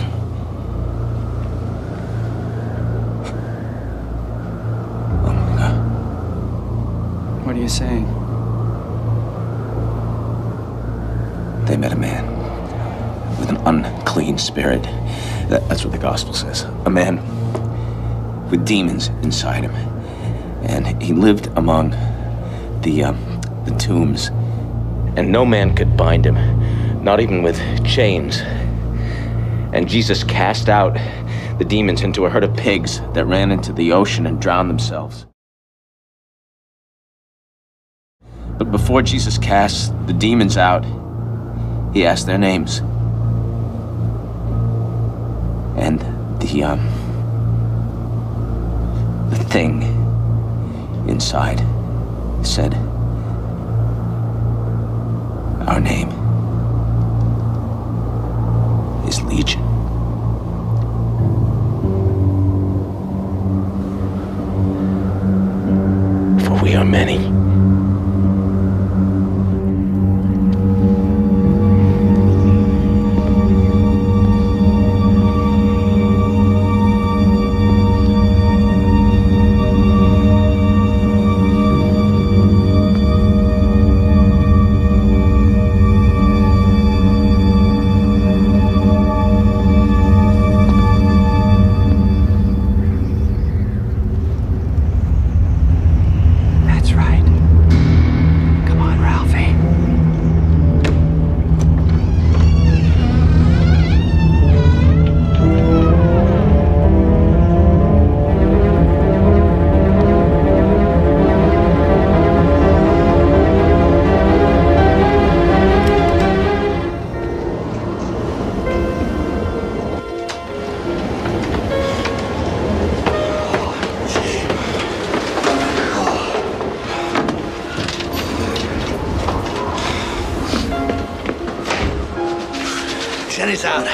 Oh my God. What are you saying? They met a man with an unclean spirit. That's what the gospel says. A man with demons inside him. And he lived among the tombs. And no man could bind him, not even with chains. And Jesus cast out the demons into a herd of pigs that ran into the ocean and drowned themselves. But before Jesus cast the demons out, he asked their names. And the thing inside said, "Our name is Legion." For we are many. Jenny's out.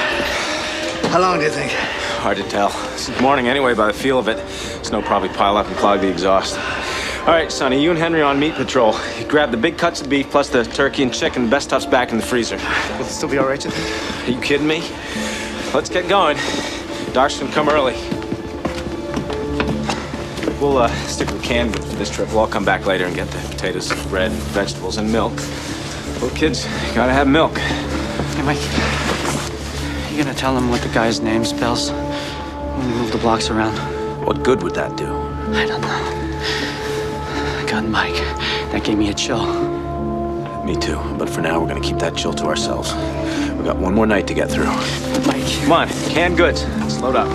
How long do you think? Hard to tell. This morning anyway, by the feel of it. Snow probably pile up and clog the exhaust. All right, Sonny, you and Henry on meat patrol. You grab the big cuts of beef plus the turkey and chicken. The best stuff's back in the freezer. Will it still be all right, you think? Are you kidding me? Let's get going. Doc's gonna come early. We'll stick with canned goods for this trip. We'll all come back later and get the potatoes, bread, vegetables, and milk. Well, kids, you gotta have milk. Hey, Mike. You gonna tell them what the guy's name spells when we move the blocks around? What good would that do? I don't know. God, Mike, that gave me a chill. Me too, but for now, we're gonna keep that chill to ourselves. We've got one more night to get through. Mike. Come on, canned goods. Let's load up.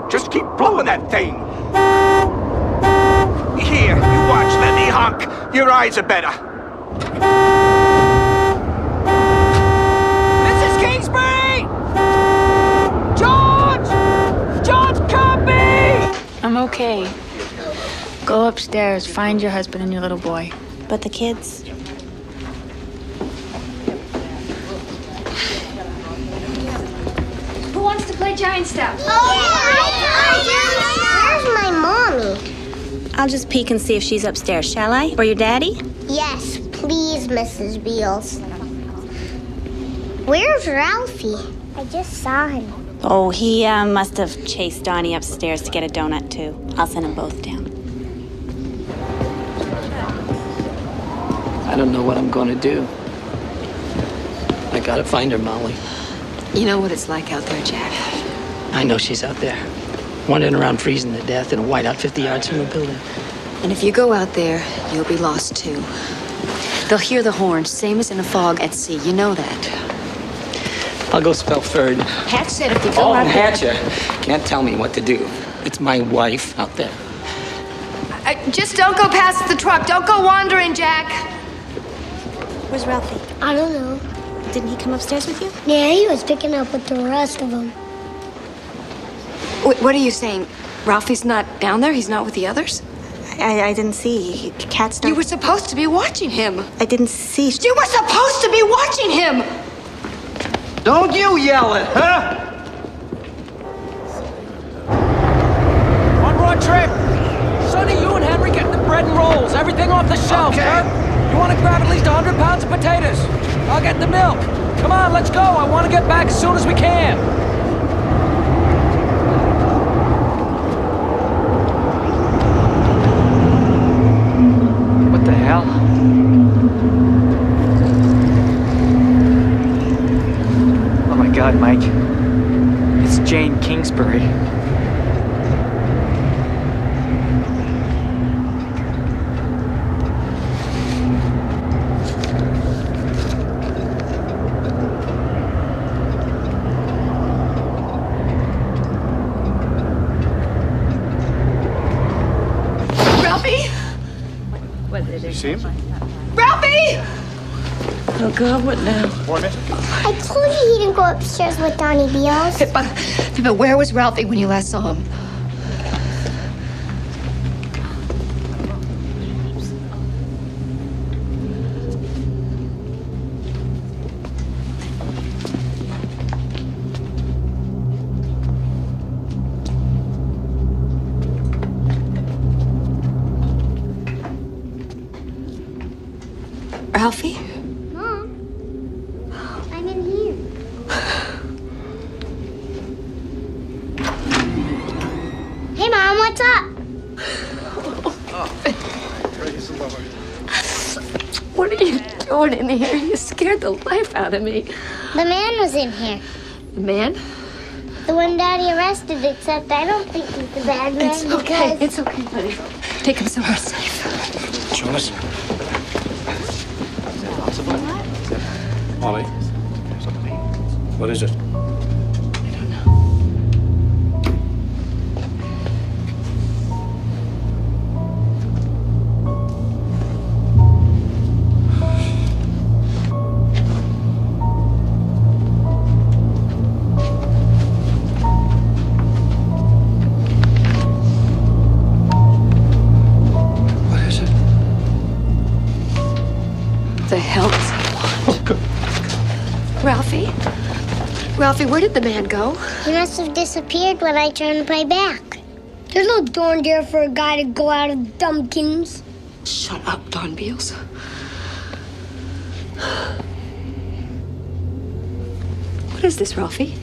Just keep blowing that thing. Here, you watch, Lenny Honk. Your eyes are better. Mrs. Kingsbury! George! George Kirby! I'm okay. Go upstairs, find your husband and your little boy. But the kids? Who wants to play giant steps? Where's my mommy? I'll just peek and see if she's upstairs, shall I? Or your daddy? Yes, please, Mrs. Beals. Where's Ralphie? I just saw him. Oh, he must have chased Donnie upstairs to get a donut, too. I'll send them both down. I don't know what I'm going to do. I gotta find her, Molly. You know what it's like out there, Jack. I know she's out there, wandering around freezing to death in a whiteout 50 yards from the building. And if you go out there, you'll be lost, too. They'll hear the horns, same as in a fog at sea. You know that. I'll go spell third. Hatch said if you go out there... Hatcher can't tell me what to do. It's my wife out there. Just don't go past the truck. Don't go wandering, Jack. Where's Ralphie? I don't know. Didn't he come upstairs with you? Yeah, he was picking up with the rest of them. Wait, what are you saying? Ralphie's not down there? He's not with the others? I didn't see. Cat's not... You were supposed to be watching him. I didn't see... You were supposed to be watching him! Don't you yell it, huh? On road trip! Sonny, you and Henry getting the bread and rolls. Everything off the shelf, huh? You want to grab at least 100 pounds of potatoes? I'll get the milk. Come on, let's go. I want to get back as soon as we can. What the hell? Oh my God, Mike. It's Jane Kingsbury. You see him? Ralphie! Oh, God, what now? I told you he didn't go upstairs with Donnie Beals. But where was Ralphie when you last saw him? Ralphie? Mom, I'm in here. Hey, Mom, what's up? Praise the Lord. What are you doing in here? You scared the life out of me. The man was in here. The man? The one Daddy arrested, except I don't think he's the bad man. It's okay. because- It's okay, buddy. Take him somewhere safe. Jonas. Molly. What is it? the hell does he want? Ralphie? Ralphie, where did the man go? He must have disappeared when I turned my back. There's no door in there for a guy to go out of dumpkins. Shut up, Don Beals. What is this, Ralphie?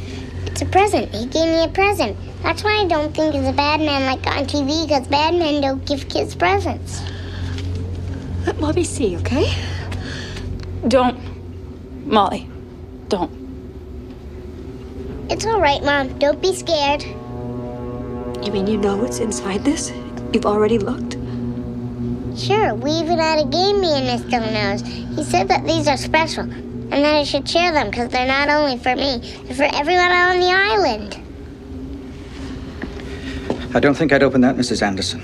It's a present. He gave me a present. That's why I don't think he's a bad man like on TV, because bad men don't give kids presents. Let Mommy see, okay? Don't. Molly, don't. It's all right, Mom. Don't be scared. You mean you know what's inside this? You've already looked? Sure, we even had a game, me and Mr. Knows. He said that these are special, and that I should share them because they're not only for me, they're for everyone on the island. I don't think I'd open that, Mrs. Anderson,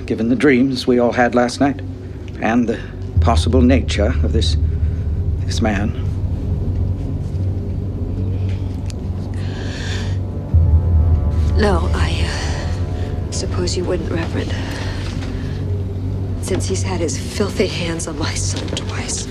given the dreams we all had last night, and the possible nature of this man. No, I suppose you wouldn't, Reverend. Since he's had his filthy hands on my son twice.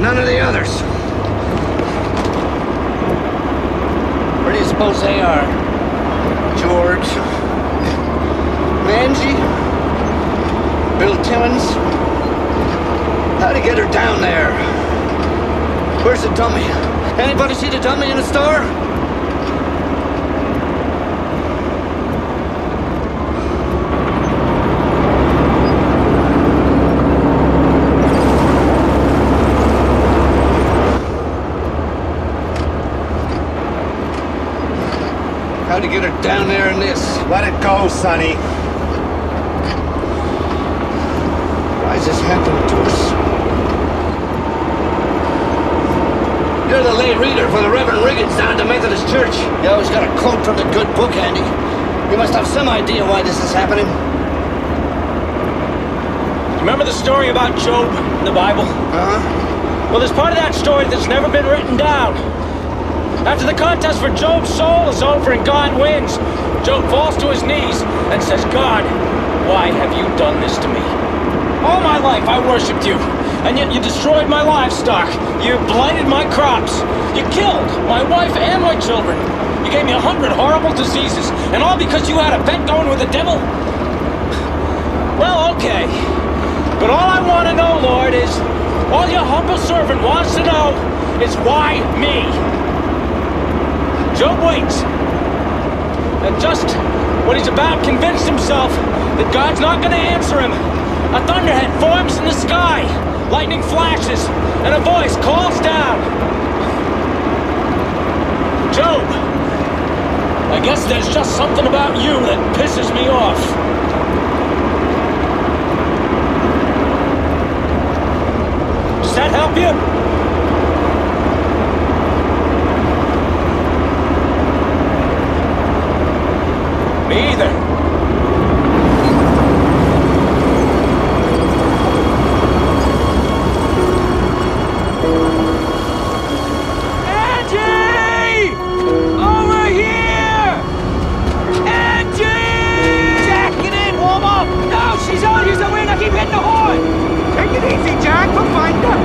None of the others. Where do you suppose they are? George? Angie? Bill Timmons? How'd he get her down there? Where's the dummy? Anybody see the dummy in the store? How'd you get her down there in this? Let it go, Sonny. Why is this happening to us? You're the lay reader for the Reverend Riggins down at the Methodist Church. You always got a quote from the good book, Andy. You must have some idea why this is happening. Remember the story about Job in the Bible? Uh-huh. Well, there's part of that story that's never been written down. After the contest for Job's soul is over and God wins, Job falls to his knees and says, God, why have you done this to me? All my life I worshipped you, and yet you destroyed my livestock. You blighted my crops. You killed my wife and my children. You gave me 100 horrible diseases, and all because you had a bet going with the devil? Well, okay. But all I want to know, Lord, is, all your humble servant wants to know is why me? Job waits. And just when he's about convinced himself that God's not going to answer him, a thunderhead forms in the sky, lightning flashes, and a voice calls down. Job, I guess there's just something about you that pisses me off. Does that help you? Me either. Angie! Over here! Angie! Jack, get in, warm up! No, she's on! Use the wind! I keep hitting the horn! Take it easy, Jack. We'll find her.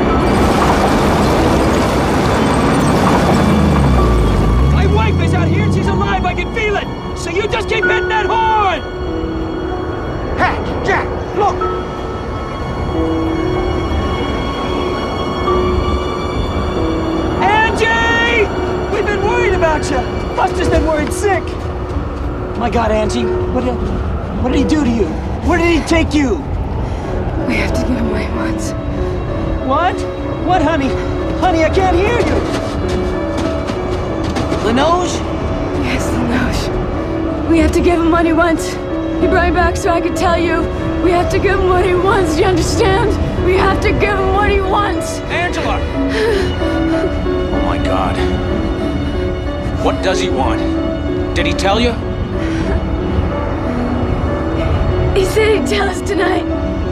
My wife is out here and she's alive. I can feel it. So you just keep hitting that horn! Hey, Jack, look! Angie! We've been worried about you. Buster's been worried sick. My God, Angie, what did he do to you? Where did he take you? We have to give him what he wants. What? What, honey? Honey, I can't hear you. Linoge? Yes, Linoge. We have to give him what he wants. He brought me back so I could tell you. We have to give him what he wants, do you understand? We have to give him what he wants. Angela! Oh my God. What does he want? Did he tell you? He said he'd tell us tonight.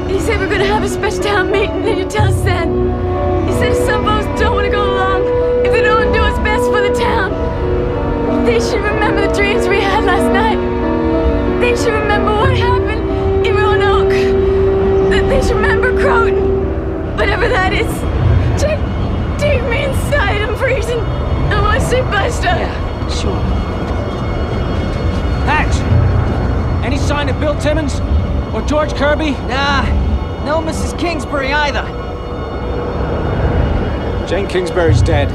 He said we're gonna have a special town meeting and he'd tell us then. He said if some folks don't want to go along, if they don't do what's best for the town, they should remember the dreams we had last night. They should remember what happened in Roanoke. They should remember Croton. Whatever that is. Just take me inside. I'm freezing. I want to see Buster. Yeah, sure. Hatch! Any sign of Bill Timmons? Or George Kirby? Nah, no Mrs. Kingsbury either. Jane Kingsbury's dead.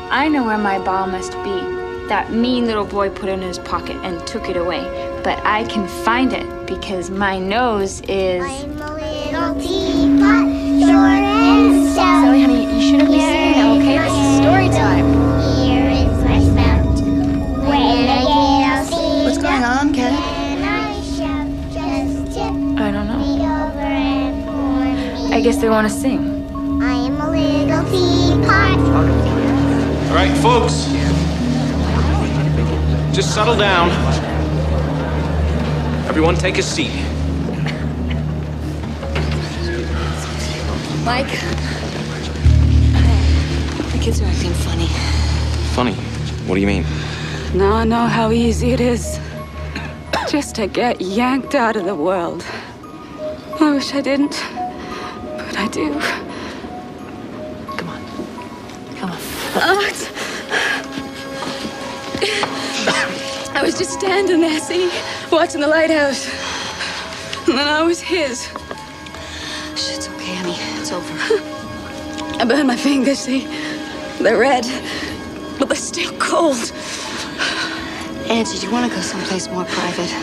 I know where my ball must be. That mean little boy put it in his pocket and took it away. But I can find it because my nose is... I'm a little teapot, short and stout. Zoe, honey, you shouldn't be singing that, okay? This is story time. Here is my spout. When I get I'll see. What's going on, Ken? And I shout, just tip I don't know. me over and pour me. I guess they want to sing. I am a little teapot. All right, folks. Just settle down. Everyone take a seat. Mike? The kids are acting funny. Funny? What do you mean? Now I know how easy it is just to get yanked out of the world. I wish I didn't, but I do. Come on. Come on. Oh, I was just standing there, see, watching the lighthouse. And then I was his. Shit's okay, honey. It's over. I burned my fingers, see? They're red, but they're still cold. Angie, do you want to go someplace more private?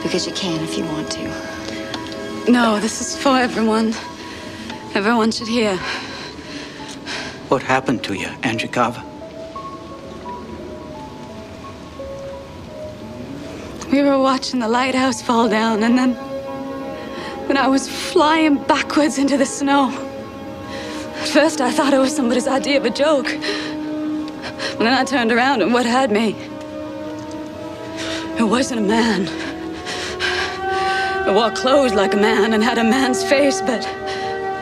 Because you can if you want to. No, this is for everyone. Everyone should hear. What happened to you, Angie Carver? We were watching the lighthouse fall down, and then I was flying backwards into the snow. At first, I thought it was somebody's idea of a joke. But then I turned around, and what had me? It wasn't a man. It wore clothes like a man and had a man's face, but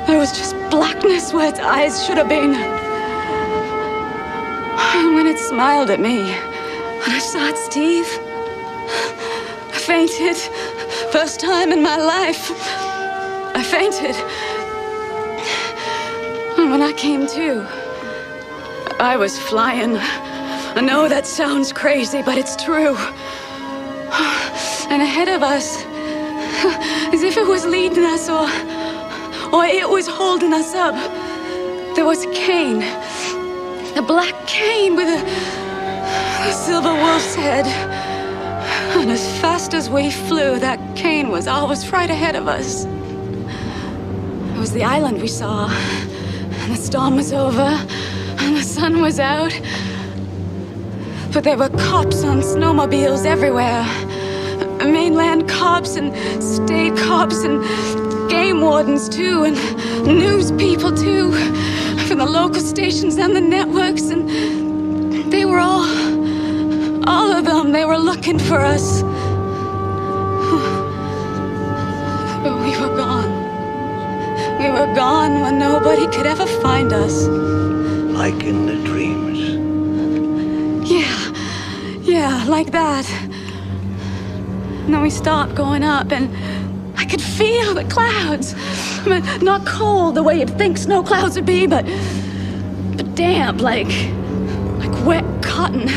there was just blackness where its eyes should have been. And when it smiled at me, when I saw it, Steve, I fainted. First time in my life. I fainted. And when I came to, I was flying. I know that sounds crazy, but it's true. And ahead of us, as if it was leading us or it was holding us up, there was a cane. A black cane with a silver wolf's head. And as fast as we flew, that cane was always right ahead of us. It was the island we saw. And the storm was over, and the sun was out. But there were cops on snowmobiles everywhere. Mainland cops and state cops and game wardens too, and news people too, from the local stations and the networks, and they were all of them, they were looking for us. But we were gone. We were gone when nobody could ever find us. Like in the dreams. Yeah, like that. And then we stopped going up, and I could feel the clouds. I mean, not cold the way you'd think snow clouds would be, but damp, like wet cotton.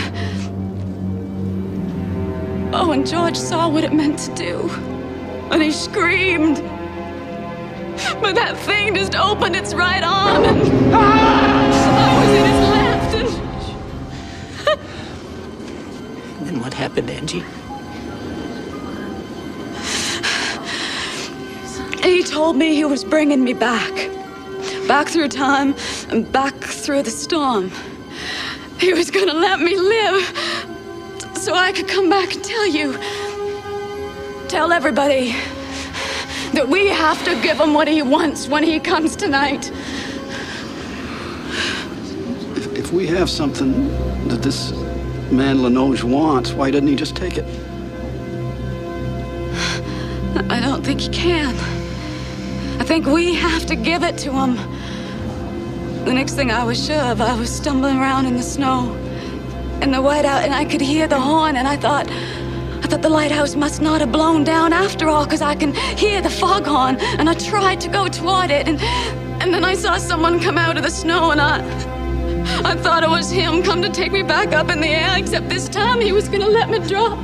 Oh, when George saw what it meant to do. And he screamed. But that thing just opened its right arm and I was in his left and... Then what happened, Angie? He told me he was bringing me back. Back through time and back through the storm. He was gonna let me live so I could come back and tell you. Tell everybody that we have to give him what he wants when he comes tonight. If we have something that this man Linoge wants, why doesn't he just take it? I don't think he can. I think we have to give it to him. The next thing I was sure of, I was stumbling around in the snow, in the whiteout, and I could hear the horn, and I thought the lighthouse must not have blown down after all, because I can hear the foghorn, and I tried to go toward it, and then I saw someone come out of the snow, and I thought it was him come to take me back up in the air, except this time he was gonna let me drop.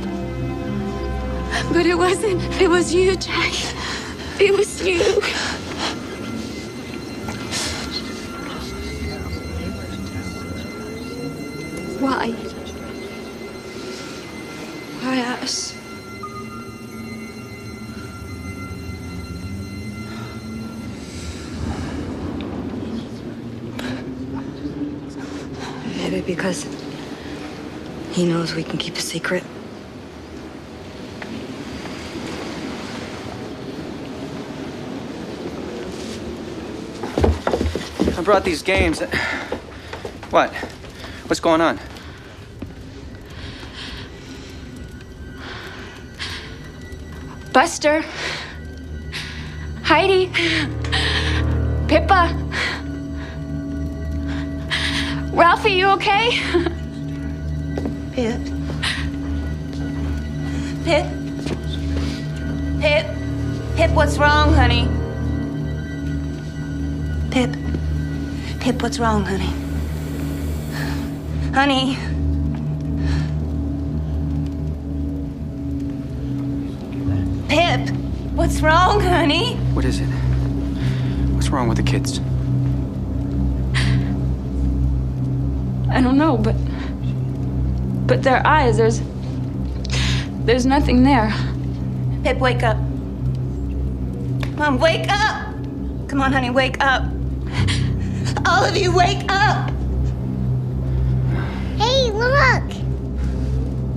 But it wasn't. It was you, Jack. It was you. Why? Why us? Maybe because he knows we can keep a secret. I brought these games. What? What's going on? Buster. Heidi. Pippa. Ralphie, you okay? Pip. Pip. Pip. Pip, what's wrong, honey? Pip. Pip, what's wrong, honey? Honey. Pip, what's wrong, honey? What is it? What's wrong with the kids? I don't know, but their eyes, there's nothing there. Pip, wake up. Come on, wake up! Come on, honey, wake up. All of you, wake up! Hey, look!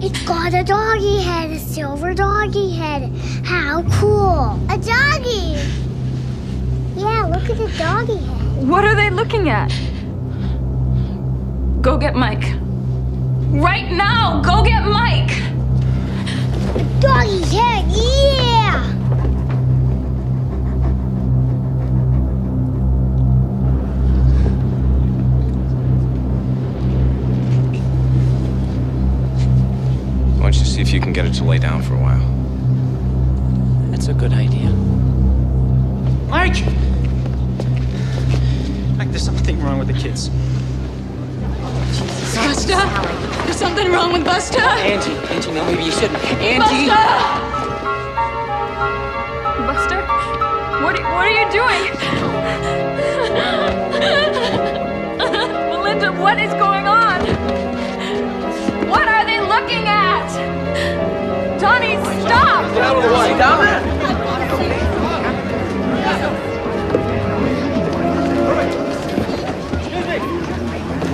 It's got a doggy head, a silver doggy head. How cool! A doggy! Yeah, look at the doggy head. What are they looking at? Go get Mike. Right now, go get Mike! A doggy's head, yeah! Why don't you see if you can get it to lay down for a while? That's a good idea. Mike! Mike, there's something wrong with the kids. Buster? There's something wrong with Buster? Angie, no, maybe you shouldn't. Angie! Buster? What are you doing? Melinda, what is going on? What are they looking at? Donnie, stop! Get out of the way. Stop.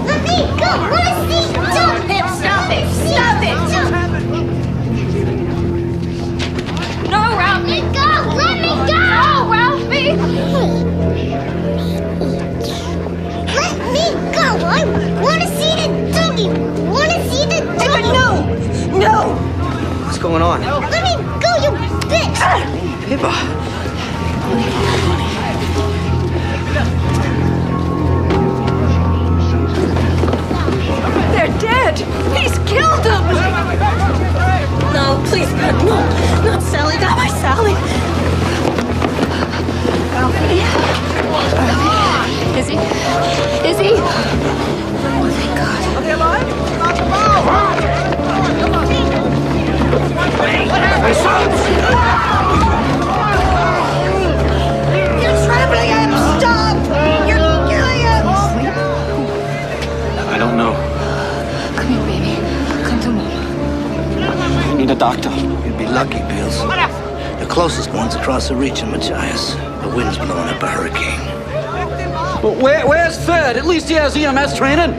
Let me go! I want to see! Stop it! Stop it! Stop it! No, Ralphie! Let me go! Let me go! No, Ralphie! Let me go! I want to see the doggy! Want to see the doggy! No! No! What's going on? Let me go, you bitch! Pippa. They're dead! He's killed them! No, please, God, no! Not Sally, not my Sally! Ralphie? Is he? Is he? Oh, thank God. Are they alive? Knock them out! Come on! doctor. You'd be lucky, Bills. The closest one's across the reach in Machias. The wind's blowing up a hurricane. Well, where's Fred? At least he has EMS training.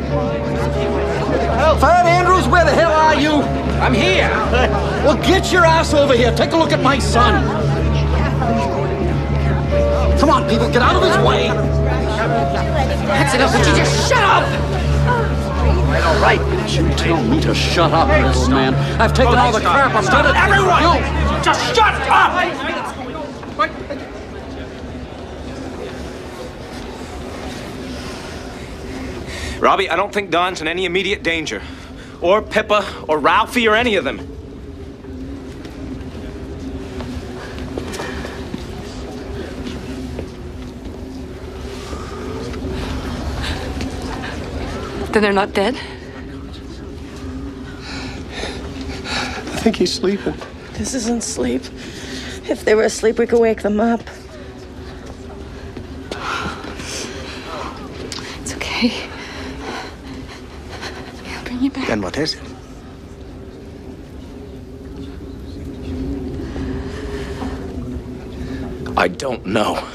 Fred Andrews, where the hell are you? I'm here. Well, get your ass over here. Take a look at my son. Come on, people, get out of his way. That's enough. Would you just shut up? All right. You tell me to shut up, little man. I've taken all the crap. I've done it. Everyone! You. Just shut up! Robbie, I don't think Don's in any immediate danger. Or Pippa, or Ralphie, or any of them. Then they're not dead? I think he's sleeping. This isn't sleep. If they were asleep, we could wake them up. It's okay. I'll bring you back. Then what is it? I don't know.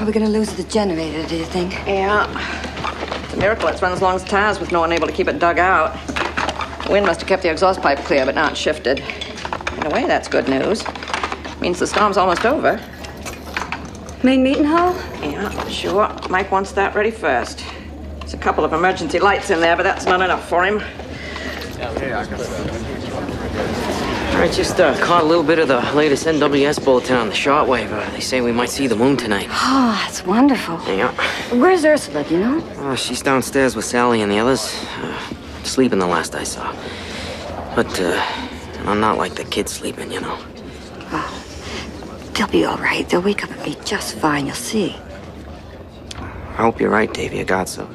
Are we gonna lose the generator, do you think? Yeah. It's a miracle it's run as long as tires with no one able to keep it dug out. The wind must have kept the exhaust pipe clear, but now it's shifted. In a way, that's good news. Means the storm's almost over. Main meeting hall? Yeah, sure. Mike wants that ready first. There's a couple of emergency lights in there, but that's not enough for him. I just caught a little bit of the latest NWS bulletin on the shortwave. They say we might see the moon tonight. Oh, that's wonderful. Yeah. Where's Ursula, do you know? She's downstairs with Sally and the others. Sleeping the last I saw. But, I'm not like the kids sleeping, you know. Oh, they'll be all right. They'll wake up and be just fine, you'll see. I hope you're right, Davy. I got so.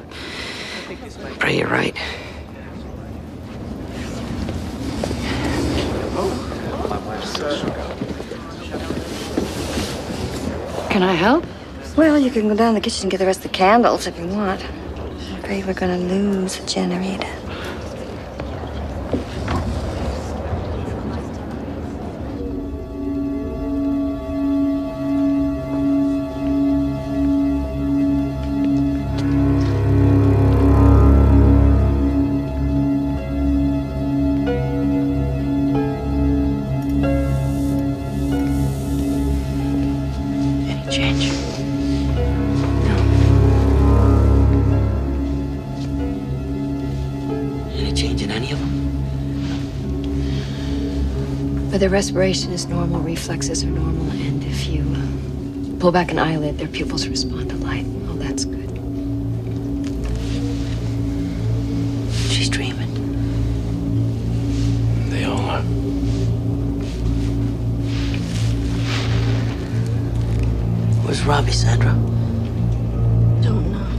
Pray you're right. Can I help? Well, you can go down to the kitchen and get the rest of the candles if you want. I'm afraid we're gonna lose the generator. Their respiration is normal, reflexes are normal, and if you pull back an eyelid, their pupils respond to light. Oh, that's good. She's dreaming. They all are. Where's Robbie, Sandra? Don't know.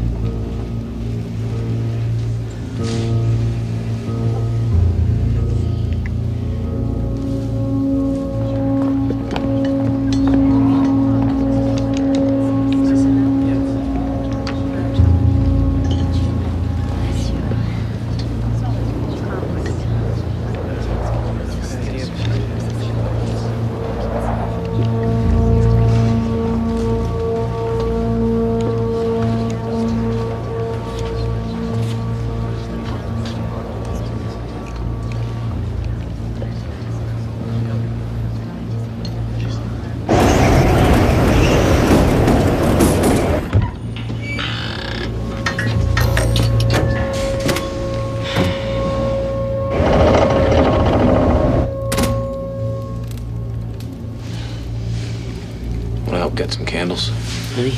Honey?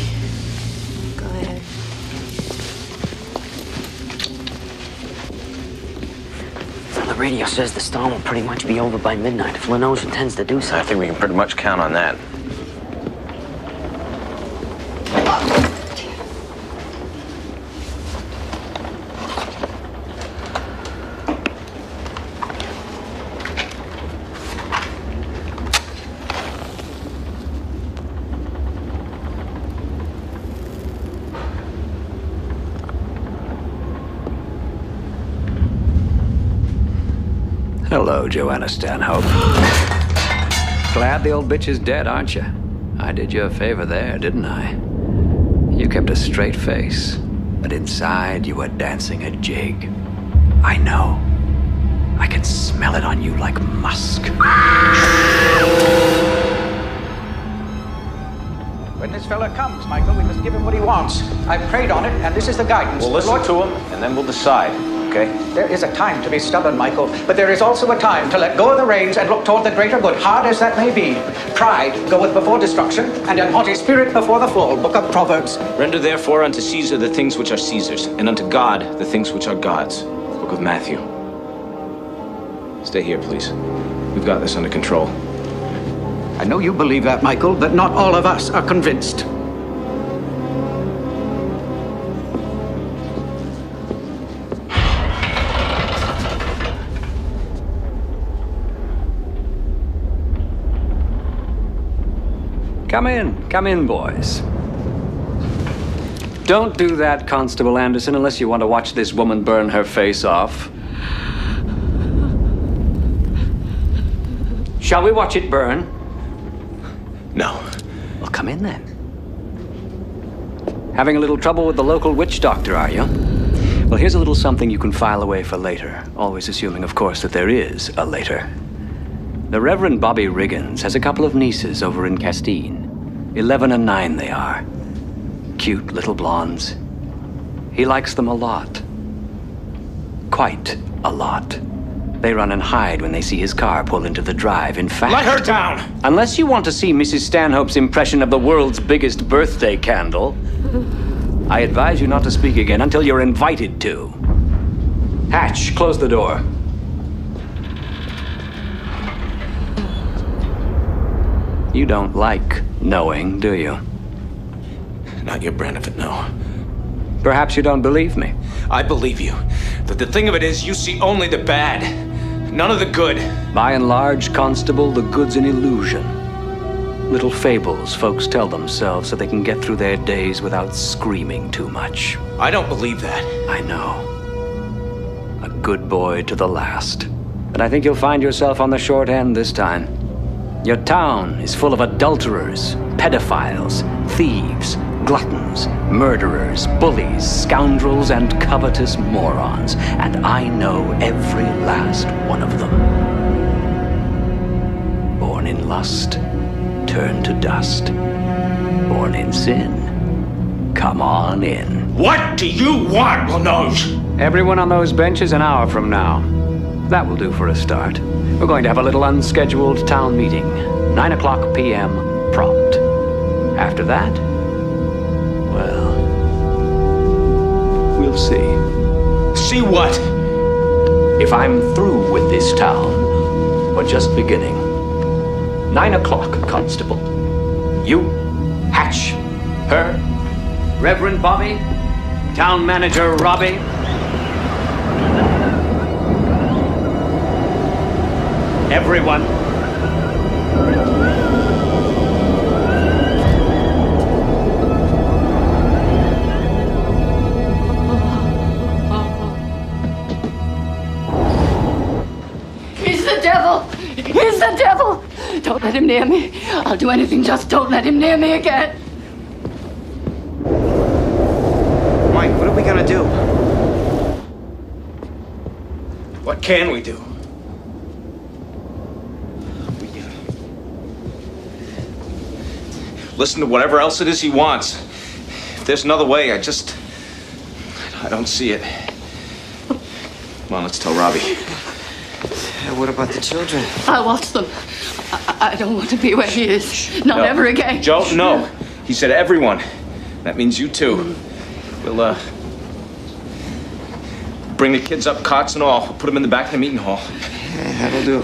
Go ahead. Well, the radio says the storm will pretty much be over by midnight if Lenoge intends to do so. I think we can pretty much count on that. Hello, Joanna Stanhope. Glad the old bitch is dead, aren't you? I did you a favor there, didn't I? You kept a straight face, but inside you were dancing a jig. I know. I can smell it on you like musk. When this fella comes, Michael, we must give him what he wants. I've prayed on it, and this is the guidance. We'll listen to him, and then we'll decide, okay? There is a time to be stubborn, Michael, but there is also a time to let go of the reins and look toward the greater good, hard as that may be. Pride goeth before destruction, and an haughty spirit before the fall. Book of Proverbs. Render therefore unto Caesar the things which are Caesar's, and unto God the things which are God's. Book of Matthew. Stay here, please. We've got this under control. I know you believe that, Michael, but not all of us are convinced. Come in, boys. Don't do that, Constable Anderson, unless you want to watch this woman burn her face off. Shall we watch it burn? No. Well, come in then. Having a little trouble with the local witch doctor, are you? Well, here's a little something you can file away for later. Always assuming, of course, that there is a later. The Reverend Bobby Riggins has a couple of nieces over in Castine. 11 and 9 they are. Cute little blondes. He likes them a lot. Quite a lot. They run and hide when they see his car pull into the drive. In fact... Let her down! Unless you want to see Mrs. Stanhope's impression of the world's biggest birthday candle, I advise you not to speak again until you're invited to. Hatch, close the door. You don't like knowing, do you? Not your brand of it, no. Perhaps you don't believe me. I believe you. But the thing of it is, you see only the bad. None of the good. By and large, Constable, the good's an illusion. Little fables folks tell themselves so they can get through their days without screaming too much. I don't believe that. I know. A good boy to the last. But I think you'll find yourself on the short end this time. Your town is full of adulterers, pedophiles, thieves, gluttons, murderers, bullies, scoundrels, and covetous morons. And I know every last one of them. Born in lust, turn to dust. Born in sin, come on in. What do you want, Lenoge? Everyone on those benches an hour from now. That will do for a start. We're going to have a little unscheduled town meeting. 9:00 p.m. prompt. After that, well, we'll see. See what? If I'm through with this town, or just beginning. 9:00, Constable. You, Hatch, her, Reverend Bobby, Town Manager Robbie. Everyone. He's the devil! He's the devil! Don't let him near me. I'll do anything, just don't let him near me again. Mike, what are we gonna do? What can we do? Listen to whatever else it is he wants. If there's another way, I don't see it. Come on, let's tell Robbie. What about the children? I'll watch them. I don't want to be where he is. Not ever again. Joe, no. He said everyone. That means you too. We'll, bring the kids up, cots and all. We'll put them in the back of the meeting hall. Yeah, that'll do.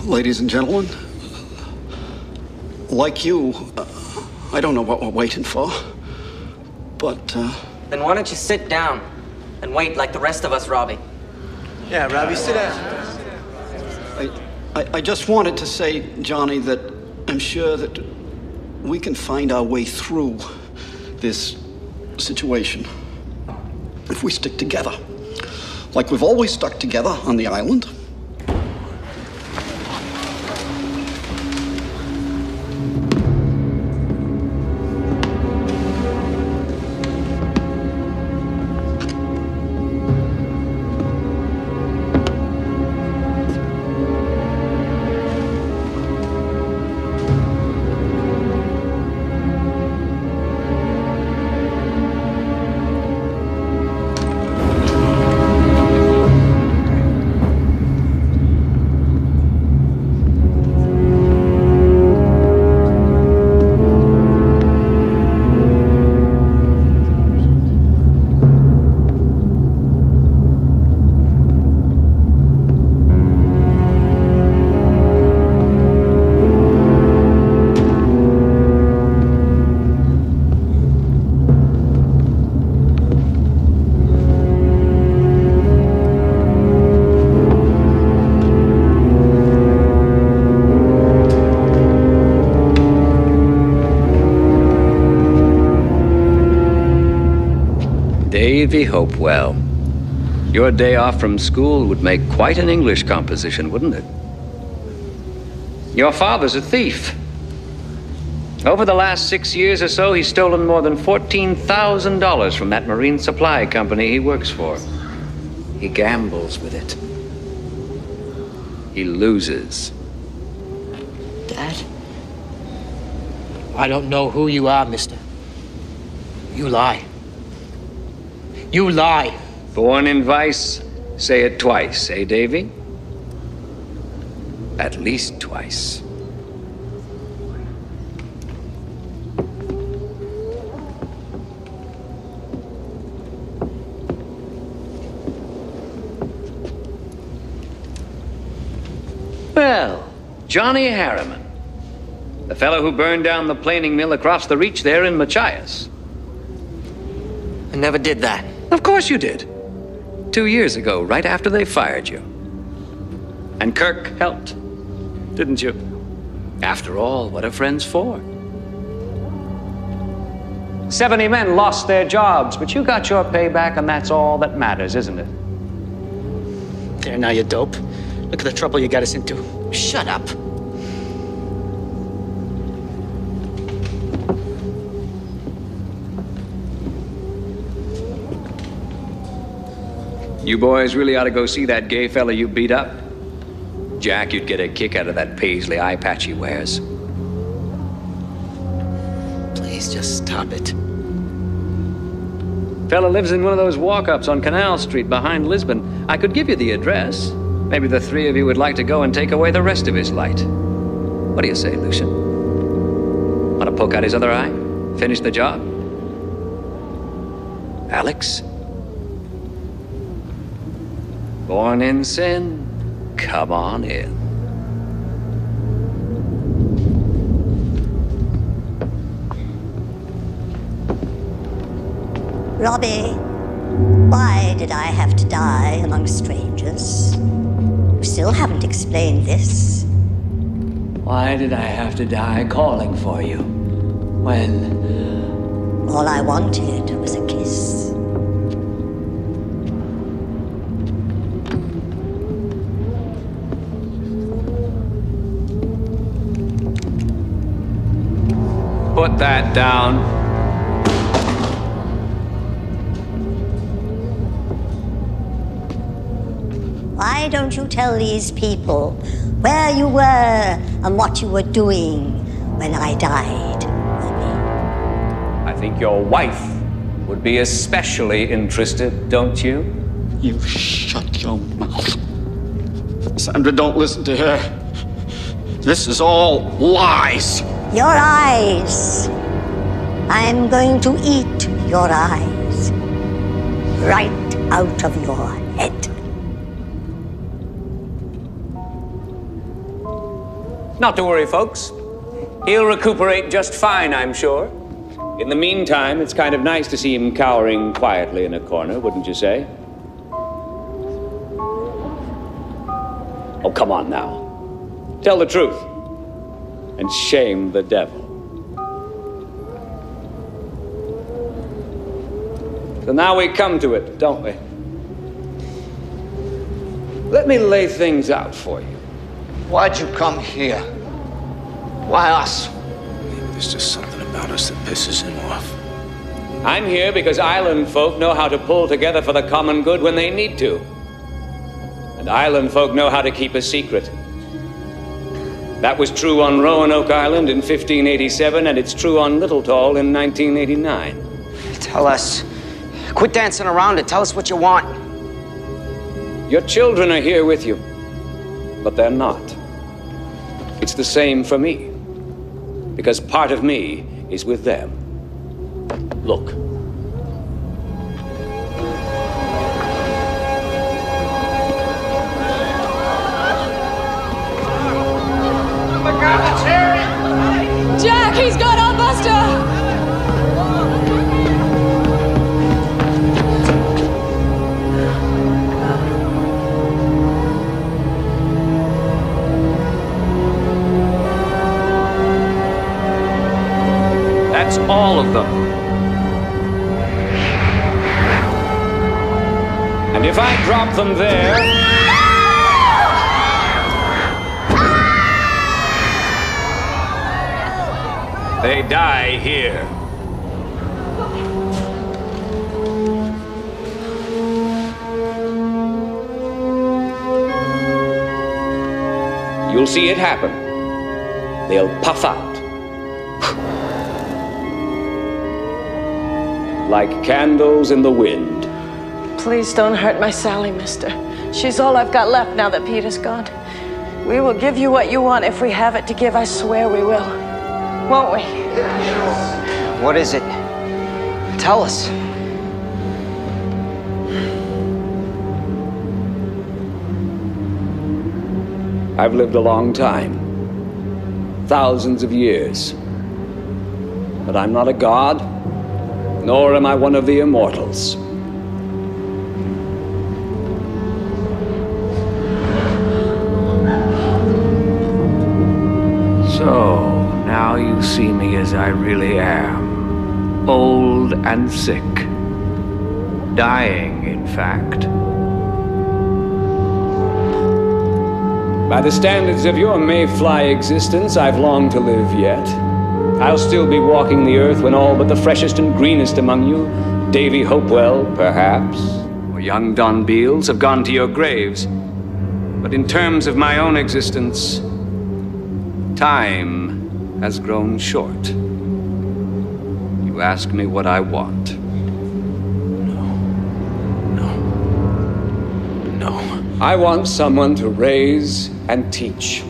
Ladies and gentlemen, like you, I don't know what we're waiting for, but, Then why don't you sit down and wait like the rest of us, Robbie? Yeah, Robbie, sit down. I just wanted to say, Johnny, that I'm sure that we can find our way through this situation if we stick together, like we've always stuck together on the island. Davy Hopewell. Your day off from school would make quite an English composition, wouldn't it? Your father's a thief. Over the last 6 years or so, he's stolen more than $14,000 from that marine supply company he works for. He gambles with it. He loses. Dad? I don't know who you are, mister. You lie. You lie. Born in vice, say it twice, eh, Davy? At least twice. Well, Johnny Harriman. The fellow who burned down the planing mill across the reach there in Machias. I never did that. Of course you did. 2 years ago, right after they fired you. And Kirk helped, didn't you? After all, what are friends for? 70 men lost their jobs, but you got your payback, and that's all that matters, isn't it? There, now, you dope. Look at the trouble you got us into. Shut up. You boys really ought to go see that gay fella you beat up. Jack, you'd get a kick out of that paisley eye patch he wears. Please, just stop it. Fella lives in one of those walk-ups on Canal Street behind Lisbon. I could give you the address. Maybe the three of you would like to go and take away the rest of his light. What do you say, Lucian? Want to poke out his other eye? Finish the job? Alex? Born in sin? Come on in. Robbie, why did I have to die among strangers? You still haven't explained this. Why did I have to die calling for you? When? All I wanted was a kiss. Put that down. Why don't you tell these people where you were and what you were doing when I died? I think your wife would be especially interested, don't you? You shut your mouth. Sandra, don't listen to her. This is all lies. Your eyes. I'm going to eat your eyes. Right out of your head. Not to worry, folks. He'll recuperate just fine, I'm sure. In the meantime, it's kind of nice to see him cowering quietly in a corner, wouldn't you say? Oh, come on now. Tell the truth. And shame the devil. So now we come to it, don't we? Let me lay things out for you. Why'd you come here? Why us? There's just something about us that pisses him off. I'm here because island folk know how to pull together for the common good when they need to. And island folk know how to keep a secret. That was true on Roanoke Island in 1587, and it's true on Little Tall in 1989. Tell us. Quit dancing around it. Tell us what you want. Your children are here with you, but they're not. It's the same for me, because part of me is with them. Look. Jack, he's got our Buster! That's all of them. And if I drop them there... they die here. You'll see it happen. They'll puff out. Like candles in the wind. Please don't hurt my Sally, mister. She's all I've got left now that Peter's gone. We will give you what you want if we have it to give, I swear we will. Won't we? What is it? Tell us. I've lived a long time. Thousands of years. But I'm not a god, nor am I one of the immortals. So, now you see me as I really am. Old and sick. Dying, in fact. By the standards of your mayfly existence, I've long to live yet. I'll still be walking the earth when all but the freshest and greenest among you, Davy Hopewell, perhaps, or young Don Beals, have gone to your graves. But in terms of my own existence, time has grown short. You ask me what I want. No. I want someone to raise and teach.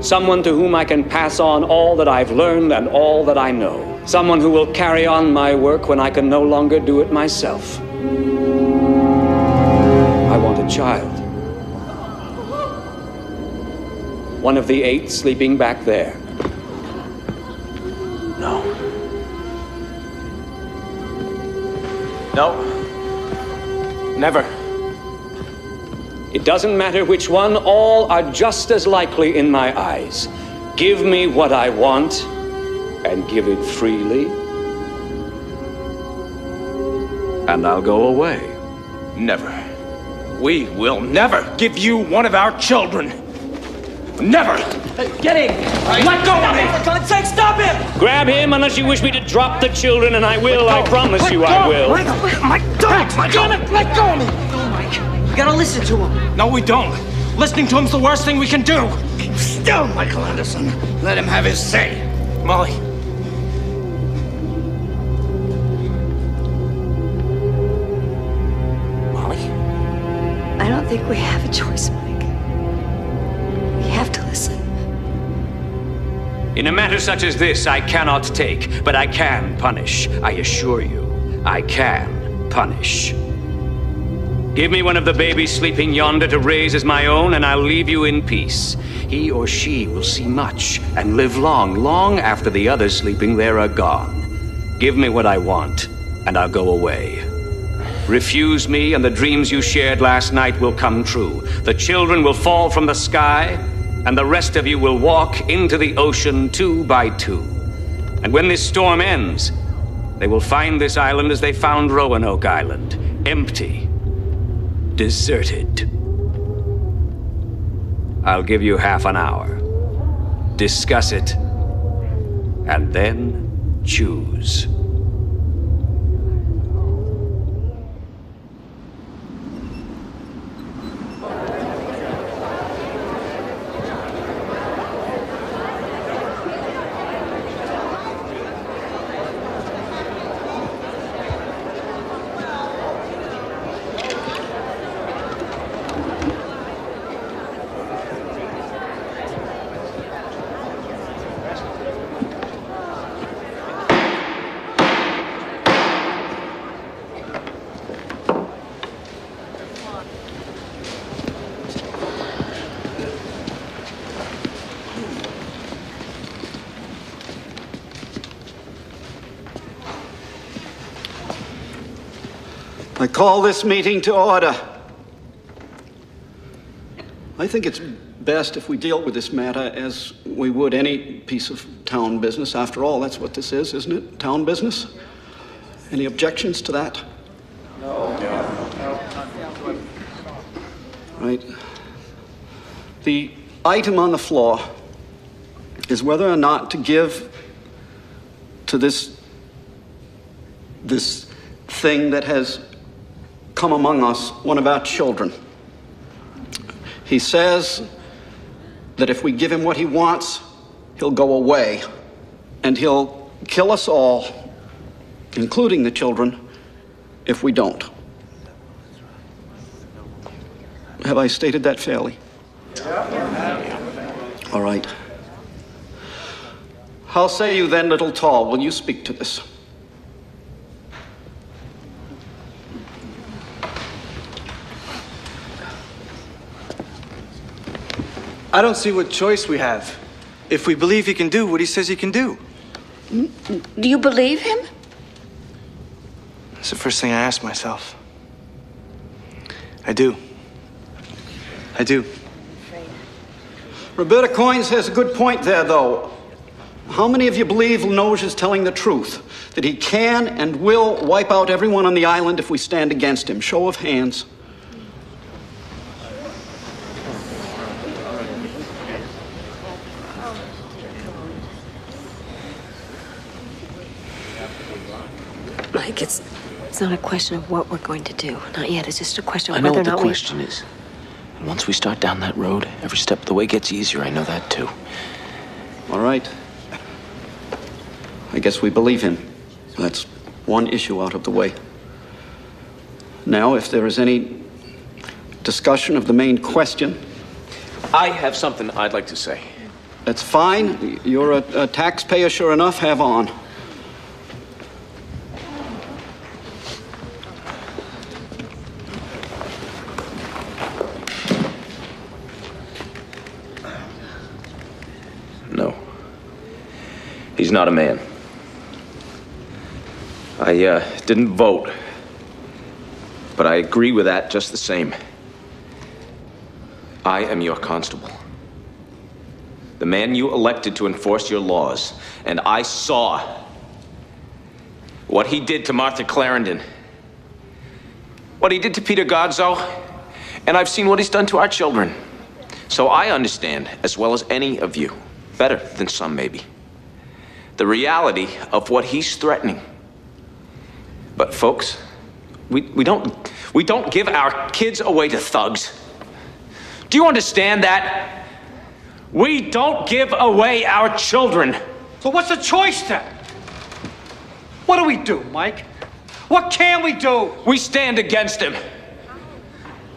Someone to whom I can pass on all that I've learned and all that I know. Someone who will carry on my work when I can no longer do it myself. I want a child. One of the 8 sleeping back there. No. No. Never. It doesn't matter which one, all are just as likely in my eyes. Give me what I want, and give it freely, and I'll go away. Never. We will never give you one of our children. Never! Hey, get him! Let go of me! For God's sake, stop him! Grab him unless you wish me to drop the children, and I will, I promise you I will. Damn it, let go of me! No, Mike. We gotta listen to him. No, we don't. Listening to him's the worst thing we can do. Keep still, Michael Anderson. Let him have his say. Molly. I don't think we have a choice, Mike. We have to listen. In a matter such as this, I cannot take, but I can punish. I assure you, I can punish. Give me one of the babies sleeping yonder to raise as my own, and I'll leave you in peace. He or she will see much and live long, long after the others sleeping there are gone. Give me what I want, and I'll go away. Refuse me, and the dreams you shared last night will come true. The children will fall from the sky, and the rest of you will walk into the ocean 2 by 2. And when this storm ends, they will find this island as they found Roanoke Island, empty, deserted. I'll give you half an hour. Discuss it, and then choose. I call this meeting to order. I think it's best if we deal with this matter as we would any piece of town business. After all, that's what this is, isn't it? Town business? Any objections to that? No. Right. The item on the floor is whether or not to give to this thing that has come among us one of our children. He says that if we give him what he wants, he'll go away, and he'll kill us all, including the children, if we don't. Have I stated that fairly? All right. How say you then, Little Tall? Will you speak to this? I don't see what choice we have if we believe he can do what he says he can do. Do you believe him? That's the first thing I ask myself. I do. I do. Roberta Coynes has a good point there, though. How many of you believe Linoge is telling the truth? That he can and will wipe out everyone on the island if we stand against him? Show of hands. Mike, it's not a question of what we're going to do. Not yet. It's just a question I of know whether what or the not question is. And once we start down that road, every step of the way gets easier. I know that, too. All right. I guess we believe him. That's one issue out of the way. Now, if there is any discussion of the main question. I have something I'd like to say. That's fine. You're a taxpayer, sure enough. Have on. No. He's not a man. I didn't vote, but I agree with that just the same. I am your constable. The man you elected to enforce your laws, and I saw what he did to Martha Clarendon, what he did to Peter Godso, and I've seen what he's done to our children. So I understand, as well as any of you, better than some maybe, the reality of what he's threatening. But folks, we don't give our kids away to thugs. Do you understand that? We don't give away our children. So what's the choice then? What do we do, Mike? What can we do? We stand against him.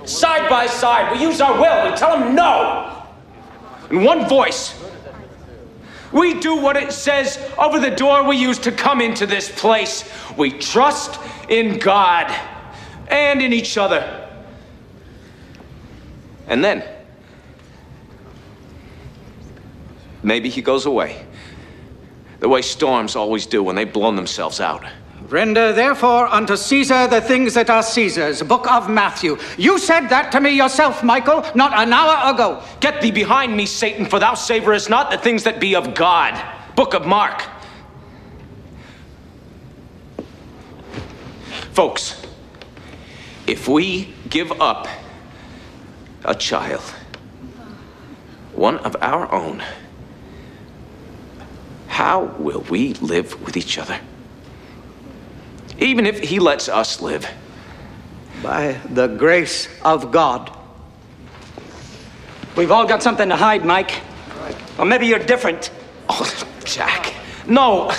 Side by side, we use our will. We tell him no. In one voice. We do what it says over the door we use to come into this place. We trust in God and in each other. And then, maybe he goes away. The way storms always do when they've blown themselves out. Render therefore unto Caesar the things that are Caesar's. Book of Matthew. You said that to me yourself, Michael, not an hour ago. Get thee behind me, Satan, for thou savorest not the things that be of God. Book of Mark. Folks, if we give up a child, one of our own, how will we live with each other? Even if he lets us live. By the grace of God. We've all got something to hide, Mike. Or maybe you're different. Oh, Jack. No,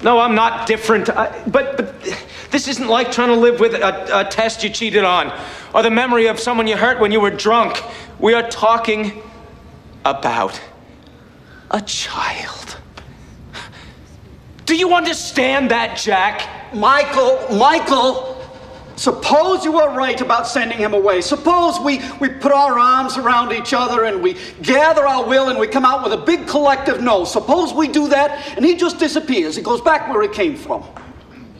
I'm not different. But this isn't like trying to live with a test you cheated on, or the memory of someone you hurt when you were drunk. We are talking about a child. Do you understand that, Jack? Michael, suppose you were right about sending him away. Suppose we put our arms around each other and we gather our will and we come out with a big collective no. Suppose we do that and he just disappears. He goes back where he came from.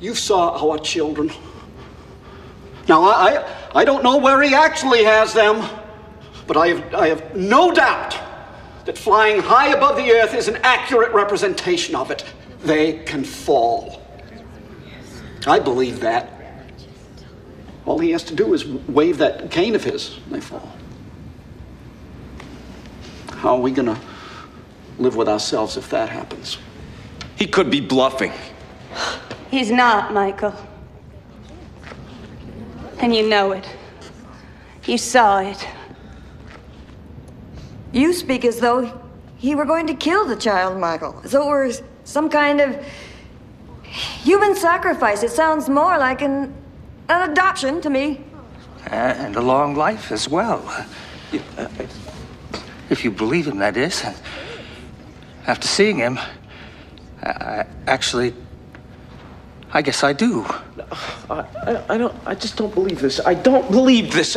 You saw our children. Now, I don't know where he actually has them, but I have no doubt that flying high above the earth is an accurate representation of it. They can fall. I believe that. All he has to do is wave that cane of his, and they fall. How are we going to live with ourselves if that happens? He could be bluffing. He's not, Michael. And you know it. You saw it. You speak as though he were going to kill the child, Michael. As though it were some kind of human sacrifice. It sounds more like an adoption to me. And a long life as well. If you believe him, that is. After seeing him, I guess I do. I just don't believe this. I don't believe this.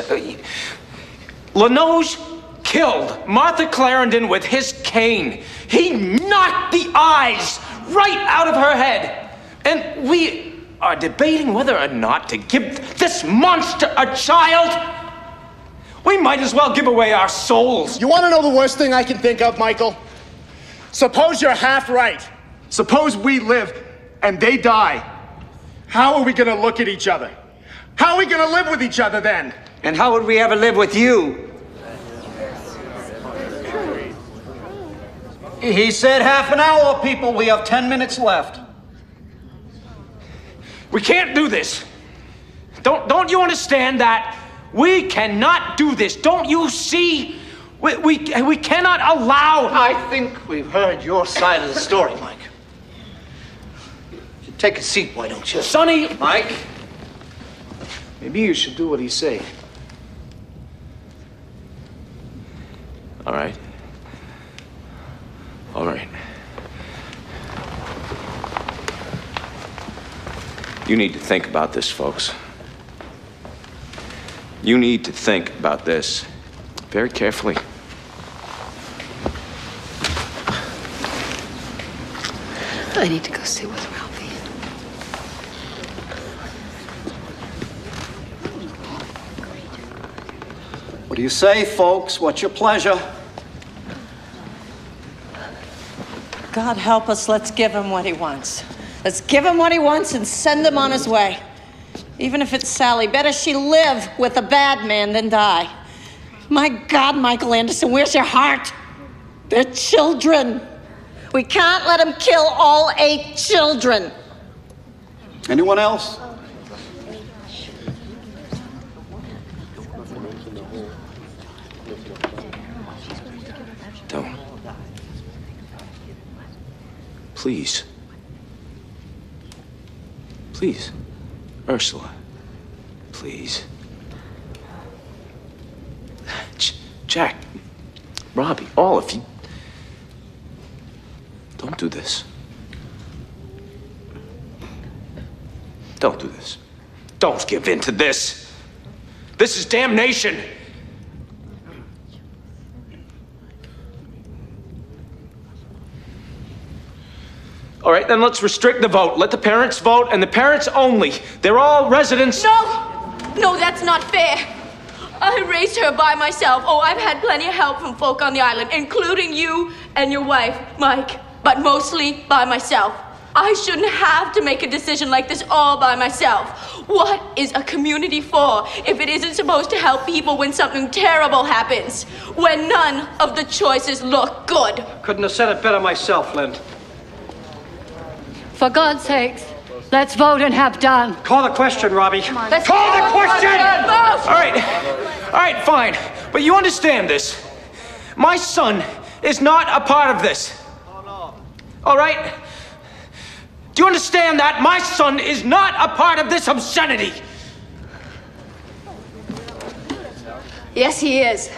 Lanoge killed Martha Clarendon with his cane. He knocked the eyes right out of her head. And we are debating whether or not to give this monster a child. We might as well give away our souls. You want to know the worst thing I can think of, Michael? Suppose you're half right. Suppose we live and they die. How are we going to look at each other? How are we going to live with each other then? And how would we ever live with you? He said half an hour, people. We have 10 minutes left. We can't do this. Don't you understand that? We cannot do this. Don't you see? We cannot allow... I think we've heard your side of the story, Mike. Take a seat, why don't you? Sonny! Mike? Maybe you should do what he say. All right. need to think about this, folks. You need to think about this very carefully. I need to go sit with Ralphie. What do you say, folks? What's your pleasure? God help us, let's give him what he wants. Let's give him what he wants and send him on his way. Even if it's Sally, better she live with a bad man than die. My God, Michael Anderson, where's your heart? They're children. We can't let him kill all 8 children. Anyone else? Don't. Please. Please. Ursula. Please. Jack. Robbie. All of you. Don't do this. Don't do this. Don't give in to this. This is damnation. All right, then let's restrict the vote. Let the parents vote, and the parents only. They're all residents. No, that's not fair. I raised her by myself. Oh, I've had plenty of help from folk on the island, including you and your wife, Mike, but mostly by myself. I shouldn't have to make a decision like this all by myself. What is a community for if it isn't supposed to help people when something terrible happens? When none of the choices look good? Couldn't have said it better myself, Lynn. For God's sakes, let's vote and have done. Call the question, Robbie. Let's Call the question! All right, fine. But you understand this. My son is not a part of this. All right? Do you understand that? My son is not a part of this obscenity. Yes, he is.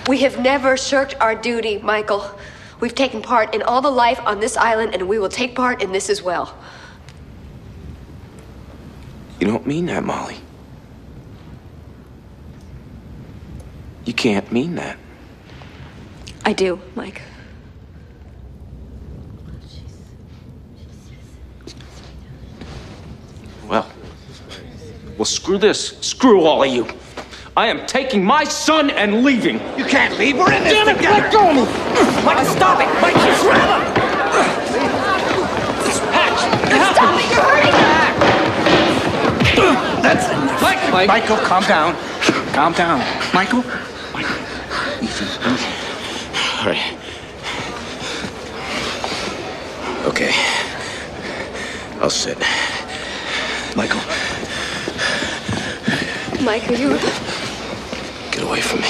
We have never shirked our duty, Michael. We've taken part in all the life on this island, and we will take part in this as well. You don't mean that, Molly. You can't mean that. I do, Mike. Well, screw this. Screw all of you. I am taking my son and leaving. You can't leave. We're in this Damn it, together. let go of me. Mike, stop it. Mike, you grab him. Stop it, you're hurting. That's enough. Michael, calm down. Calm down. Michael? Easy. All right. Okay. I'll sit. Michael. Mike, are you... Get away from me.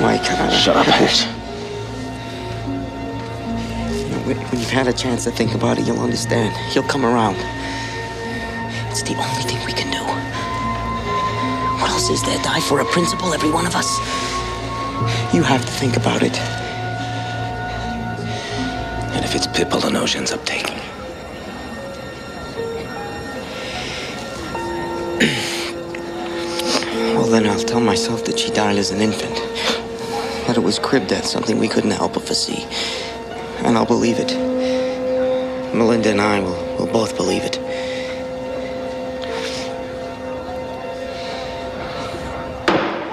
Mike, shut up, Ash. When you've had a chance to think about it, you'll understand. He'll come around. It's the only thing we can do. What else is there? Die for a principle, every one of us? You have to think about it. And if it's Pippa Lenoge ends up taking. Well, then I'll tell myself that she died as an infant. That it was crib death, something we couldn't help but foresee. And I'll believe it. Melinda and I will both believe it.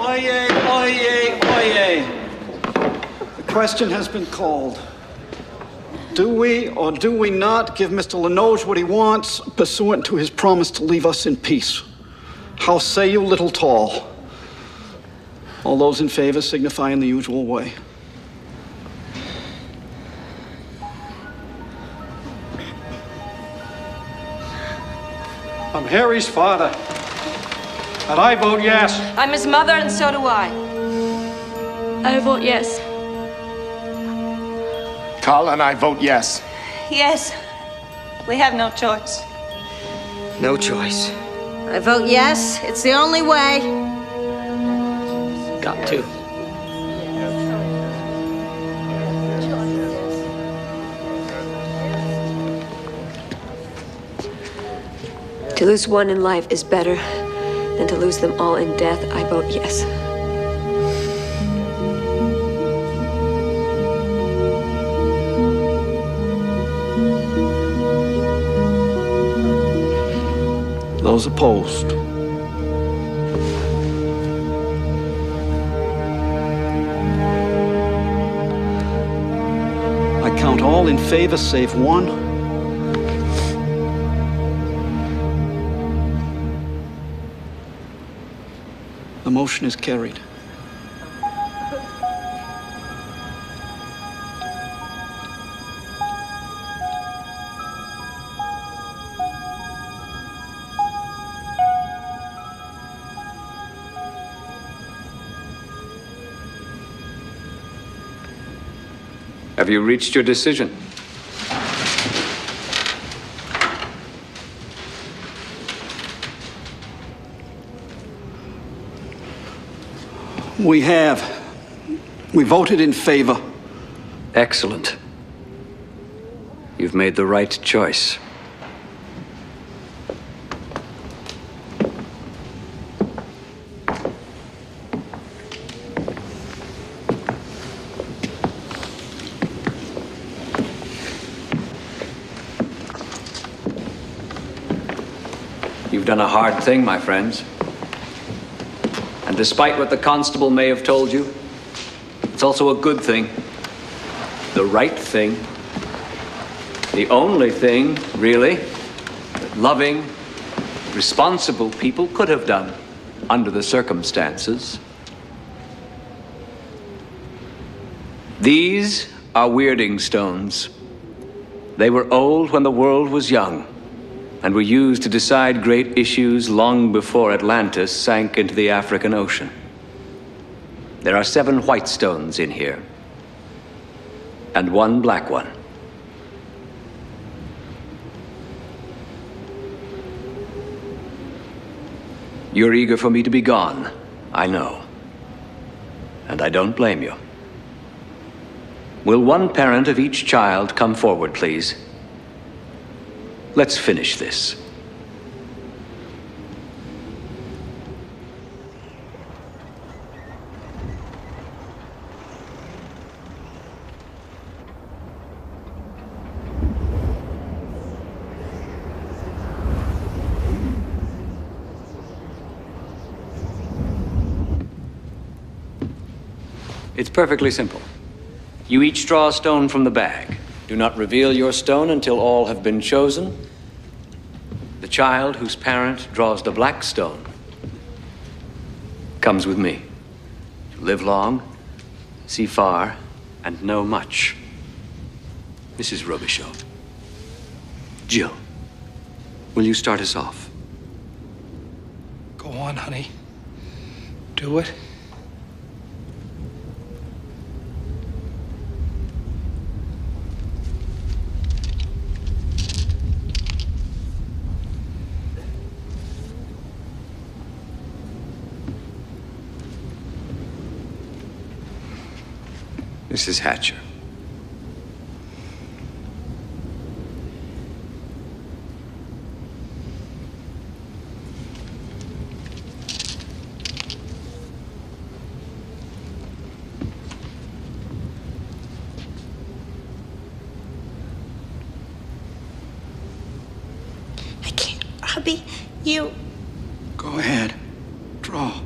Oyez, oyez, oyez. The question has been called. Do we or do we not give Mr. Lenoge what he wants, pursuant to his promise to leave us in peace? How say you, little tall? All those in favor signify in the usual way. I'm Harry's father. And I vote yes. I'm his mother, and so do I. I vote yes. Carl and I vote yes. Yes. We have no choice. No choice. I vote yes. It's the only way. Got to. To lose one in life is better than to lose them all in death. I vote yes. Those opposed? I count all in favor save one. The motion is carried. Have you reached your decision? We have. We voted in favor. Excellent. You've made the right choice. You've done a hard thing, my friends. And despite what the constable may have told you, it's also a good thing. The right thing. The only thing, really, that loving, responsible people could have done under the circumstances. These are weirding stones. They were old when the world was young, and were used to decide great issues long before Atlantis sank into the African Ocean. There are 7 white stones in here, and 1 black one. You're eager for me to be gone, I know. And I don't blame you. Will one parent of each child come forward, please? Let's finish this. It's perfectly simple. You each draw a stone from the bag. Do not reveal your stone until all have been chosen. The child whose parent draws the black stone comes with me to live long, see far, and know much. Mrs. Robichaud. Jill, will you start us off? Go on, honey. Do it. Mrs. Hatcher. I can't, Robbie. You. Go ahead. Draw.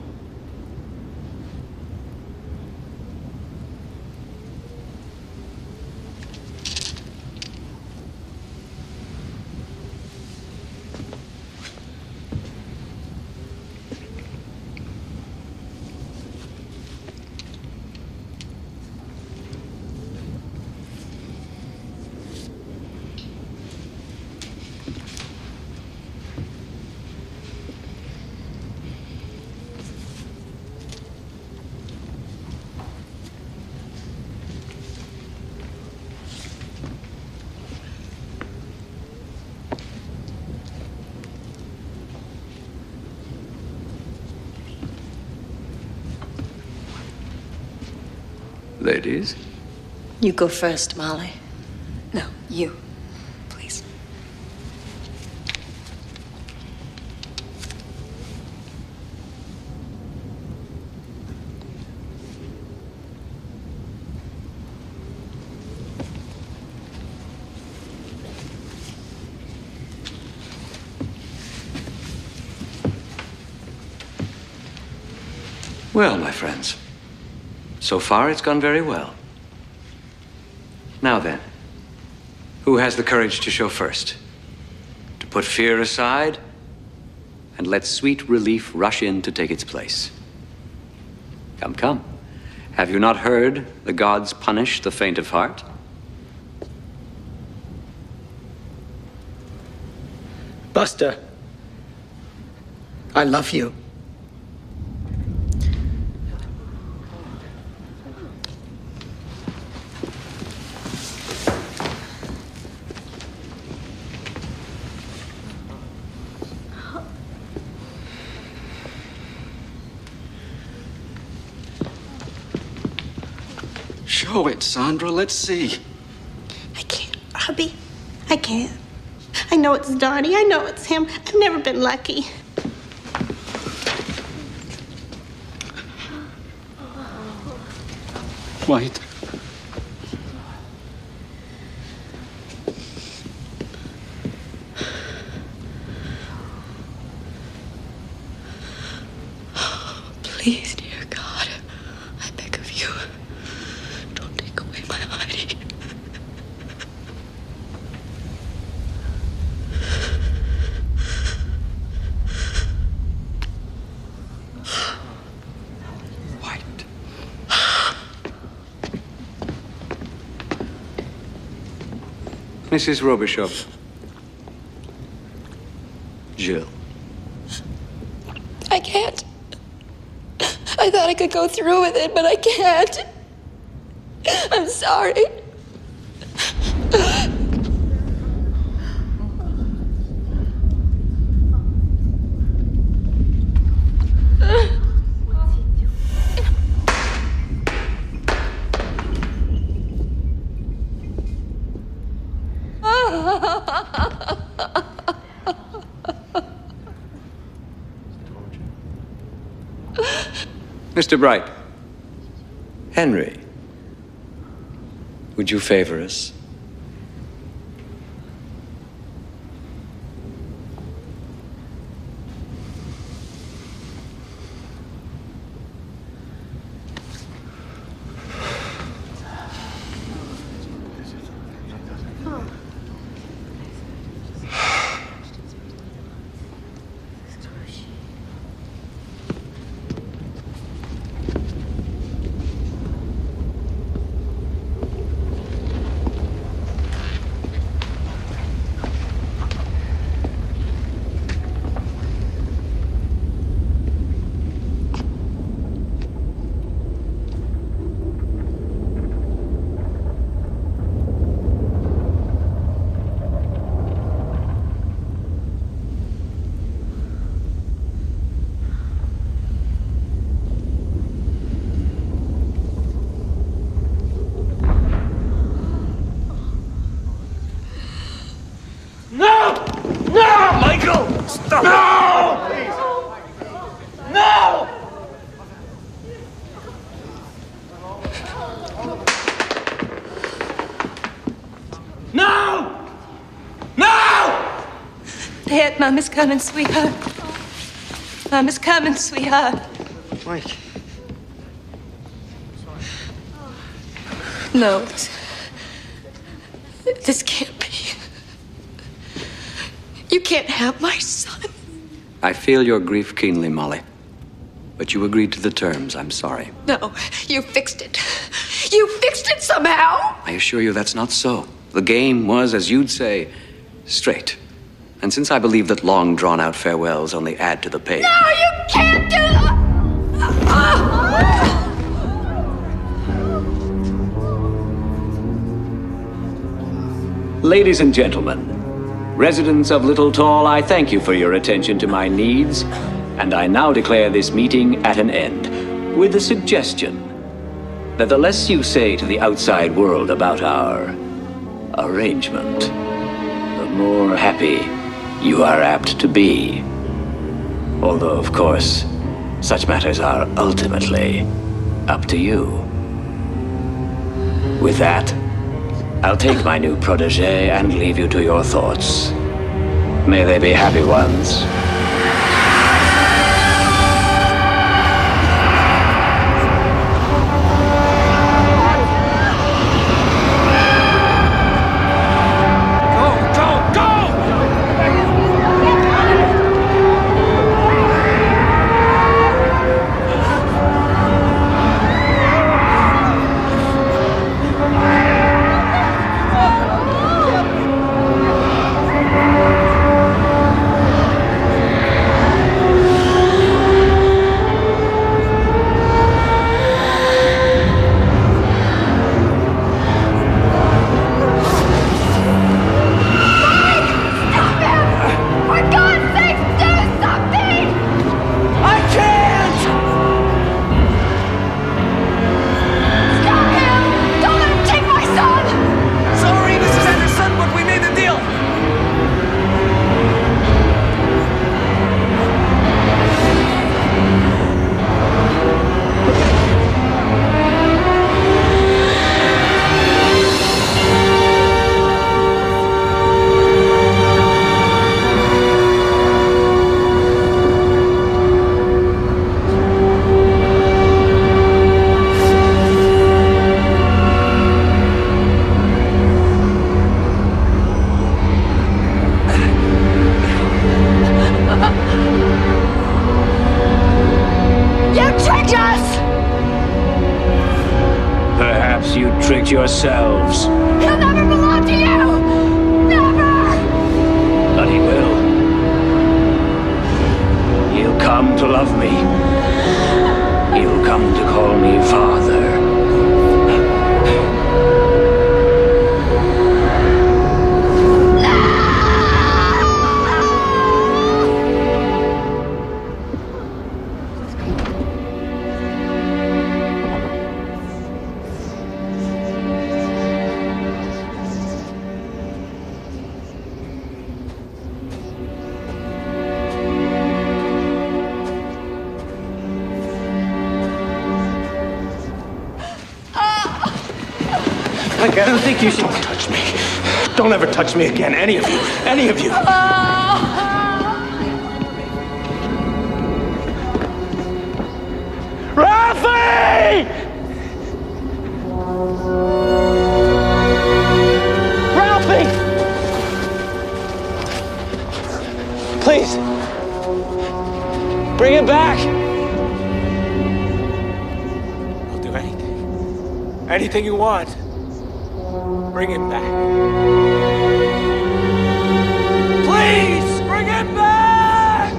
Ladies? You go first, Molly. No, you. Please. Well, my friends, so far it's gone very well. Now then, who has the courage to show first? To put fear aside and let sweet relief rush in to take its place. Come, come. Have you not heard the gods punish the faint of heart? Buster, I love you. Show it, Sandra. Let's see. I can't, Robbie. I can't. I know it's Donnie. I know it's him. I've never been lucky. Wait. Please, dear God, I beg of you, don't take away my Heidi. White. Mrs. Robichaud. Jill. I can't. I thought I could go through with it, but I can't. I'm sorry. Mr. Bright. Henry. Would you favor us? Dad, Mom is coming, sweetheart. Mom is coming, sweetheart. Mike. No, this can't be. You can't have my son. I feel your grief keenly, Molly. But you agreed to the terms. I'm sorry. No, you fixed it. You fixed it somehow. I assure you that's not so. The game was, as you'd say, straight. And since I believe that long drawn-out farewells only add to the pain... No, you can't do that! Ladies and gentlemen, residents of Little Tall, I thank you for your attention to my needs, and I now declare this meeting at an end with a suggestion. that the less you say to the outside world about our arrangement, the more happy you are apt to be. Although, of course, such matters are ultimately up to you. With that, I'll take my new protégé and leave you to your thoughts. May they be happy ones. Yourselves. He'll never belong to you! Never! But he will. He'll come to love me. He'll come to call me father. Mike, I don't think you should touch me. Don't ever touch me again, any of you. Any of you. Ralphie! Ralphie! Please. Bring it back. I'll do anything. Anything you want. Bring him back. Please, bring him back!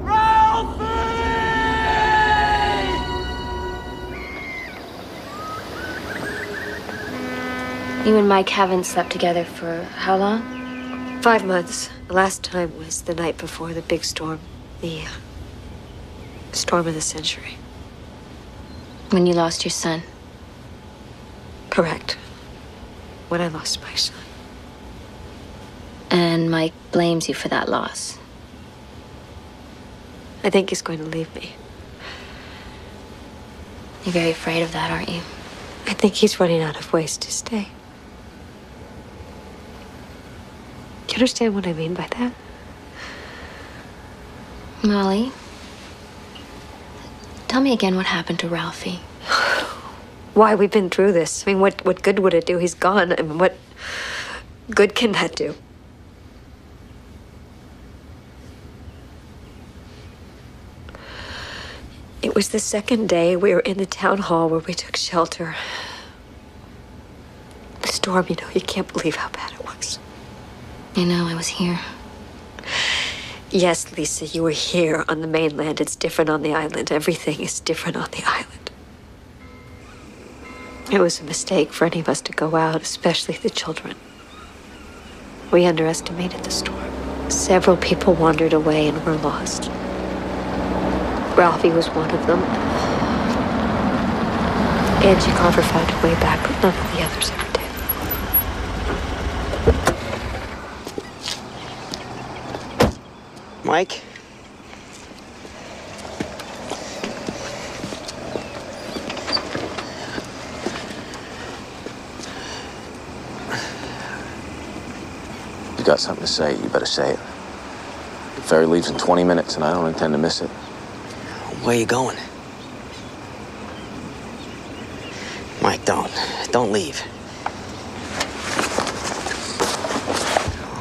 Ralphie! You and Mike haven't slept together for how long? 5 months. The last time was the night before the big storm. The storm of the century. When you lost your son. Correct. When I lost my son. And Mike blames you for that loss. I think he's going to leave me. You're very afraid of that, aren't you? I think he's running out of ways to stay. Do you understand what I mean by that? Molly, tell me again what happened to Ralphie. Why we've been through this. I mean, what good would it do? He's gone. I mean, what good can that do? It was the second day we were in the town hall where we took shelter. The storm, you know, you can't believe how bad it was. You know, I was here. Yes, Lisa, you were here on the mainland. It's different on the island. Everything is different on the island. It was a mistake for any of us to go out, especially the children. We underestimated the storm. Several people wandered away and were lost. Ralphie was one of them. Angie Carver found her way back, but none of the others ever did. Mike? You got something to say, you better say it. The ferry leaves in 20 minutes, and I don't intend to miss it. Where are you going? Mike, don't leave.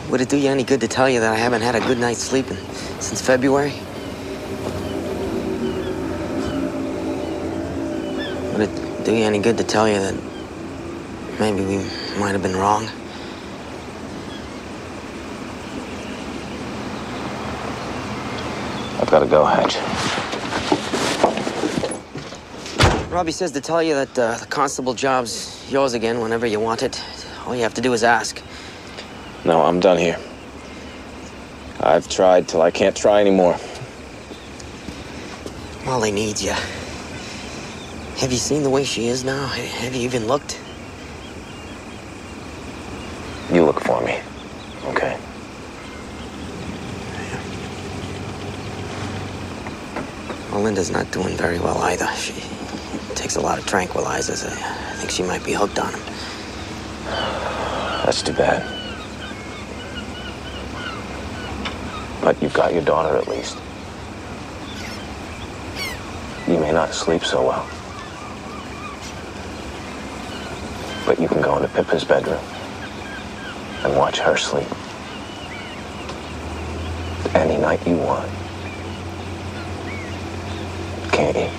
Would it do you any good to tell you that I haven't had a good night's sleep since February? Would it do you any good to tell you that maybe we might have been wrong? I've got to go, Hatch. Robbie says to tell you that the constable job's yours again whenever you want it. All you have to do is ask. No, I'm done here. I've tried till I can't try anymore. Molly needs you. Have you seen the way she is now? Have you even looked? You look for me, okay? Well, Linda's not doing very well either. She takes a lot of tranquilizers. I think she might be hooked on them. That's too bad. But you've got your daughter at least. You may not sleep so well. But you can go into Pippa's bedroom and watch her sleep. Any night you want. Can't you?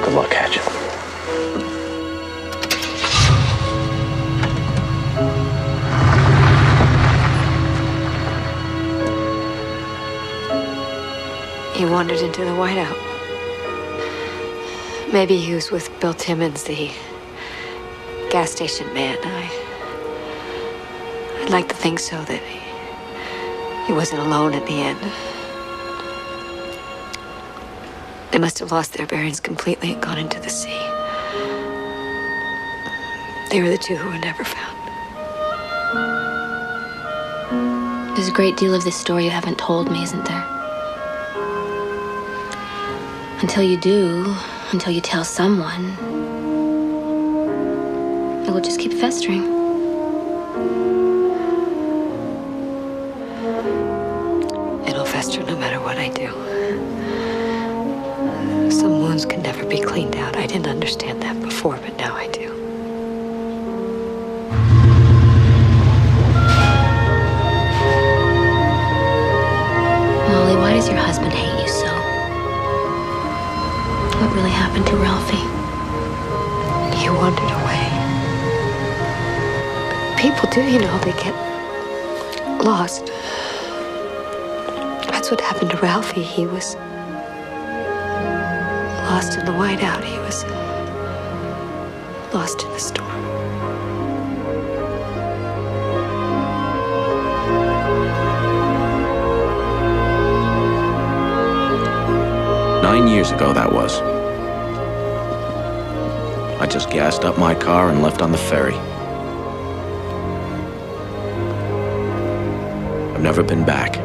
Good luck, Hatch. He wandered into the whiteout. Maybe he was with Bill Timmons, the gas station man. I'd like to think so, that he wasn't alone at the end. They must have lost their bearings completely and gone into the sea. They were the two who were never found. There's a great deal of this story you haven't told me, isn't there? Until you do, until you tell someone, it will just keep festering. It'll fester no matter what I do. Some wounds can never be cleaned out. I didn't understand that before, but now I do. Molly, why does your husband hate you so? What really happened to Ralphie? He wandered away. People do, you know, they get lost. That's what happened to Ralphie. He was lost in the whiteout. He was lost in the storm. Nine years ago, that was. I just gassed up my car and left on the ferry. I've never been back.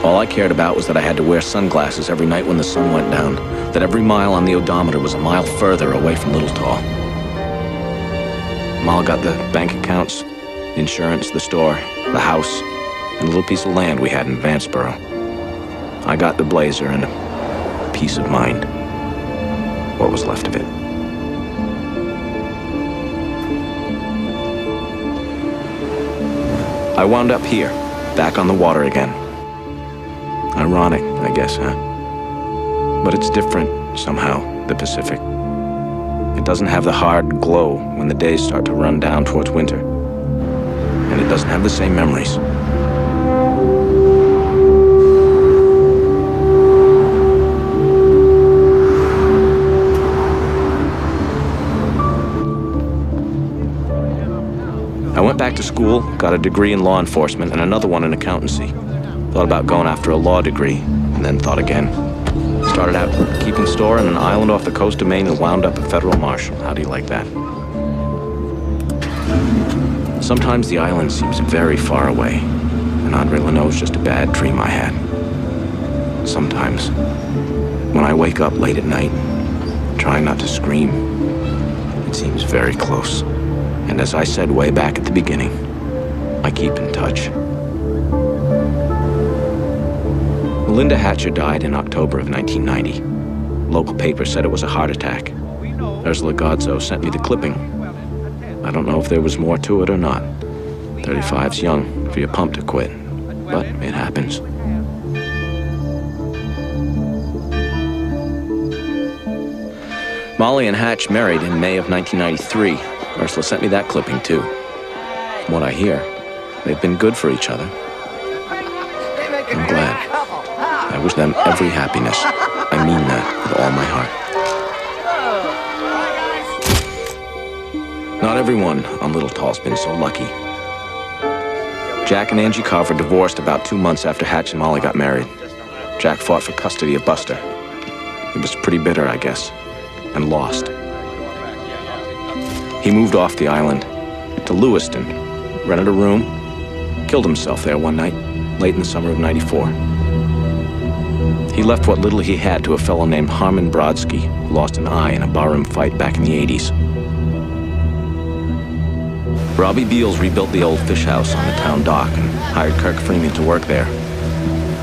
All I cared about was that I had to wear sunglasses every night when the sun went down, that every mile on the odometer was a mile further away from Little Tall. Ma got the bank accounts, the insurance, the store, the house, and a little piece of land we had in Vanceboro. I got the blazer and a peace of mind. What was left of it. I wound up here, back on the water again. Ironic, I guess, huh? But it's different, somehow, the Pacific. It doesn't have the hard glow when the days start to run down towards winter. And it doesn't have the same memories. I went back to school, got a degree in law enforcement and another one in accountancy. Thought about going after a law degree, and then thought again. Started out keeping store on an island off the coast of Maine and wound up a federal marshal. How do you like that? Sometimes the island seems very far away, and Andre Leno's just a bad dream I had. Sometimes, when I wake up late at night, trying not to scream, it seems very close. And as I said way back at the beginning, I keep in touch. Melinda Hatcher died in October of 1990. Local paper said it was a heart attack. Ursula Godzo sent me the clipping. I don't know if there was more to it or not. 35's young for your pump to quit, but it happens. Molly and Hatch married in May of 1993. Ursula sent me that clipping, too. From what I hear, they've been good for each other. I'm glad. I wish them every happiness. I mean that with all my heart. Not everyone on Little Tall's been so lucky. Jack and Angie Carver divorced about 2 months after Hatch and Molly got married. Jack fought for custody of Buster. He was pretty bitter, I guess, and lost. He moved off the island to Lewiston, rented a room, killed himself there one night, late in the summer of '94. He left what little he had to a fellow named Harmon Brodsky, who lost an eye in a barroom fight back in the '80s. Robbie Beals rebuilt the old fish house on the town dock and hired Kirk Freeman to work there.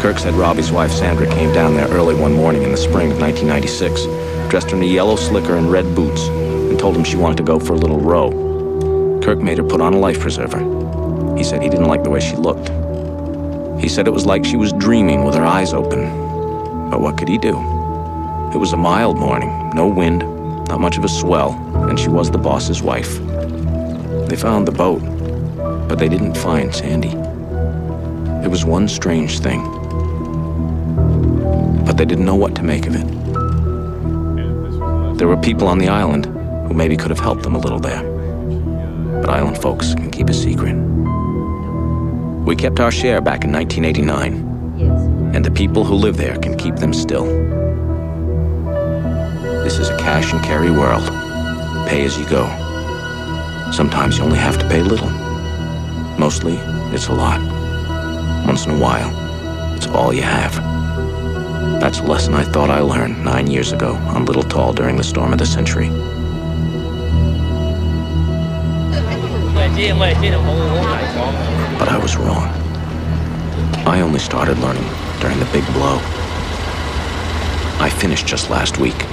Kirk said Robbie's wife Sandra came down there early one morning in the spring of 1996, dressed in a yellow slicker and red boots, and told him she wanted to go for a little row. Kirk made her put on a life preserver. He said he didn't like the way she looked. He said it was like she was dreaming with her eyes open. But what could he do? It was a mild morning, no wind, not much of a swell, and she was the boss's wife. They found the boat, but they didn't find Sandy. There was one strange thing, but they didn't know what to make of it. There were people on the island who maybe could have helped them a little there. But island folks can keep a secret. We kept our share back in 1989, and the people who live there can keep them still. This is a cash and carry world. Pay as you go. Sometimes you only have to pay little. Mostly, it's a lot. Once in a while, it's all you have. That's a lesson I thought I learned 9 years ago on Little Tall during the storm of the century. But I was wrong. I only started learning during the big blow. I finished just last week.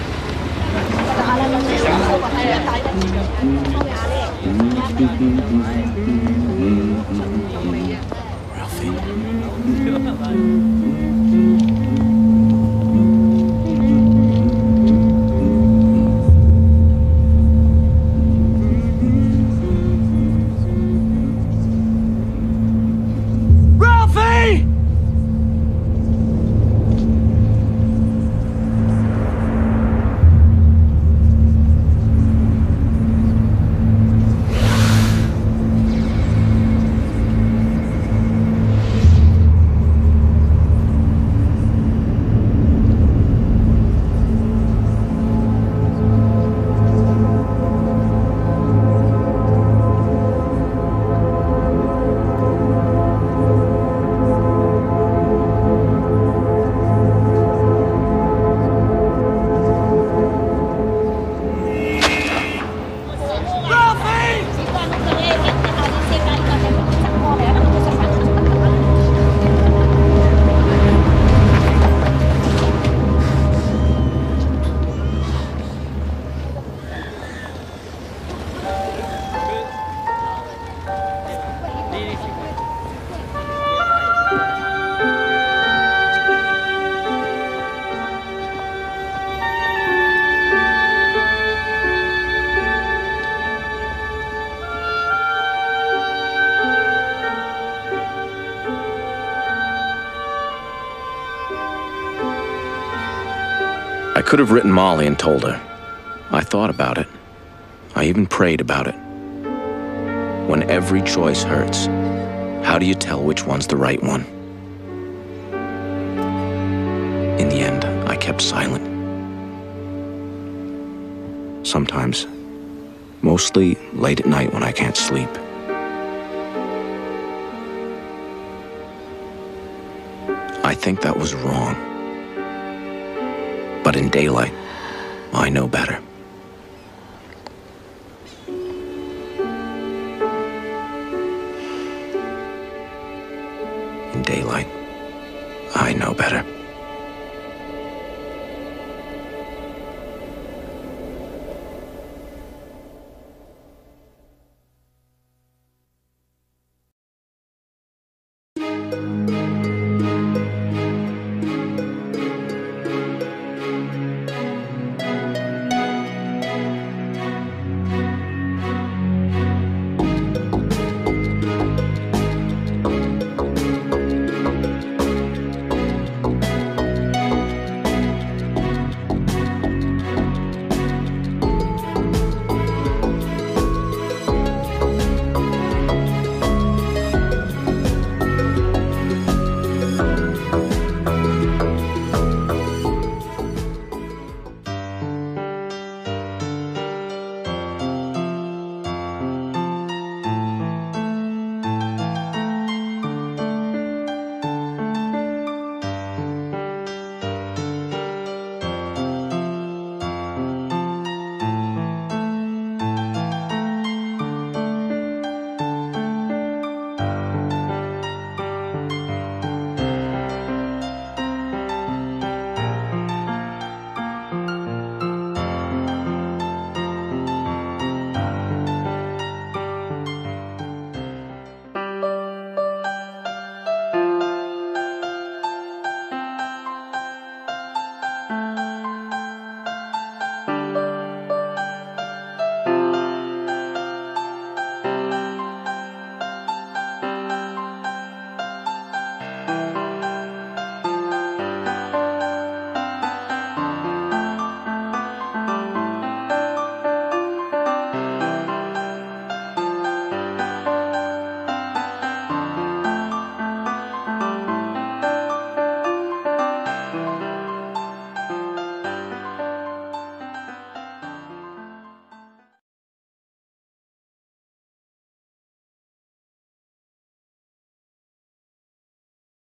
I could have written Molly and told her. I thought about it. I even prayed about it. When every choice hurts, how do you tell which one's the right one? In the end, I kept silent. Sometimes, mostly late at night when I can't sleep. I think that was wrong. But in daylight, I know better. In daylight, I know better.